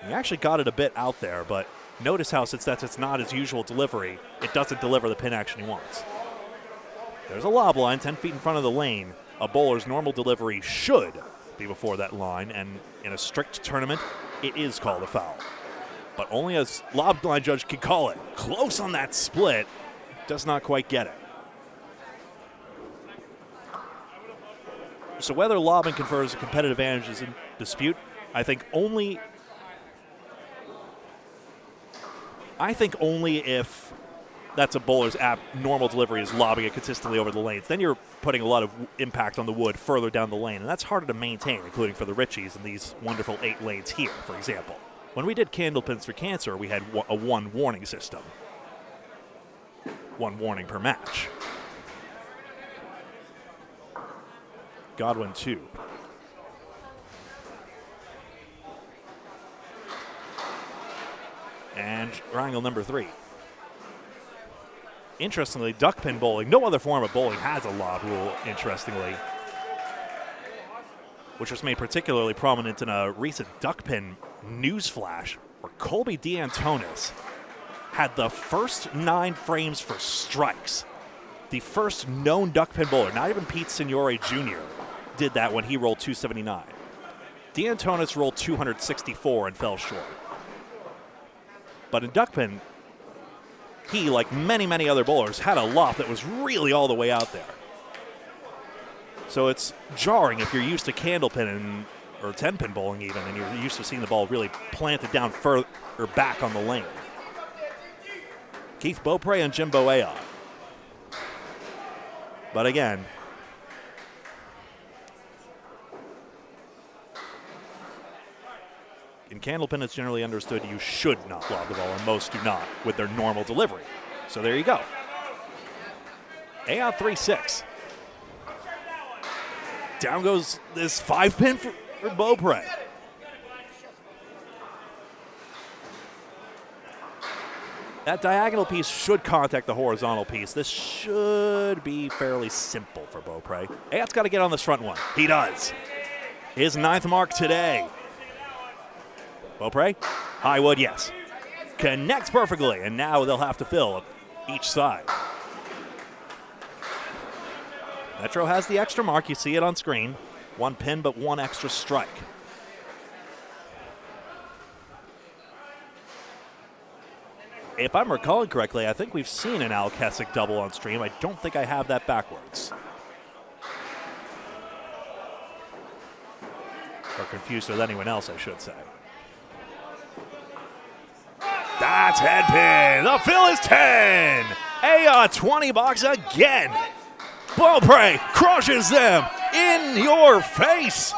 He actually got it a bit out there, but notice how since it's not his usual delivery, it doesn't deliver the pin action he wants. There's a lob line 10 feet in front of the lane. A bowler's normal delivery should be before that line, and in a strict tournament, it is called a foul. But only a lob line judge can call it. Close on that split, does not quite get it. So whether lobbing confers a competitive advantage is in dispute. I think only if that's a bowler's normal delivery is lobbing it consistently over the lanes. Then you're putting a lot of impact on the wood further down the lane, and that's harder to maintain, including for the Richies in these wonderful 8 lanes here, for example. When we did Candlepins for Cancer, we had a 1 warning system. 1 warning per match. Godwin 2. and triangle number 3. Interestingly, duck pin bowling, no other form of bowling has a lob rule, interestingly, which was made particularly prominent in a recent duck pin news flash where Colby D'Antonis had the first 9 frames for strikes. The first known duck pin bowler, not even Pete Signore Jr., did that when he rolled 279. D'Antonis rolled 264 and fell short. But in duck pin, he, like many, many other bowlers, had a loft that was really all the way out there. So it's jarring if you're used to candle pin or 10-pin bowling even, and you're used to seeing the ball really planted down further or back on the lane. Keith Beaupre and Jimbo Ayotte. But again, in candlepin, it's generally understood you should not lob the ball, and most do not with their normal delivery. So there you go. Ayotte 3-6. Down goes this 5-pin for Beaupre. That diagonal piece should contact the horizontal piece. This should be fairly simple for Beaupre. Ayotte's got to get on this front one. He does. His 9th mark today. Beaupre, high wood, yes. Connects perfectly, and now they'll have to fill each side. Metro has the extra mark. You see it on screen. 1 pin, but 1 extra strike. If I'm recalling correctly, I think we've seen an Al Kessick double on stream. I don't think I have that backwards. Or confused with anyone else, I should say. That's head pin. The fill is 10. Ayotte 20 bucks again. Beaupre crushes them in your face.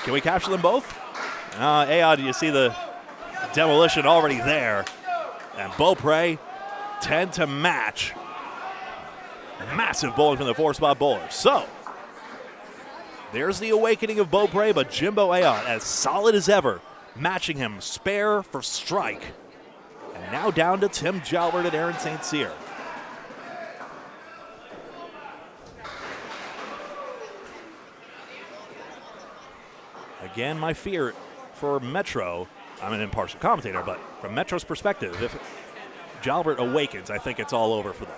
Can we capture them both? Ayotte, you see the demolition already there. And Beaupre 10 to match. Massive bowling from the 4-spot bowler. So, there's the awakening of Beaupre, but Jimbo Ayotte as solid as ever, matching him spare for strike. And now down to Tim Jalbert and Aaron St. Cyr. Again, my fear for Metro, I'm an impartial commentator, but from Metro's perspective, if Jalbert awakens, I think it's all over for them.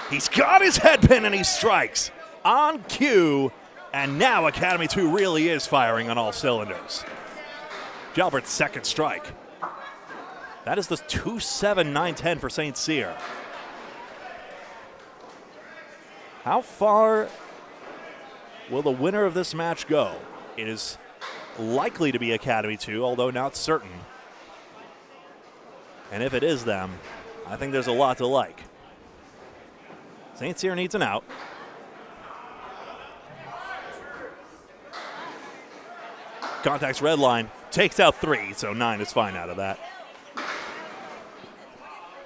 He's got his head pin and he strikes on cue, and now Academy 2 really is firing on all cylinders. Jalbert's 2nd strike. That is the 2-7-9-10 for St. Cyr. How far will the winner of this match go? It is likely to be Academy 2, although not certain. And if it is them, I think there's a lot to like. St. Cyr needs an out. Contacts red line, takes out 3, so 9 is fine out of that.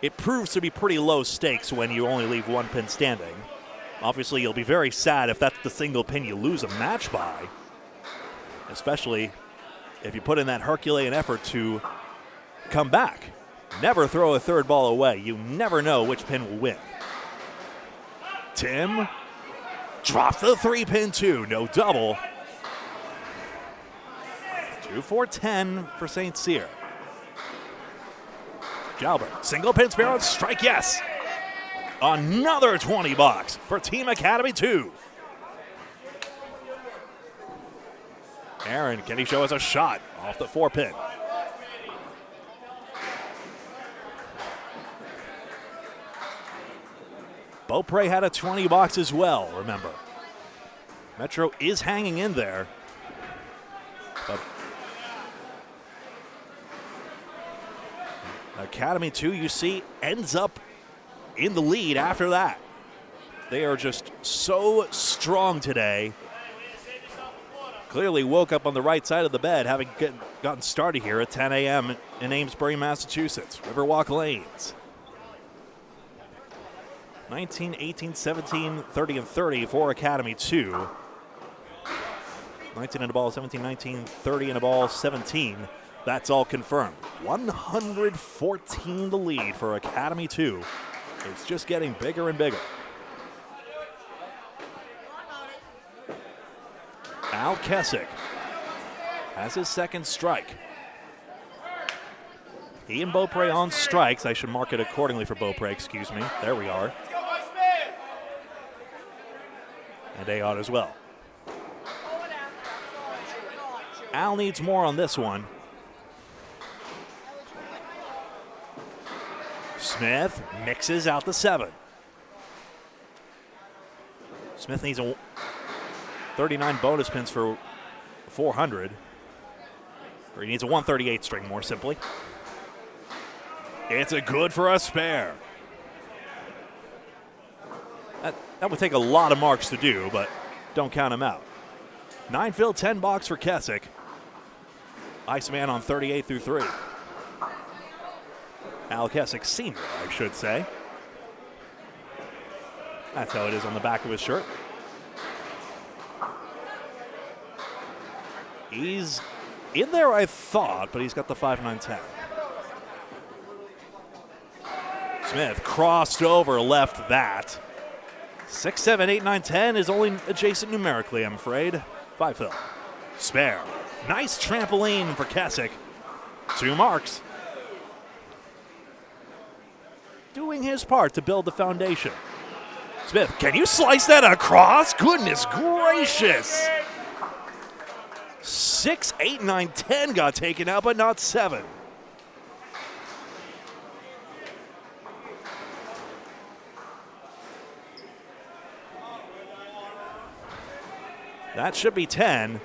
It proves to be pretty low stakes when you only leave 1 pin standing. Obviously, you'll be very sad if that's the single pin you lose a match by, especially if you put in that Herculean effort to come back. Never throw a 3rd ball away. You never know which pin will win. Tim drops the 3-pin 2, no double. 2-4-10 for St. Cyr. Jalbert, single pin spare on strike, yes. Another 20 bucks for Team Academy 2. Aaron, can he show us a shot off the 4-pin? Beaupre had a 20 box as well, remember. Metro is hanging in there. But Academy 2, you see, ends up in the lead after that. They are just so strong today. Clearly woke up on the right side of the bed, having gotten started here at 10 a.m. in Amesbury, Massachusetts. Riverwalk lanes. 19, 18, 17, 30, and 30 for Academy 2. 19 in a ball, 17, 19, 30 in a ball, 17. That's all confirmed. 114 the lead for Academy 2. It's just getting bigger and bigger. Al Kessick has his second strike. He and Beaupre on strikes. I should mark it accordingly for Beaupre, excuse me. There we are. And they ought as well. Al needs more on this one. Smith mixes out the 7. Smith needs a 39 bonus pins for 400. Or he needs a 138 string, more simply. It's a good for a spare. That would take a lot of marks to do, but don't count him out. 9 fill, 10 box for Kessick. Iceman on 38 through 3. Al Kessick Sr., I should say. That's how it is on the back of his shirt. He's in there, I thought, but he's got the 5-9-10. Smith crossed over, left that. 6, 7, 8, 9, 10 is only adjacent numerically, I'm afraid. 5 fill. Spare. Nice trampoline for Kessick. 2 marks. Doing his part to build the foundation. Smith, can you slice that across? Goodness gracious. 6, 8, 9, 10 got taken out, but not 7. That should be 10.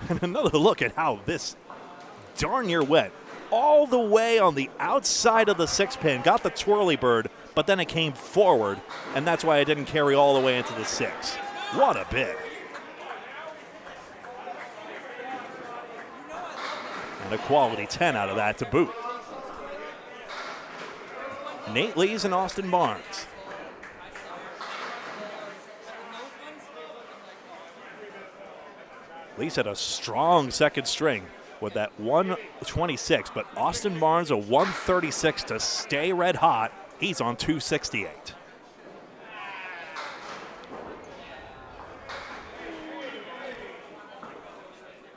And another look at how this darn near went. All the way on the outside of the 6-pin. Got the twirly bird, but then it came forward, and that's why it didn't carry all the way into the 6. What a bit. And a quality 10 out of that to boot. Nate Lees and Austin Barnes. Lees had a strong second string with that 126, but Austin Barnes a 136 to stay red hot. He's on 268.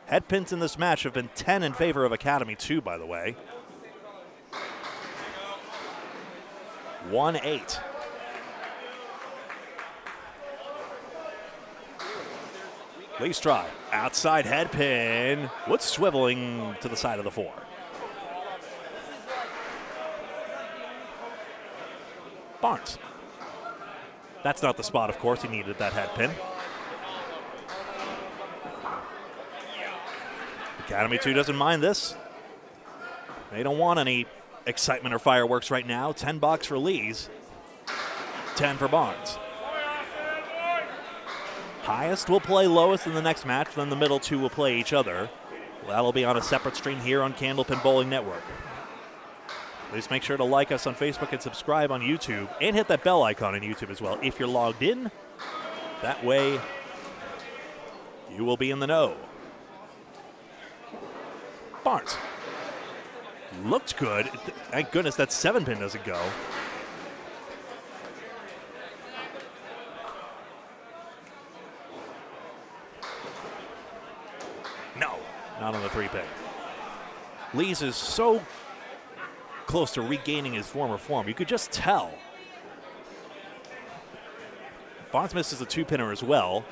Head pins in this match have been 10 in favor of Academy 2, by the way. 1-8. Lee's try. Outside head pin. What's swiveling to the side of the 4? Barnes. That's not the spot, of course. He needed that head pin. Academy 2 doesn't mind this. They don't want any excitement or fireworks right now. 10 bucks for Lees. 10 for Barnes. Highest will play lowest in the next match, then the middle 2 will play each other. That'll be on a separate stream here on Candlepin Bowling Network. Please make sure to like us on Facebook and subscribe on YouTube, and hit that bell icon on YouTube as well if you're logged in. That way, you will be in the know. Barnes. Looked good. Thank goodness that 7-pin doesn't go. No, not on the 3-pin. Lees is so close to regaining his former form. You could just tell. Barnes misses a 2-pinner as well.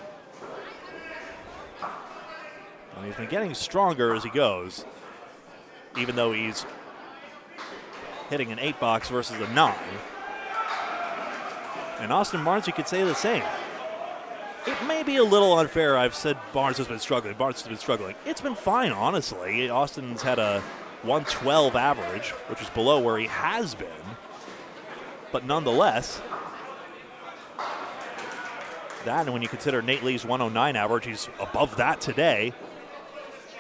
And he's been getting stronger as he goes, even though he's hitting an 8-box versus a 9. And Austin Barnes, you could say the same. It may be a little unfair. I've said Barnes has been struggling. Barnes has been struggling. It's been fine, honestly. Austin's had a 112 average, which is below where he has been. But nonetheless, that, and when you consider Nate Lee's 109 average, he's above that today.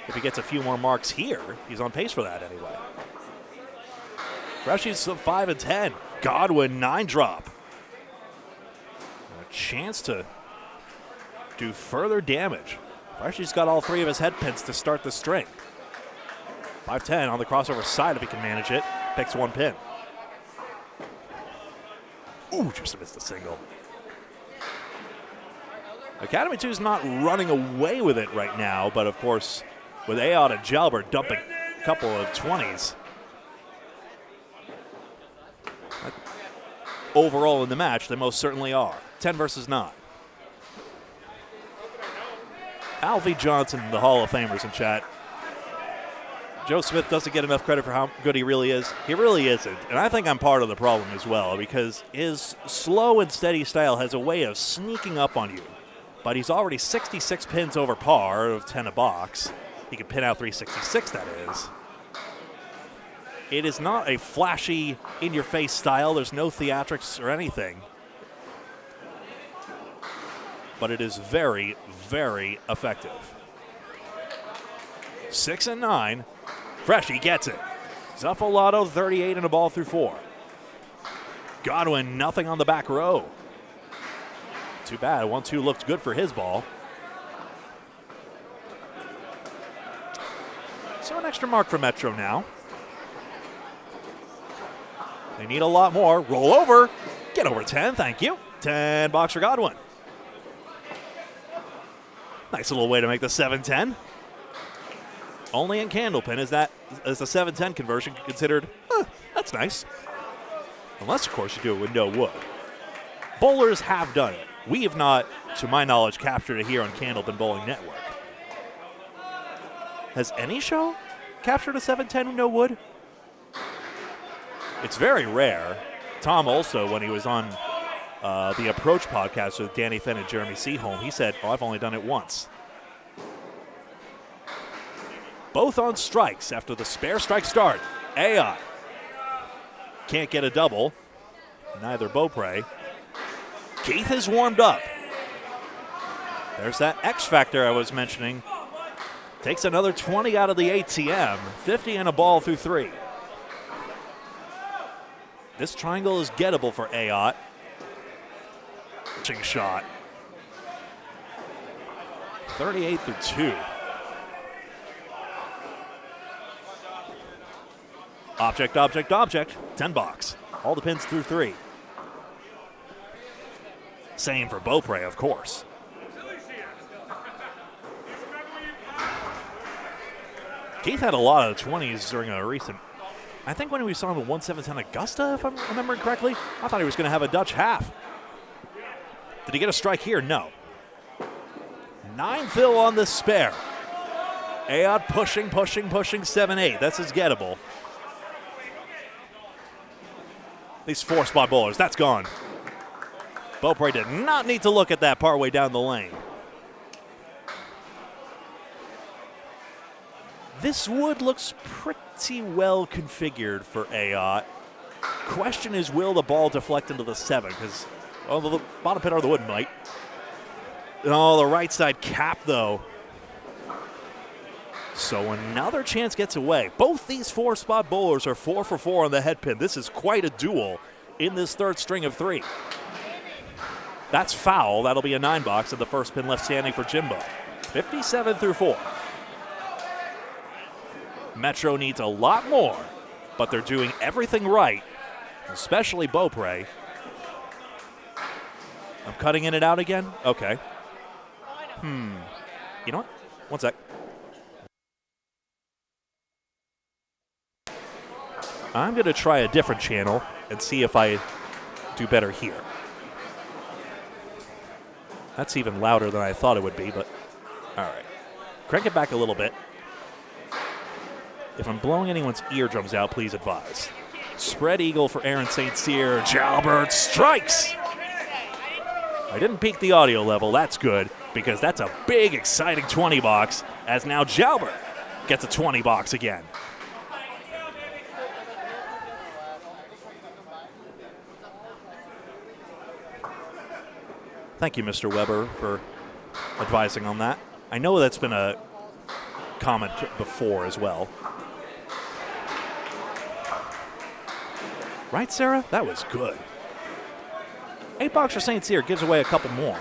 If he gets a few more marks here, he's on pace for that anyway. Freshy's 5 and 10. Godwin 9 drop. A chance to do further damage. Freshy's got all 3 of his head pins to start the string. 5-10 on the crossover side if he can manage it. Picks 1 pin. Ooh, just missed a single. Academy 2 is not running away with it right now, but of course, with Aod and Jalbert dumping a couple of 20s. Overall in the match, they most certainly are. 10 versus 9. Alfie Johnson, the Hall of Famers in chat. Joe Smith doesn't get enough credit for how good he really is. He really isn't. And I think I'm part of the problem as well, because his slow and steady style has a way of sneaking up on you. But he's already 66 pins over par of 10 a box. He can pin out 366, that is. It is not a flashy, in-your-face style. There's no theatrics or anything. But it is very, very effective. 6 and 9. Freshy gets it. Zuffalato 38 and a ball through 4. Godwin nothing on the back row. Too bad. 1-2 looked good for his ball. So an extra mark for Metro now. They need a lot more. Roll over. Get over 10. Thank you. 10 box for Godwin. Nice little way to make the 7-10. Only in Candlepin is the 7-10 conversion considered, that's nice. Unless, of course, you do it with no wood. Bowlers have done it. We have not, to my knowledge, captured it here on Candlepin Bowling Network. Has any show captured a 7-10 with no wood? It's very rare. Tom also, when he was on the Approach podcast with Danny Finn and Jeremy Seaholm, he said, I've only done it once. Both on strikes after the spare strike start. Aon can't get a double. Neither Beaupre. Keith has warmed up. There's that X factor I was mentioning. Takes another 20 out of the ATM. 50 and a ball through 3. This triangle is gettable for Aot. Pitching shot. 38 through 2. Object, object, object. 10 box. All the pins through 3. Same for Beaupre, of course. Keith had a lot of 20s during a recent, I think when we saw him at 1-7-10 Augusta, if I'm remembering correctly. I thought he was going to have a Dutch half. Did he get a strike here? No. 9 fill on the spare. Aod pushing, 7-8. That's his gettable. These 4-spot bowlers, that's gone. Beaupre did not need to look at that partway down the lane. This wood looks pretty well configured for Aot. Question is, will the ball deflect into the 7? Because, well, the bottom pin or the wood might. Oh, the right side cap, though. So another chance gets away. Both these 4-spot bowlers are 4 for 4 on the head pin. This is quite a duel in this third string of 3. That's foul. That'll be a 9 box, and the first pin left standing for Jimbo. 57 through 4. Metro needs a lot more, but they're doing everything right, especially Beaupre. I'm cutting in and out again? Okay. You know what? One sec. I'm going to try a different channel and see if I do better here. That's even louder than I thought it would be, but all right. Crank it back a little bit. If I'm blowing anyone's eardrums out, please advise. Spread eagle for Aaron St. Cyr. Jalbert strikes. I didn't peak the audio level. That's good, because that's a big, exciting 20 box, as now Jalbert gets a 20 box again. Thank you, Mr. Weber, for advising on that. I know that's been a comment before as well. Right, Sarah? That was good. 8 box for St. Cyr gives away a couple more.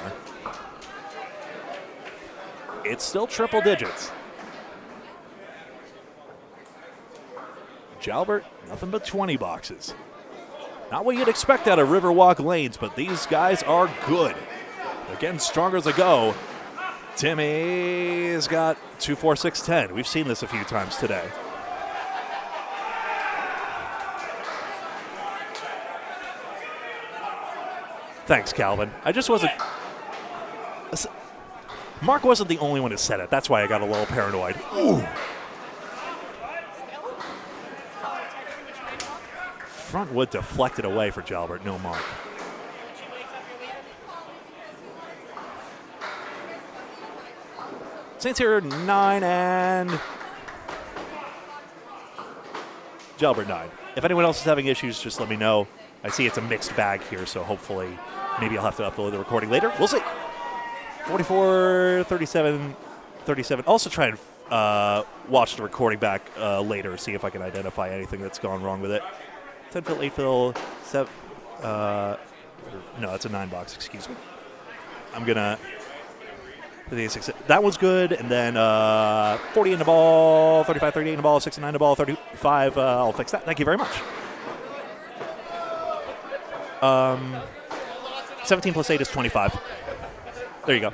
It's still triple digits. Jalbert, nothing but 20 boxes. Not what you'd expect out of Riverwalk lanes, but these guys are good. They're getting stronger as they go. Timmy's got 2, 4, 6, 10. We've seen this a few times today. Thanks, Calvin. I just wasn't... Mark wasn't the only one who said it. That's why I got a little paranoid. Ooh. Front wood deflected away for Jalbert. No mark. Saints here 9 and Jalbert 9. If anyone else is having issues, just let me know. I see it's a mixed bag here, so hopefully maybe I'll have to upload the recording later. We'll see. 44, 37, 37. Also try and watch the recording back later, see if I can identify anything that's gone wrong with it. 10 fill, 8 fill, 7. No, it's a 9 box, excuse me. I'm going to... That one's good, and then 40 in the ball, 35, 38 in the ball, 69 in the ball, 35. I'll fix that. Thank you very much. 17 plus 8 is 25. There you go.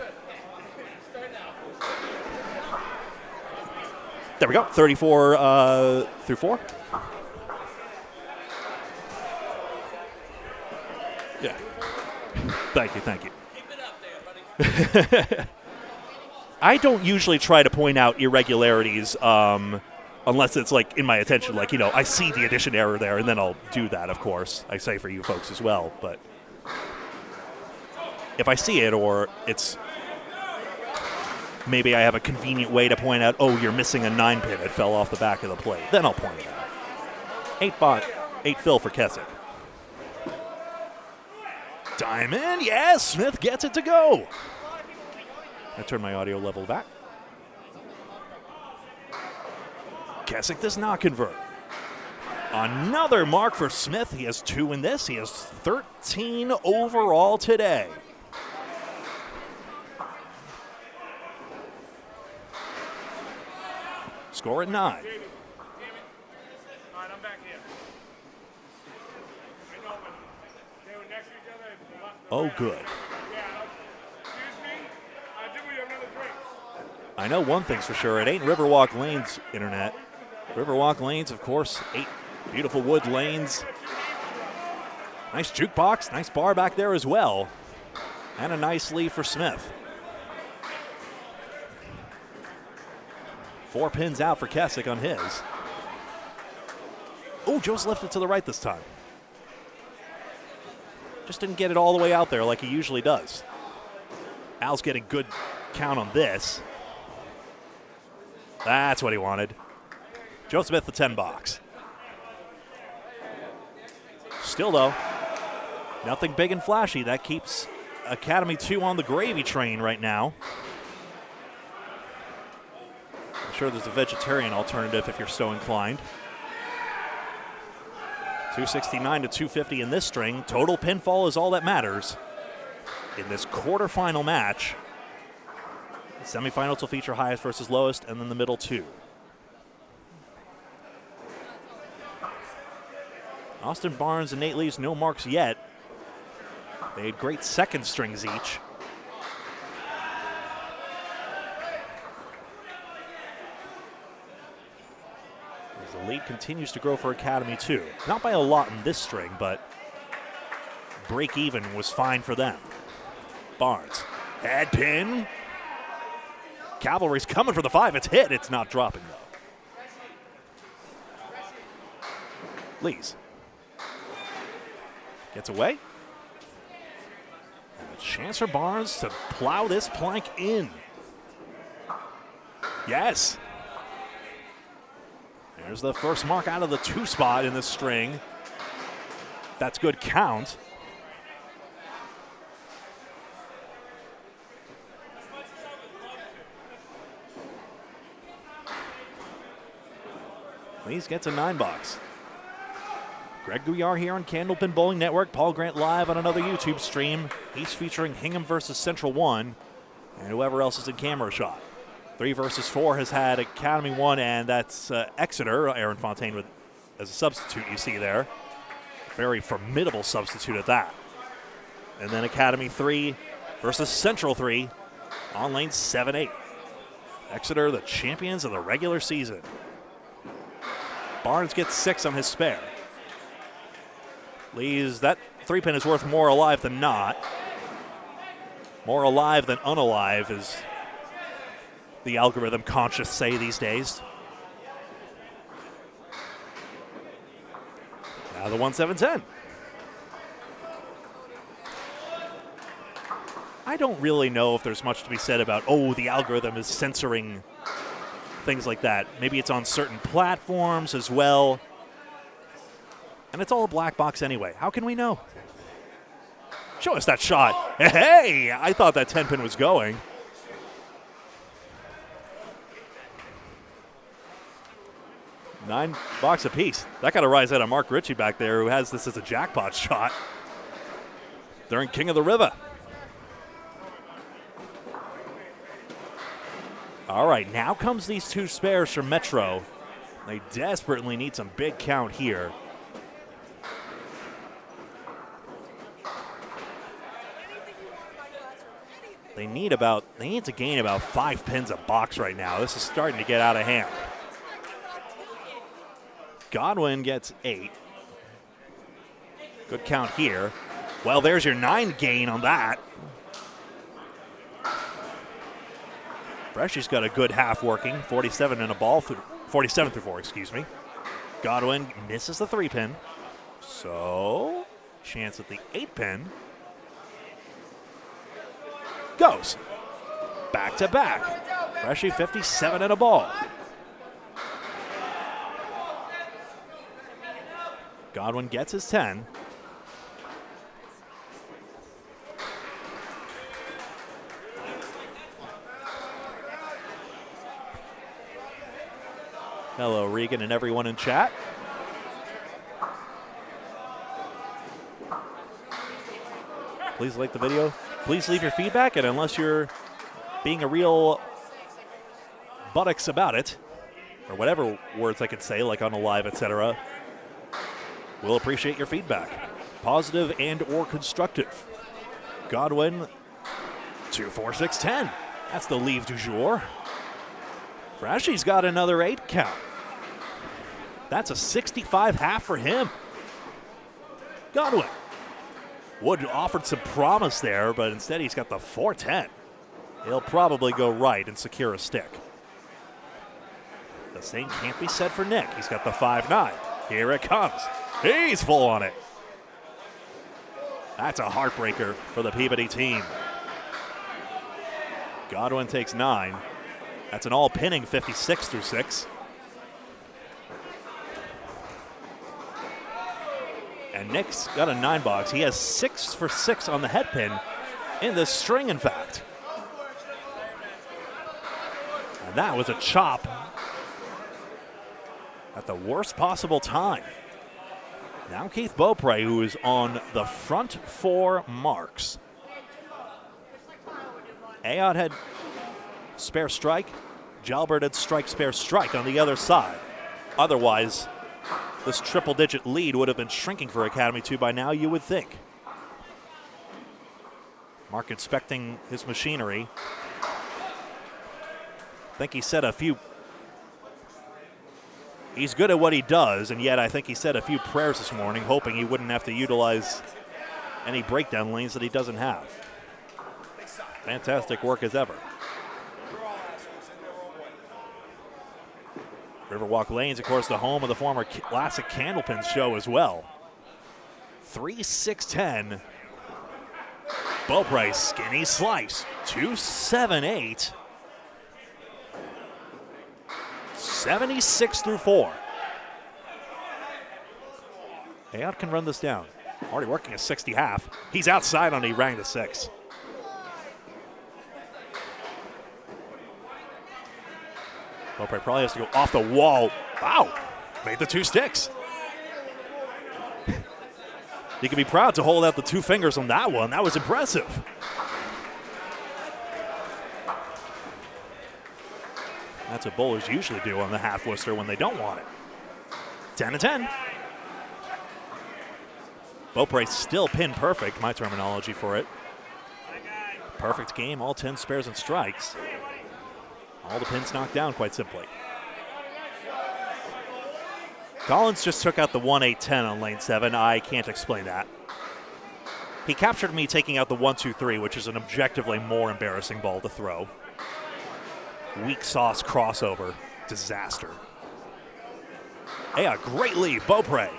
There we go. 34 through 4. Yeah. Thank you. Keep it up there, buddy. I don't usually try to point out irregularities unless it's like in my attention, like, I see the addition error there, and then I'll do that, of course. I say for you folks as well, but if I see it or it's maybe I have a convenient way to point out, oh, you're missing a 9 pin, it fell off the back of the plate, then I'll point it out. 8 fill for Keswick. Diamond, yes, Smith gets it to go. I turn my audio level back. Keswick does not convert. Another mark for Smith. He has 2 in this. He has 13 overall today. Score at 9. All right, I'm back here. I know, but they were next to each other. And left Oh, good. Yeah. Excuse me? Did we have another drink? I know one thing's for sure. It ain't Riverwalk Lanes, Internet. Riverwalk Lanes, of course, 8 beautiful wood lanes. Nice jukebox, nice bar back there as well. And a nice lead for Smith. 4 pins out for Keswick on his. Oh, Joe's lifted to the right this time. Just didn't get it all the way out there like he usually does. Al's getting good count on this. That's what he wanted. Joe Smith, the 10 box. Still, though, nothing big and flashy. That keeps Academy 2 on the gravy train right now. I'm sure there's a vegetarian alternative if you're so inclined. 269 to 250 in this string. Total pinfall is all that matters in this quarterfinal match. The semifinals will feature highest versus lowest, and then the middle 2. Austin Barnes and Nate Lees, no marks yet. They had great second strings each. As the lead continues to grow for Academy 2. Not by a lot in this string, but break even was fine for them. Barnes, head pin. Cavalry's coming for the 5. It's hit. It's not dropping, though. Lees. Gets away. And a chance for Barnes to plow this plank in. Yes. There's the first mark out of the 2 spot in this string. That's good count. Lees gets a 9 box. Greg Gouillard here on Candlepin Bowling Network. Paul Grant live on another YouTube stream. He's featuring Hingham versus Central 1 and whoever else is in camera shot. 3 versus 4 has had Academy 1, and that's Exeter. Aaron Fontaine as a substitute, you see there. Very formidable substitute at that. And then Academy 3 versus Central 3 on lane 7-8. Exeter, the champions of the regular season. Barnes gets 6 on his spare. Lee's, that 3-pin is worth more alive than not. More alive than unalive is the algorithm conscious say these days. Now the 1-7-10. I don't really know if there's much to be said about, the algorithm is censoring things like that. Maybe it's on certain platforms as well. And it's all a black box anyway. How can we know? Show us that shot. Hey, I thought that 10-pin was going. $9 apiece. That got a rise out of Mark Ritchie back there, who has this as a jackpot shot during King of the River. All right, now comes these 2 spares for Metro. They desperately need some big count here. They need to gain about 5 pins a box right now. This is starting to get out of hand. Godwin gets 8. Good count here. Well, there's your 9 gain on that. Freshy's got a good half working. 47 and a ball through 47 through 4, excuse me. Godwin misses the 3-pin. So, chance at the 8-pin. Goes. Back to back. Freshy 57 and a ball. Godwin gets his 10. Hello, Regan and everyone in chat. Please like the video. Please leave your feedback, and unless you're being a real buttocks about it, or whatever words I could say, like on a live, etc., we'll appreciate your feedback. Positive and or constructive. Godwin, 2, 4, 6, 10. That's the leave du jour. Frashy's got another 8 count. That's a 65 half for him. Godwin. Wood offered some promise there, but instead he's got the 4-10. He'll probably go right and secure a stick. The same can't be said for Nick. He's got the 5-9. Here it comes. He's full on it. That's a heartbreaker for the Peabody team. Godwin takes 9. That's an all-pinning 56 through 6. And Nick's got a 9 box. He has 6 for 6 on the head pin in this string, in fact. And that was a chop at the worst possible time. Now Keith Beaupre, who is on the front 4 marks. Ayotte had spare strike. Jalbert had strike, spare strike on the other side. Otherwise, this triple-digit lead would have been shrinking for Academy 2 by now, you would think. Mark inspecting his machinery. I think he said a few. He's good at what he does, and yet I think he said a few prayers this morning, hoping he wouldn't have to utilize any breakdown lanes that he doesn't have. Fantastic work as ever. Riverwalk Lanes, of course, the home of the former classic Candlepin show as well. 3-6-10. Beaupre, skinny slice. 2-7-8. 76 through 4. Ayotte can run this down. Already working a 60 half. He's outside on he rang the 6. Beaupre probably has to go off the wall. Wow, made the 2 sticks. You can be proud to hold out the 2 fingers on that one. That was impressive. That's what bowlers usually do on the half Worcester when they don't want it. 10-10. Beaupre still pin perfect, my terminology for it. Perfect game, all 10 spares and strikes. All the pins knocked down, quite simply. Collins just took out the 1-8-10 on lane 7. I can't explain that. He captured me taking out the 1-2-3, which is an objectively more embarrassing ball to throw. Weak sauce crossover. Disaster. Hey, a great lead, Beaupre.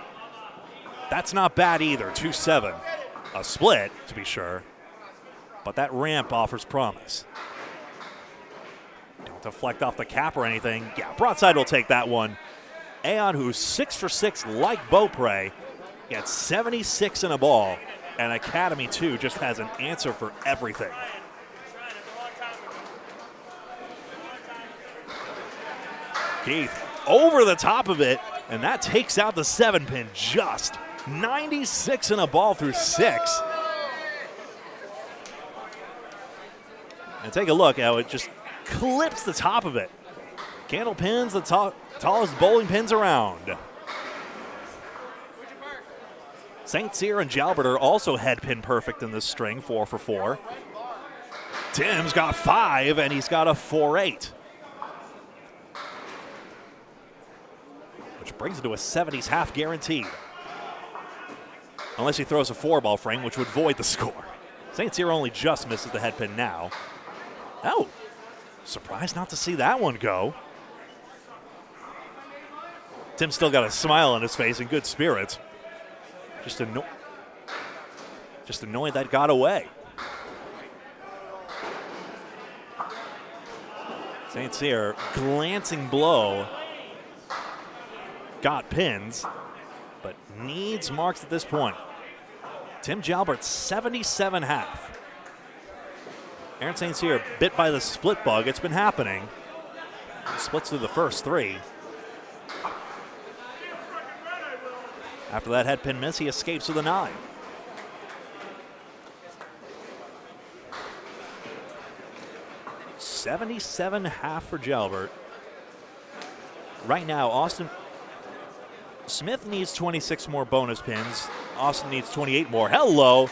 That's not bad either, 2-7. A split, to be sure. But that ramp offers promise. Don't deflect off the cap or anything. Yeah, broadside will take that one. Aon, who's 6 for 6 like Beaupre, gets 76 in a ball. And Academy 2 just has an answer for everything. Keith over the top of it, and that takes out the 7-pin just. 96 in a ball through 6. And take a look how it just clips the top of it. Candle pins the tallest bowling pins around. St. Cyr and Jalbert are also head pin perfect in this string, 4 for 4. Tim's got 5, and he's got a 4-8. Which brings it to a 70s half guaranteed. Unless he throws a 4-ball frame, which would void the score. St. Cyr only just misses the head pin now. Oh, surprised not to see that one go. Tim's still got a smile on his face and good spirits. Just annoyed that got away. St. Cyr, glancing blow. Got pins, but needs marks at this point. Tim Jalbert, 77 half. Aaron St. Cyr bit by the split bug. It's been happening. He splits through the first 3. After that head pin miss, he escapes with a 9. $77.5 for Jalbert. Right now, Austin Smith needs 26 more bonus pins. Austin needs 28 more. Hello.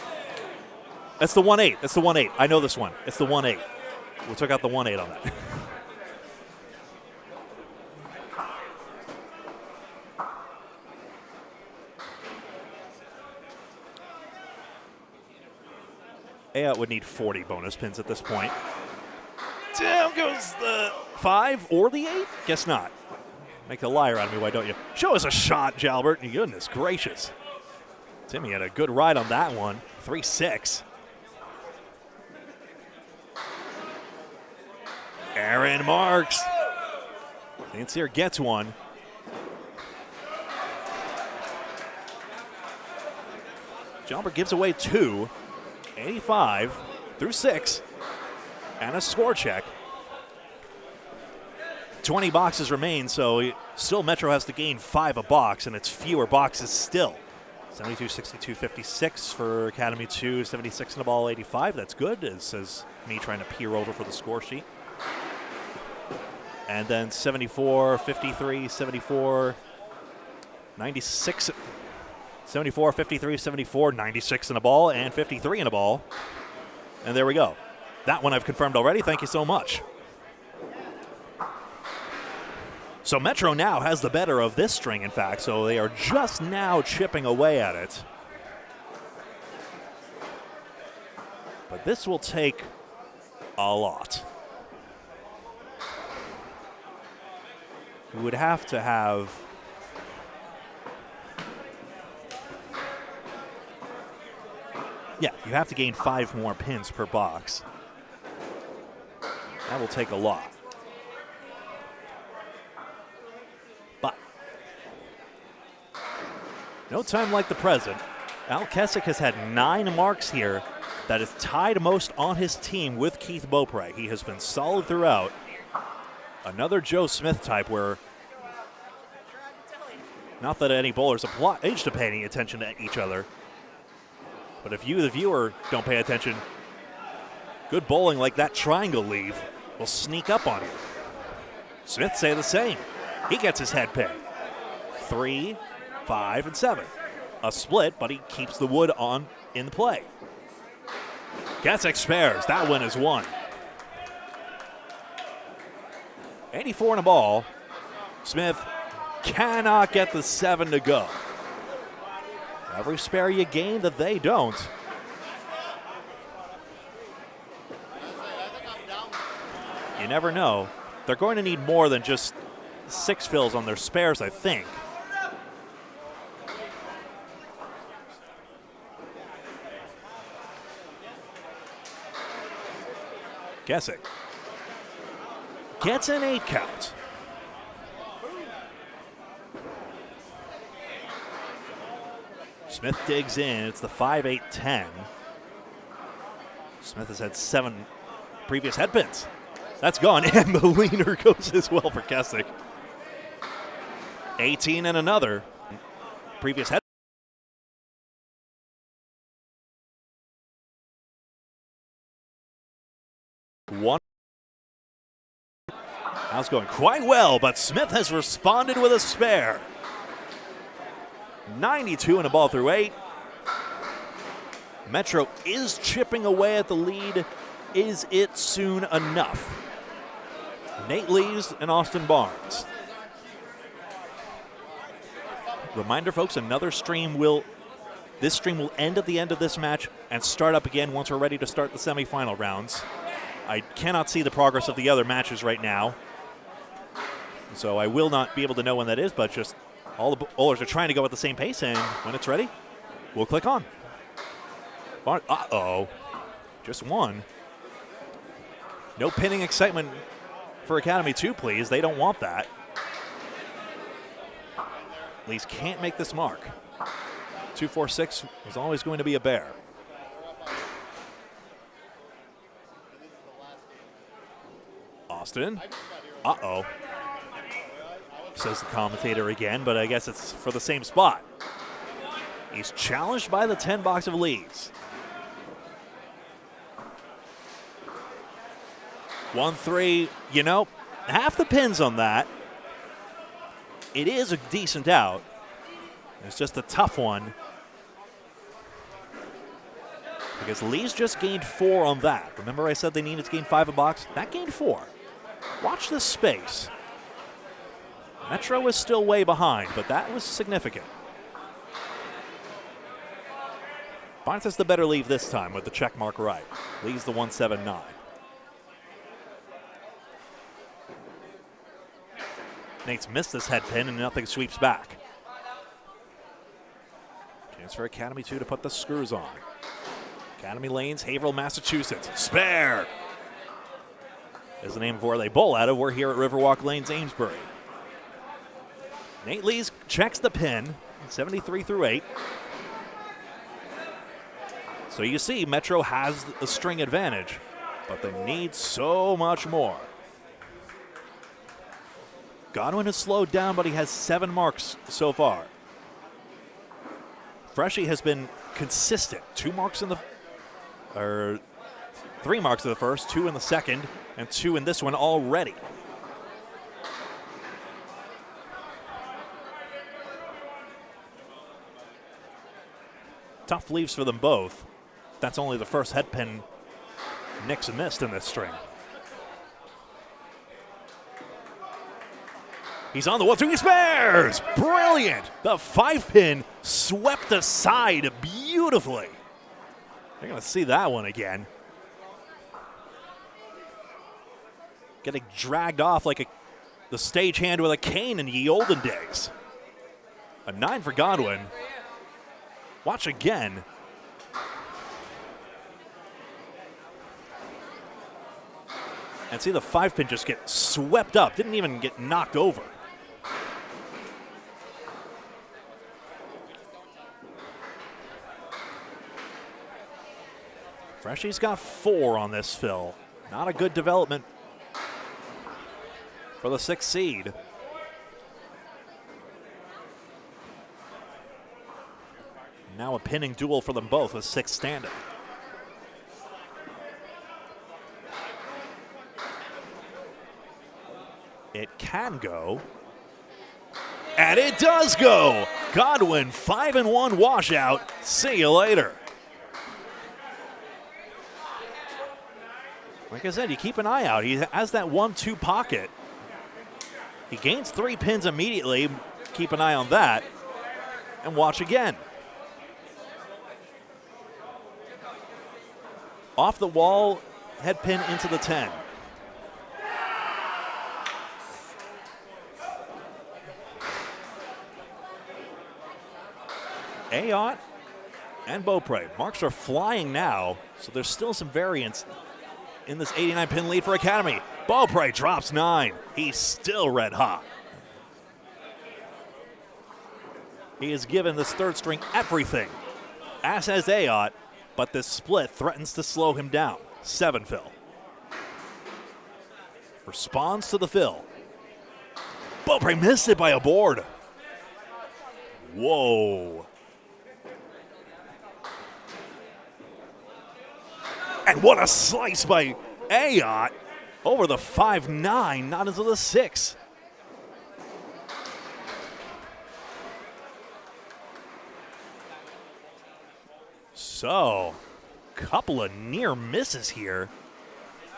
That's the 1-8. That's the 1-8. I know this one. It's the 1-8. We took out the 1-8 on that. Ayout would need 40 bonus pins at this point. Down goes the 5 or the 8? Guess not. Make a liar out of me, why don't you? Show us a shot, Jalbert. Goodness gracious. Timmy had a good ride on that one. 3-6. Aaron Marks. St. Cyr gets one. Jalbert gives away 2. 85 through 6. And a score check. 20 boxes remain, so still Metro has to gain 5 a box, and it's fewer boxes still. 72, 62, 56 for Academy 2, 76 in the ball, 85. That's good. It says me trying to peer over for the score sheet. And then 74, 53, 74, 96, 74, 53, 74, 96 in a ball, and 53 in a ball. And there we go. That one I've confirmed already. Thank you so much. So Metro now has the better of this string, in fact, so they are just now chipping away at it. But this will take a lot. We would have to have you have to gain 5 more pins per box. That will take a lot. But no time like the present. Al Kessick has had 9 marks here. That is tied most on his team with Keith Beaupre. He has been solid throughout. Another Joe Smith type where, not that any bowlers obliged to pay any attention to each other, but if you, the viewer, don't pay attention, good bowling like that triangle leave will sneak up on you. Smith say the same. He gets his head pin. 3, 5, and 7. A split, but he keeps the wood on in the play. Keswick spares. That win is won. 84 and a ball. Smith cannot get the 7 to go. Every spare you gain that they don't. You never know. They're going to need more than just 6 fills on their spares, I think. Keswick gets an 8 count. Smith digs in. It's the 5-8-10. Smith has had 7 previous head pins. That's gone, and the leaner goes as well for Keswick. 18 and another. Previous head. One. That's going quite well, but Smith has responded with a spare. 92 and a ball through 8. Metro is chipping away at the lead. Is it soon enough? Nate Lees and Austin Barnes. Reminder, folks, this stream will end at the end of this match and start up again once we're ready to start the semifinal rounds. I cannot see the progress of the other matches right now, so I will not be able to know when that is, but just all the bowlers are trying to go at the same pace, and when it's ready, we'll click on. Uh-oh. Just one. No pinning excitement for Academy 2, please. They don't want that. Lees can't make this mark. 2-4-6 was always going to be a bear. Austin. Uh-oh. Says the commentator again, but I guess it's for the same spot. He's challenged by the 10 box of Lees. 1-3, you know, half the pins on that. It is a decent out. It's just a tough one, because Lees just gained 4 on that. Remember I said they needed to gain 5 a box? That gained 4. Watch this space. Metro is still way behind, but that was significant. Barnes has the better leave this time with the check mark right. Lees the 1-7-9. Nate's missed this head pin and nothing sweeps back. Chance for Academy 2 to put the screws on. Academy Lanes, Haverhill, Massachusetts. Spare! Is the name of where they bowl out of. We're here at Riverwalk Lanes, Amesbury. Nate Lees checks the pin, 73 through 8. So you see, Metro has a string advantage, but they need so much more. Godwin has slowed down, but he has 7 marks so far. Freshie has been consistent. 3 marks in the first, 2 in the second, and 2 in this one already. Tough leaves for them both. That's only the first head pin Nick's missed in this string. He's on the 1-2, he spares! Brilliant! The 5-pin swept aside beautifully. You're gonna see that one again. Getting dragged off like the stagehand with a cane in ye olden days. A 9 for Godwin. Watch again. And see the 5-pin just get swept up. Didn't even get knocked over. Freshie's got 4 on this fill. Not a good development for the 6th seed. Now a pinning duel for them both with 6 standing. It can go. And it does go. Godwin, 5-1 washout. See you later. Like I said, you keep an eye out. He has that 1-2 pocket. He gains 3 pins immediately. Keep an eye on that. And watch again. Off the wall, head pin into the 10. Ayotte and Beaupre. Marks are flying now, so there's still some variance in this 89-pin lead for Academy. Beaupre drops 9. He's still red hot. He has given this third string everything, as has Ayotte, but this split threatens to slow him down. 7 fill. Responds to the fill. Beaupre missed it by a board. Whoa. And what a slice by Ayotte over the 5-9, not into the 6. So, couple of near misses here.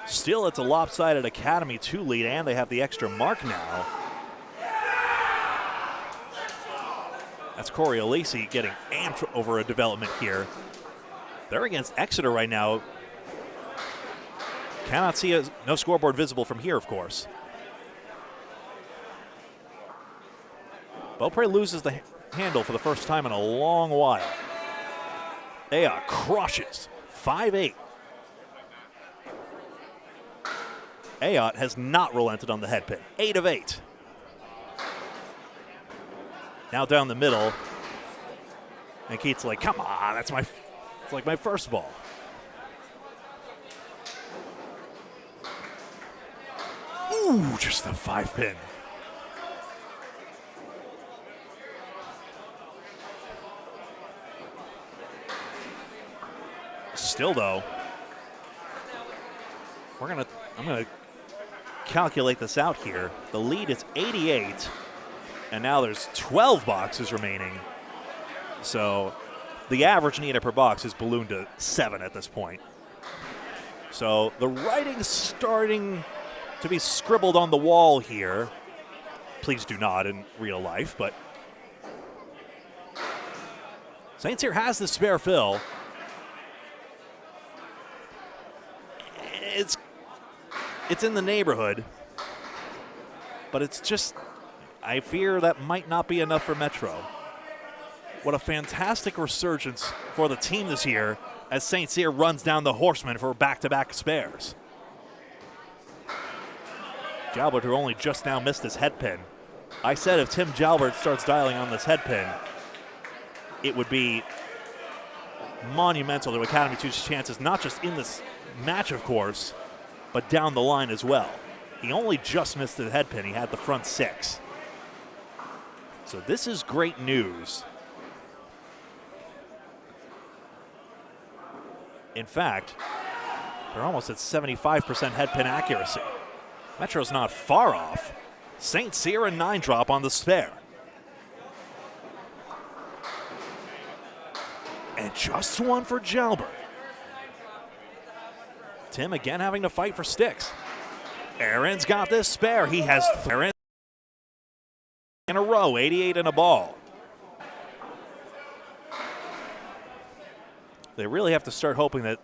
Still, it's a lopsided Academy 2 lead, and they have the extra mark now. That's Corey Alesi getting amped over a development here. They're against Exeter right now. Cannot see no scoreboard visible from here, of course. Beaupre loses the handle for the first time in a long while. Ayotte crushes. 5-8. Ayotte has not relented on the head pin. 8 of 8. Now down the middle. And Keith's like, come on, it's like my first ball. Ooh, just a 5 pin. Still though, I'm gonna calculate this out here. The lead is 88, and now there's 12 boxes remaining. So the average needed per box is ballooned to 7 at this point. So the writing's starting to be scribbled on the wall here. Please do not in real life, but St. Cyr has the spare fill. It's in the neighborhood, but it's just, I fear that might not be enough for Metro. What a fantastic resurgence for the team this year as St. Cyr runs down the Horsemen for back-to-back spares. Jalbert, who only just now missed his head pin. I said if Tim Jalbert starts dialing on this head pin, it would be monumental to Academy 2's chances, not just in this match, of course, but down the line as well. He only just missed the head pin. He had the front 6. So this is great news. In fact, they're almost at 75% head pin accuracy. Metro's not far off. St. Cyr and 9 drop on the spare. And just one for Jalbert. Tim again having to fight for sticks. Aaron's got this spare. He has 3 in a row, 88 and a ball. They really have to start hoping that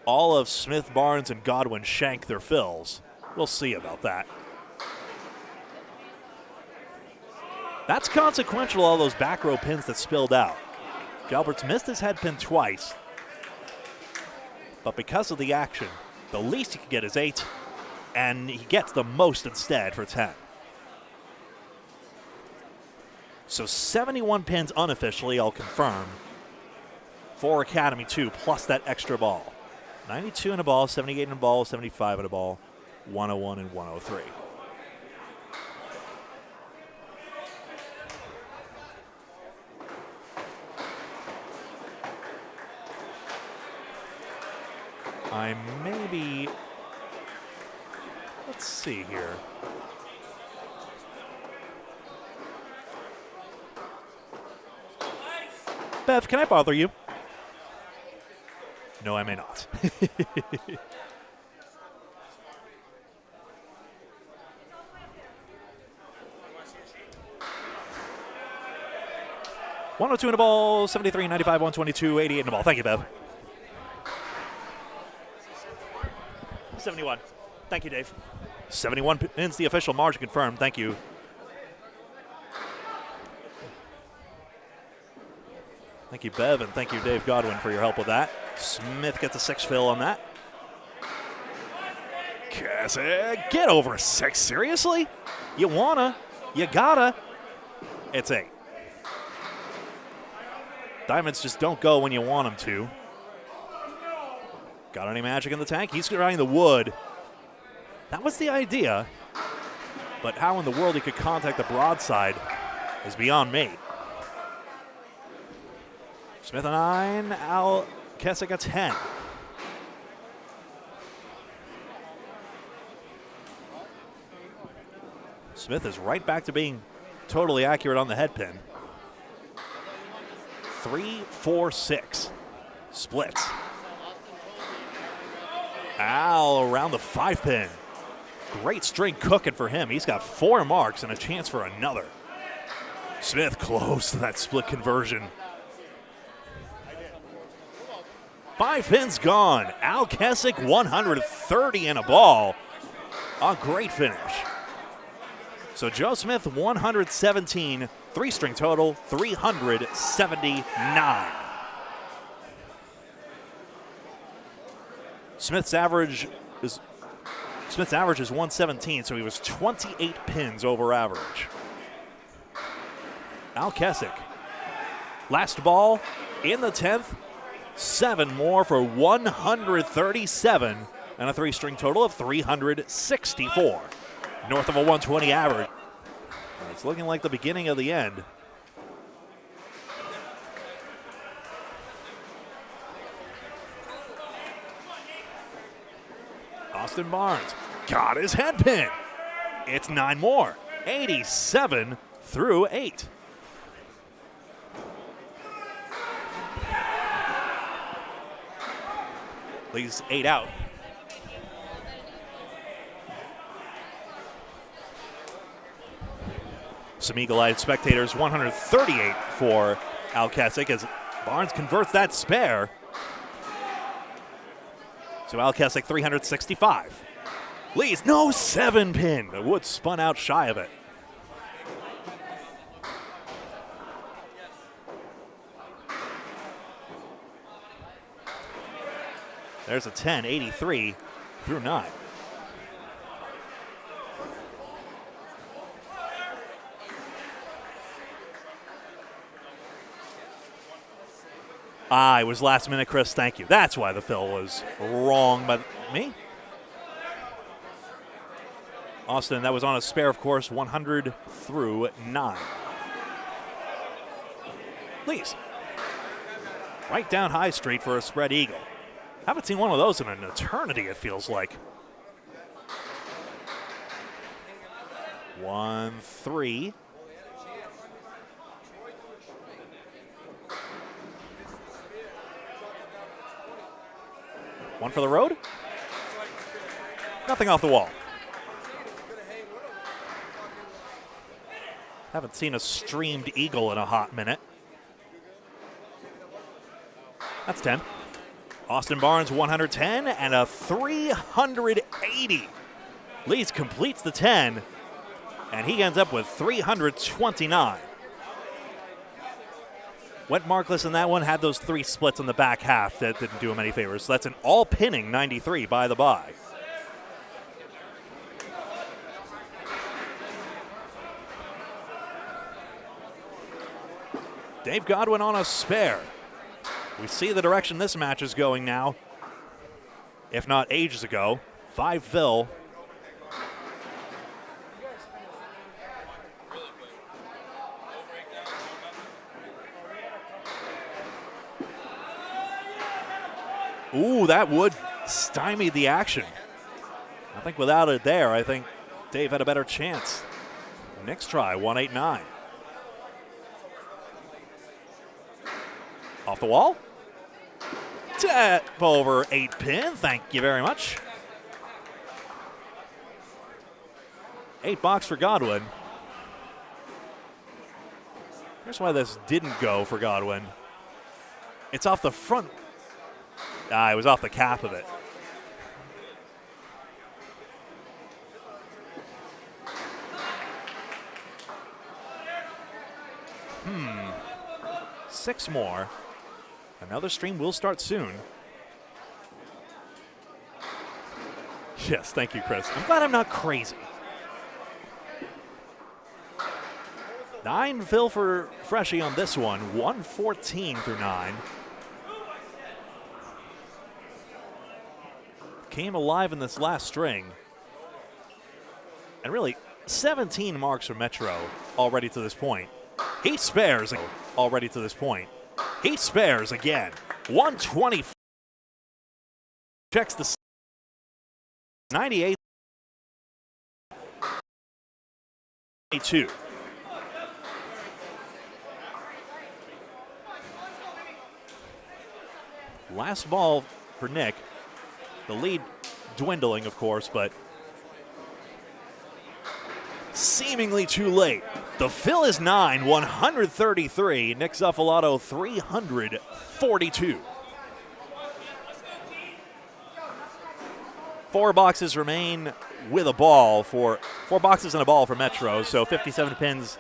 all of Smith, Barnes, and Godwin shank their fills. We'll see about that. That's consequential, all those back row pins that spilled out. Jalbert's missed his head pin twice, but because of the action, the least he could get is 8, and he gets the most instead for 10. So 71 pins unofficially, I'll confirm, for Academy 2, plus that extra ball. 92 in a ball, 78 in a ball, 75 in a ball, 101 and 103. I maybe, let's see here. Bev, can I bother you? No, I may not. $102 in the ball, 73, 95, 122, 88 in the ball. Thank you, Bev. 71. Thank you, Dave. 71 pins, the official margin confirmed. Thank you. Thank you, Bev, and thank you, Dave Godwin, for your help with that. Smith gets a 6 fill on that. Kasich, get over 6. Seriously? You wanna? You gotta. It's 8. Diamonds just don't go when you want them to. Got any magic in the tank? He's trying the wood. That was the idea. But how in the world he could contact the broadside is beyond me. Smith a 9, Al Kasich a 10. Smith is right back to being totally accurate on the head pin. 3, 4, 6. Splits. Al around the 5 pin. Great string cooking for him. He's got 4 marks and a chance for another. Smith close to that split conversion. 5 pins gone. Al Kasich 130 in a ball. A great finish. So Joe Smith 117, 3-string total 379. Smith's average is 117, so he was 28 pins over average. Al Kasich, last ball in the 10th, 7 more for 137 and a 3-string total of 364. North of a 120 average. It's looking like the beginning of the end. Austin Barnes got his head pin. It's 9 more. 87 through 8. Leaves 8 out. Some eagle-eyed spectators, 138 for Al Kasich as Barnes converts that spare. So Al Kasich 365. Lees, no 7 pin. The wood spun out shy of it. There's a 10, 83 through 9. It was last minute, Chris. Thank you. That's why the fill was wrong by me. Austin, that was on a spare, of course, 100 through 9. Lees. Right down High Street for a spread eagle. Haven't seen one of those in an eternity, it feels like. 1-3. One for the road. Nothing off the wall. Haven't seen a streamed eagle in a hot minute. That's 10. Austin Barnes 110 and a 380. Lees completes the 10, and he ends up with 329. Went markless in that one, had those 3 splits in the back half that didn't do him any favors. So that's an all-pinning 93 by the by. Dave Godwin on a spare. We see the direction this match is going now. If not ages ago. 5 fill. Ooh, that would stymie the action. I think without it there, I think Dave had a better chance. Next try, 189. Off the wall. Tap over 8 pin. Thank you very much. 8 box for Godwin. Here's why this didn't go for Godwin. It's off the front. It was off the cap of it. Six more. Another stream will start soon. Yes, thank you, Chris. I'm glad I'm not crazy. 9 fill for Freshie on this one. 114 through 9. Came alive in this last string. And really, 17 marks for Metro already to this point. He spares already to this point. He spares again. 120. Checks the 98. 2. Last ball for Nick. The lead dwindling, of course, but seemingly too late. The fill is 9, 133. Nick Zuffalato, 342. 4 boxes remain with a ball for 4 boxes and a ball for Metro, so 57 pins.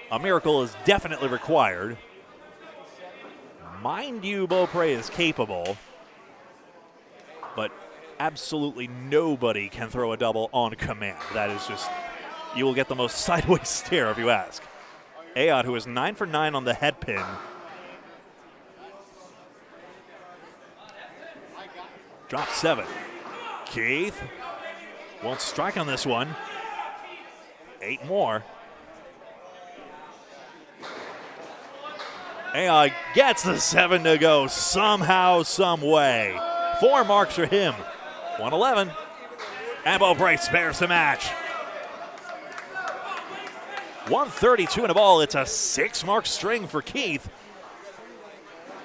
A miracle is definitely required. Mind you, Beaupre is capable, but absolutely nobody can throw a double on command. That is just, you will get the most sideways stare if you ask. Ayotte, who is 9 for 9 on the head pin. Drop 7. Keith won't strike on this one. 8 more. Ayotte gets the 7 to go somehow, some way. 4 marks for him. 111. And Beaupre spares the match. 132 in a ball. It's a 6-mark string for Keith.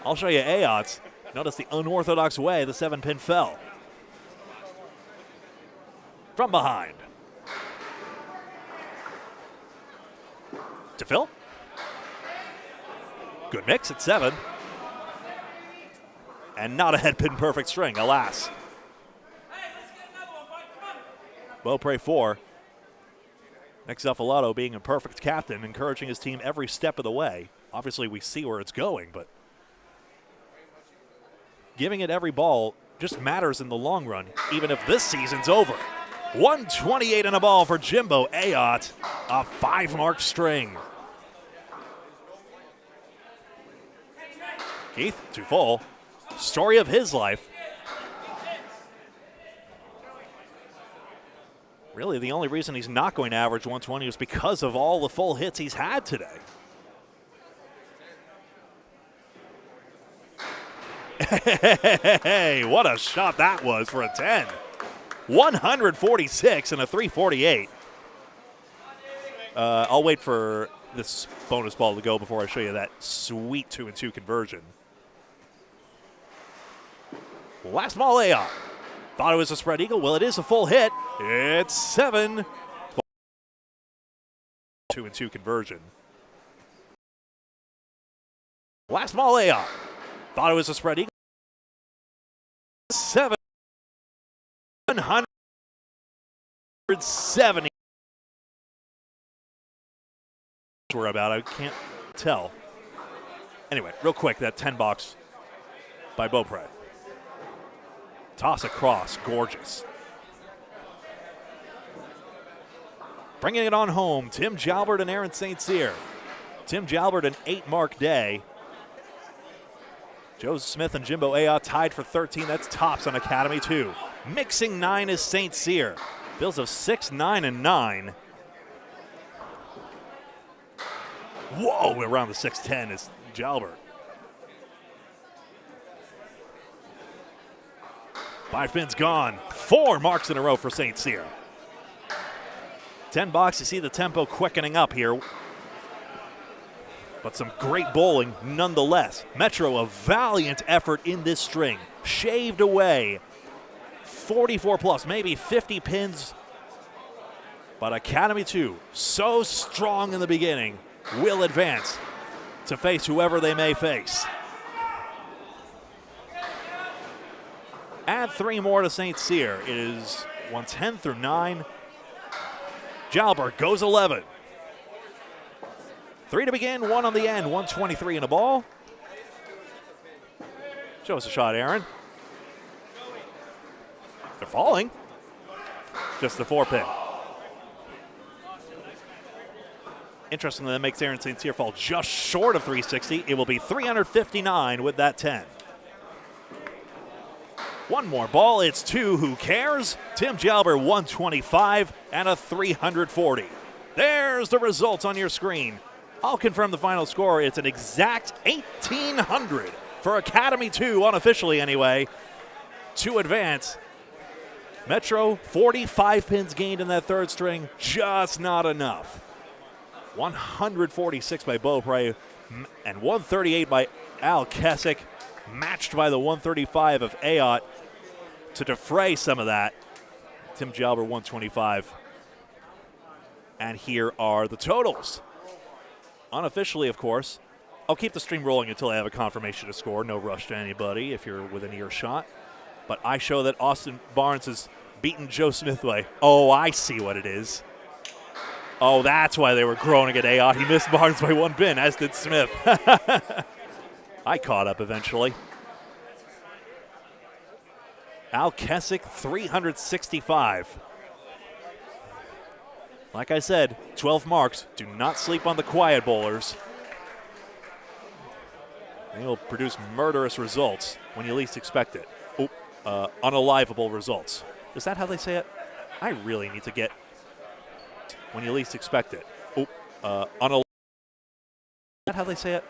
I'll show you Ayotte's. Notice the unorthodox way the 7-pin fell. From behind. To Phil. Good mix at 7. And not a head pin perfect string, alas. Beaupre 4. Nick Zuffalato being a perfect captain, encouraging his team every step of the way. Obviously, we see where it's going, but giving it every ball just matters in the long run, even if this season's over. 128 in a ball for Jimbo Ayotte, a 5-mark string. Keith, to full. Story of his life. Really, the only reason he's not going to average 120 is because of all the full hits he's had today. Hey, what a shot that was for a 10. 146 and a 348. I'll wait for this bonus ball to go before I show you that sweet 2-2 conversion. Last ball, Ayotte. Thought it was a spread eagle. Well, it is a full hit. It's 7. 2-2 conversion. Last ball, Ayotte. Thought it was a spread eagle. 7. 170. We're about, I can't tell. Anyway, real quick, that 10 box by Beaupre. Toss across, gorgeous. Bringing it on home, Tim Jalbert and Aaron St. Cyr. Tim Jalbert, an 8-mark day. Joe Smith and Jimbo Ayotte tied for 13. That's tops on Academy 2. Mixing 9 is St. Cyr. Bills of 6, 9, and 9. Whoa, around the 6-10 is Jalbert. 5 pins gone. 4 marks in a row for St. Cyr. 10 box, you see the tempo quickening up here. but some great bowling nonetheless. Metro, a valiant effort in this string, shaved away 44 plus, maybe 50 pins. But Academy 2, so strong in the beginning, will advance to face whoever they may face. Add 3 more to St. Cyr. It is 110 through 9. Jalbert goes 11. 3 to begin, 1 on the end, 123 in the ball. Show us a shot, Aaron. They're falling. Just the 4-pin. Interestingly, that makes Aaron St. Cyr fall just short of 360. It will be 359 with that 10. One more ball, it's 2, who cares? Tim Jalbert, 125 and a 340. There's the results on your screen. I'll confirm the final score. It's an exact 1,800 for Academy 2, unofficially anyway, to advance. Metro, 45 pins gained in that third string, just not enough. 146 by Beaupre and 138 by Al Kessick, matched by the 135 of Ayotte to defray some of that. Tim Jalbert, 125. And here are the totals. Unofficially, of course. I'll keep the stream rolling until I have a confirmation to score. No rush to anybody if you're within earshot. But I show that Austin Barnes has beaten Joe Smithway. Oh, I see what it is. Oh, that's why they were groaning at Ayotte. He missed Barnes by 1 pin, as did Smith. I caught up eventually. Al Kessick, 365. Like I said, 12 marks. Do not sleep on the quiet bowlers. They will produce murderous results when you least expect it. Oh, unalivable results. Is that how they say it? I really need to get when you least expect it. Oh, unalivable. Is that how they say it?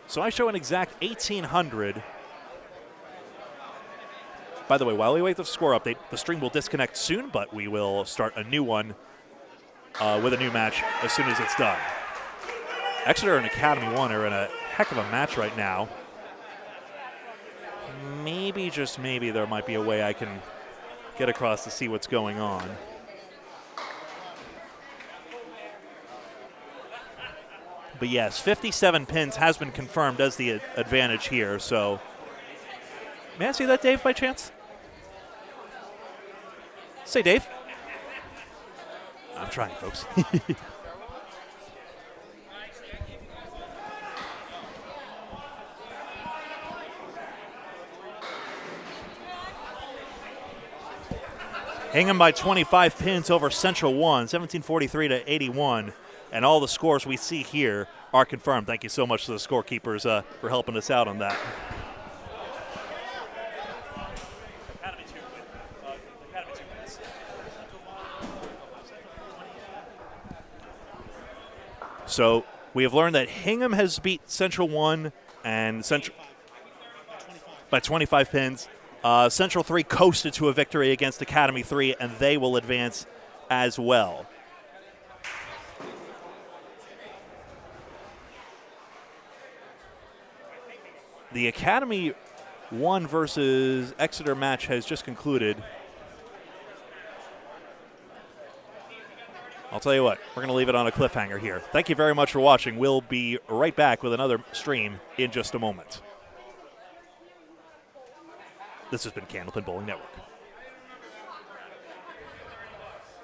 So I show an exact 1,800. By the way, while we wait for the score update, the stream will disconnect soon, but we will start a new one with a new match as soon as it's done. Exeter and Academy 1 are in a heck of a match right now. Maybe, just maybe, there might be a way I can get across to see what's going on. But yes, 57 pins has been confirmed as the advantage here, so. May I see that, Dave, by chance? Say, Dave. I'm trying, folks. Hingham by 25 pins over Central 1, 1743 to 81. And all the scores we see here are confirmed. Thank you so much to the scorekeepers for helping us out on that. So we have learned that Hingham has beat Central 1 and Central by 25 pins. Central 3 coasted to a victory against Academy 3, and they will advance as well. The Academy 1 versus Exeter match has just concluded. I'll tell you what, we're going to leave it on a cliffhanger here. Thank you very much for watching. We'll be right back with another stream in just a moment. This has been Candlepin Bowling Network.